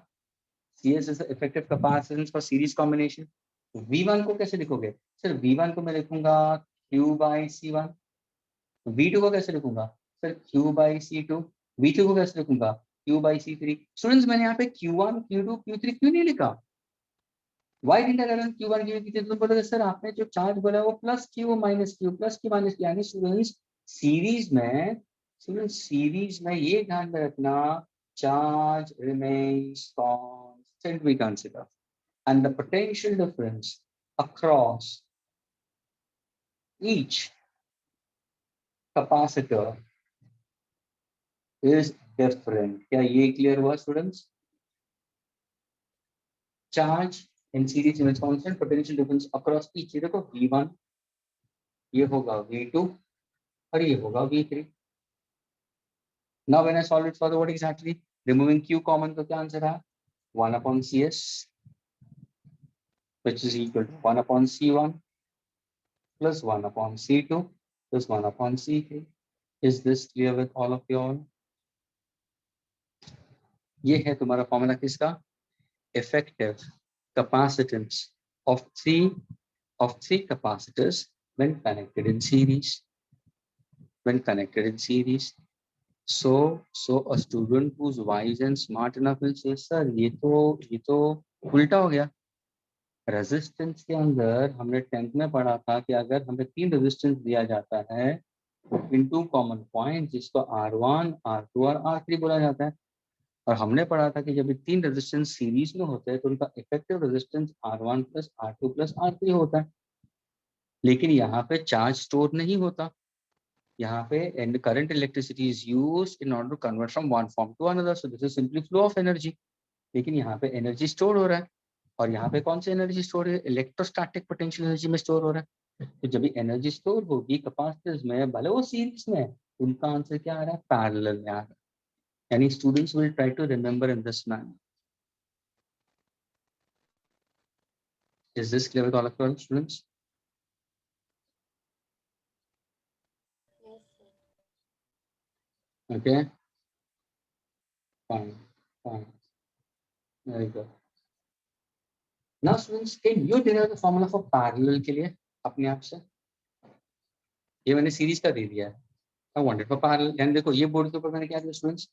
CS is the effective capacitance for series combination. V1 को कैसे लिखोगे? सर V1 को मैं लिखूंगा Q by C1. V2 को कैसे लिखूंगा? Sir Q by C2. V3 को कैसे लिखूंगा? Q by C3. स्टूडेंट्स मैंने यहाँ पे Q1 Q2 Q3 क्यों नहीं लिखा? Why didn't I write Q1 Q3? तो बोलोगे सर आपने जो चार्ज बोला वो plus Q minus Q plus Q minus Q. यानी स्टूडेंट्स सीरीज में ये ध्यान में रखना, charge remains constant we consider, and the potential difference across each capacitor is different. क्या ये क्लियर हुआ स्टूडेंट्स? चार्ज इन सीरीज में constant, potential difference across each. देखो V1 ये होगा V2 और ये होगा V3. Now when I solve it further, what exactly? Removing Q common, तो क्या आंसर है? 1 upon CS, which is equal to 1 upon C1 plus 1 upon C2 plus 1 upon C3. Is this clear with all of you all? ये है तुम्हारा फॉर्मूला किसका? Effective capacitance of three capacitors when connected in series. So a student who's wise and smart enough will say, sir ये तो उल्टा हो गया. रेजिस्टेंस के अंदर हमने 10th में पढ़ा था कि अगर हमें 3 रेजिस्टेंस दिया जाता है इन 2 कॉमन पॉइंट, जिसको R1 R2 और R3 बोला जाता है, और हमने पढ़ा था कि जब ये 3 रेजिस्टेंस सीरीज में होते हैं तो उनका effective resistance R1 plus R2 plus R3 होता है. लेकिन यहाँ पे चार्ज स्टोर नहीं होता. यहाँ पे current electricity is used in order to convert from one form to another. So this is simply flow of energy. लेकिन यहाँ पे एनर्जी स्टोर हो रहा है, और यहाँ पे कौन सी एनर्जी स्टोर है? इलेक्ट्रोस्टैटिक पोटेंशियल एनर्जी में स्टोर हो रहा है. तो जब एनर्जी स्टोर होगी कैपेसिटर्स में, भले वो सीरीज में, उनका आंसर क्या आ रहा है? पैरेलल में आ रहा है. यानी students will try to remember in this manner. Is this clear with all of you students? Yes, sir. Okay. Fine. Very good. Now students, can you derive the formula for parallel के लिए अपने आप से? ये मैंने सीरीज का दे दिया है. I wanted for parallel. यानी देखो ये बोर्ड के ऊपर मैंने क्या दिया students?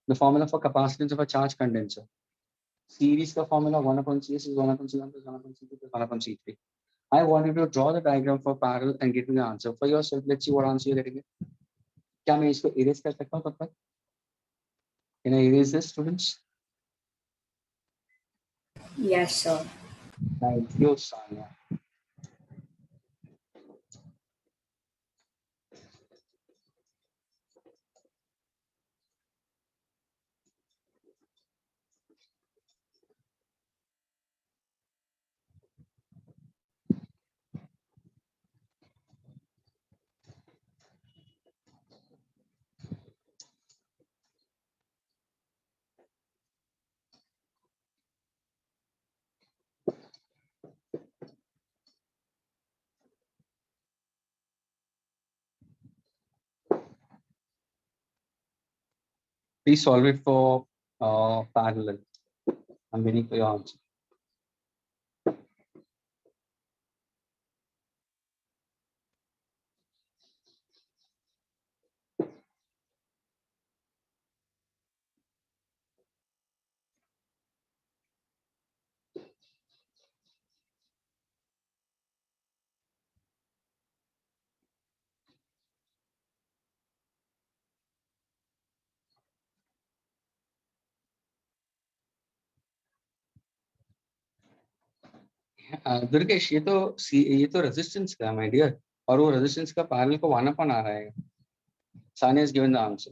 The formula for capacitance of a charge condenser. Series का formula 1 upon CS is 1 upon C1 plus 1 upon C2 plus 1 upon C3. I want you to draw the diagram for parallel and get me the answer for yourself. Let's see what answer you're getting. क्या मैं इसको erase कर सकता हूँ तब तक? Can I erase this, students? Yes, sir. Thank you, Sanya. Please solve it for parallel. I'm waiting for your answer. Durgesh, ये तो रेजिस्टेंस का माय डियर, और वो रेजिस्टेंस का पैरेलल को 1 upon आ रहा है. Sania has given the answer.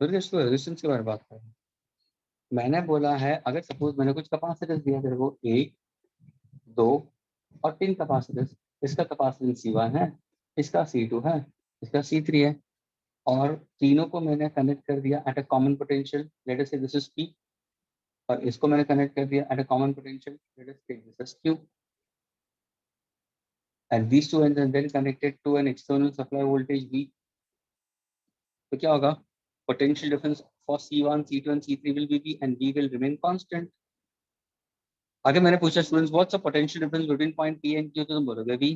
Durgesh, तो रेजिस्टेंस के बारे में बात कर रहा है. मैंने बोला है अगर सपोज मैंने कुछ कैपेसिटेंस दिया तेरे को 1, 2 और 3 कैपेसिटेंस. इसका कैपेसिटेंस C1 है, इसका C2 है, इसका C3 है, और तीनों को मैंने कनेक्ट कर दिया at a common potential. Let अस से दिस इज P, और इसको मैंने कनेक्ट कर दिया at a common potential. Let us take this as Q. And these two ends are then connected to an external supply voltage V. तो क्या होगा? Potential difference for C1, C2 and C3 will be V and V will remain constant. अगर मैंने पूछा students what's the potential difference between point P and Q, तो तुम बोलोगे V.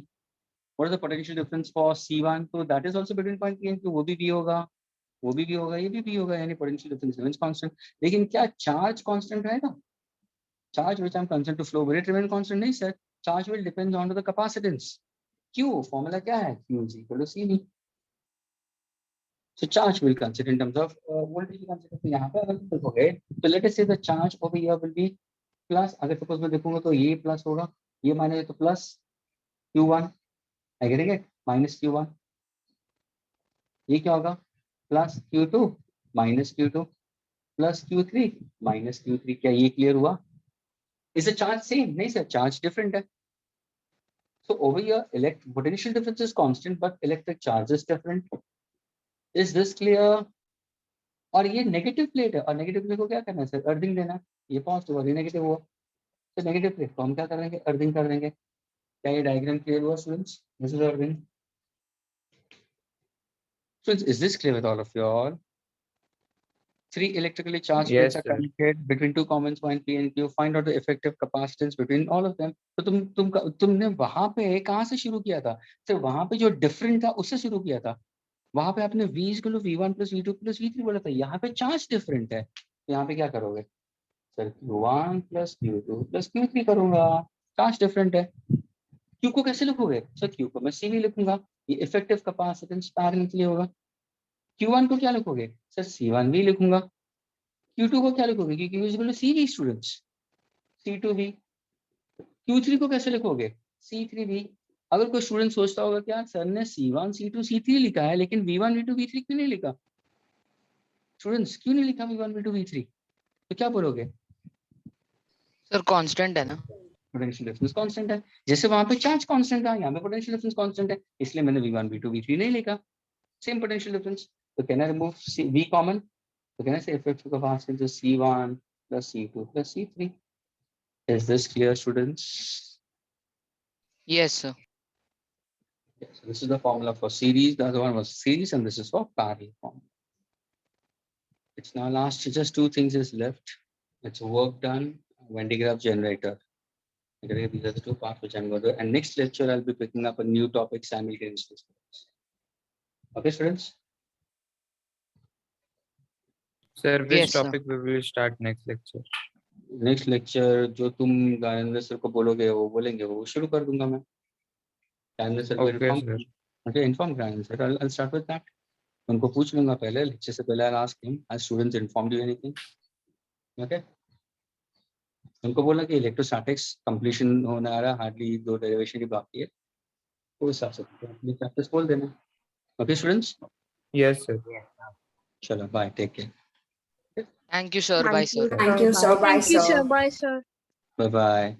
What is the potential difference for C1? तो that is also between point P and Q. वो भी V होगा, वो भी V होगा, ये भी V होगा, यानी potential difference remains constant. लेकिन क्या charge constant रहेगा? Charge which I'm concerned to flow, will it remain constant? नहीं sir. Charge will depend on the capacitance. Q formula क्या है? Q is equal to CV. So charge will consider in terms of voltage consider. तो यहाँ पे अगर तुम देखोगे तो let us say the charge over here will be plus. अगर suppose मैं देखूंगा तो ये plus होगा, ये माने तो plus Q1, agree it, minus Q1. ये क्या होगा? Plus Q2 minus Q2 plus Q3 minus Q3. क्या ये clear हुआ? Is the charge same? नहीं sir, charge different है. So over here electric potential difference is constant but electric charge is different. Is this clear? और ये नेगेटिव प्लेट है, और नेगेटिव प्लेट को क्या करना है सर? अर्थिंग देना है. ये पॉजिटिव और ये नेगेटिव हुआ, तो नेगेटिव प्लेट को हम क्या करेंगे? अर्थिंग कर देंगे. क्या ये डायग्राम क्लियर हुआ students? This is earthing. Students, is this clear with all of you all? 3 electrically charged Yes, plates are sir. connected between 2 common points P and Q. Find out the effective capacitance between all of them. तो तुमने वहां पे कहाँ से शुरू किया था? तो वहां पे जो डिफरेंट था उससे शुरू किया था. वहां पे आपने V equal to V1 plus V2 plus V3 बोला था. यहाँ पे चार्ज डिफरेंट है, तो यहाँ पे क्या करोगे sir? Q1 plus Q2 plus Q3 करूंगा. चार्ज डिफरेंट है. Q को कैसे लिखोगे सर? Q को मैं CV लिखूंगा. ये इफेक्टिव कैपेसिटेंस पैरेलल के लिए होगा. Q1 को क्या लिखोगे सर? C1V लिखूंगा. Q2 को क्या लिखोगे? क्योंकि Q equal to CV students. C2V. Q3 को कैसे लिखोगे? C3V. अगर कोई स्टूडेंट सोचता होगा क्या सर ने C1 C2 C3 लिखा है लेकिन V1 V2 V3 क्यों नहीं लिखा? स्टूडेंट्स क्यों नहीं लिखा V1 V2 V3? तो क्या बोलोगे? सर कांस्टेंट है ना. पोटेंशियल डिफरेंस कांस्टेंट है. जैसे वहां पे चार्ज कांस्टेंट था, यहाँ पे पोटेंशियल डिफरेंस कांस्टेंट है, इसलिए मैंने V1 V2 V3 नहीं लिखा. Same potential difference. तो can I remove V common? तो can I say effective capacitance is C1 plus C2 plus C3. Is this clear students? Yes sir. Yes, so this is the formula for series. The other one was series and this is for parallel formula. It's now last, just 2 things is left. It's work done, Venn diagram generator. Okay, these are the 2 parts which I'm going to do. And next lecture, I'll be picking up a new topic simultaneously. Okay, students? Sir, which Yes, sir. topic we will start next lecture? Next lecture, जो तुम गायेंद्र सर को बोलोगे वो बोलेंगे वो शुरू कर दूंगा मैं. गायेंद्र सर को Okay, inform, sir. okay, inform Gayendra sir. I'll start with that. उनको पूछ लूंगा पहले, lecture से पहले I'll ask him, has students informed you anything? Okay. उनको बोला कि इलेक्ट्रोस्टैटिक्स कंप्लीशन होने आ रहा है, हार्डली 2 डेरिवेशन ही बाकी है, तो हिसाब से अपनी प्रैक्टिस बोल देना। Okay students, Yes, sir. चलो bye, take care, Thank you, sir. Bye, sir. Thank you, sir. Bye, Thank you, sir. sir. Bye, sir. Bye bye.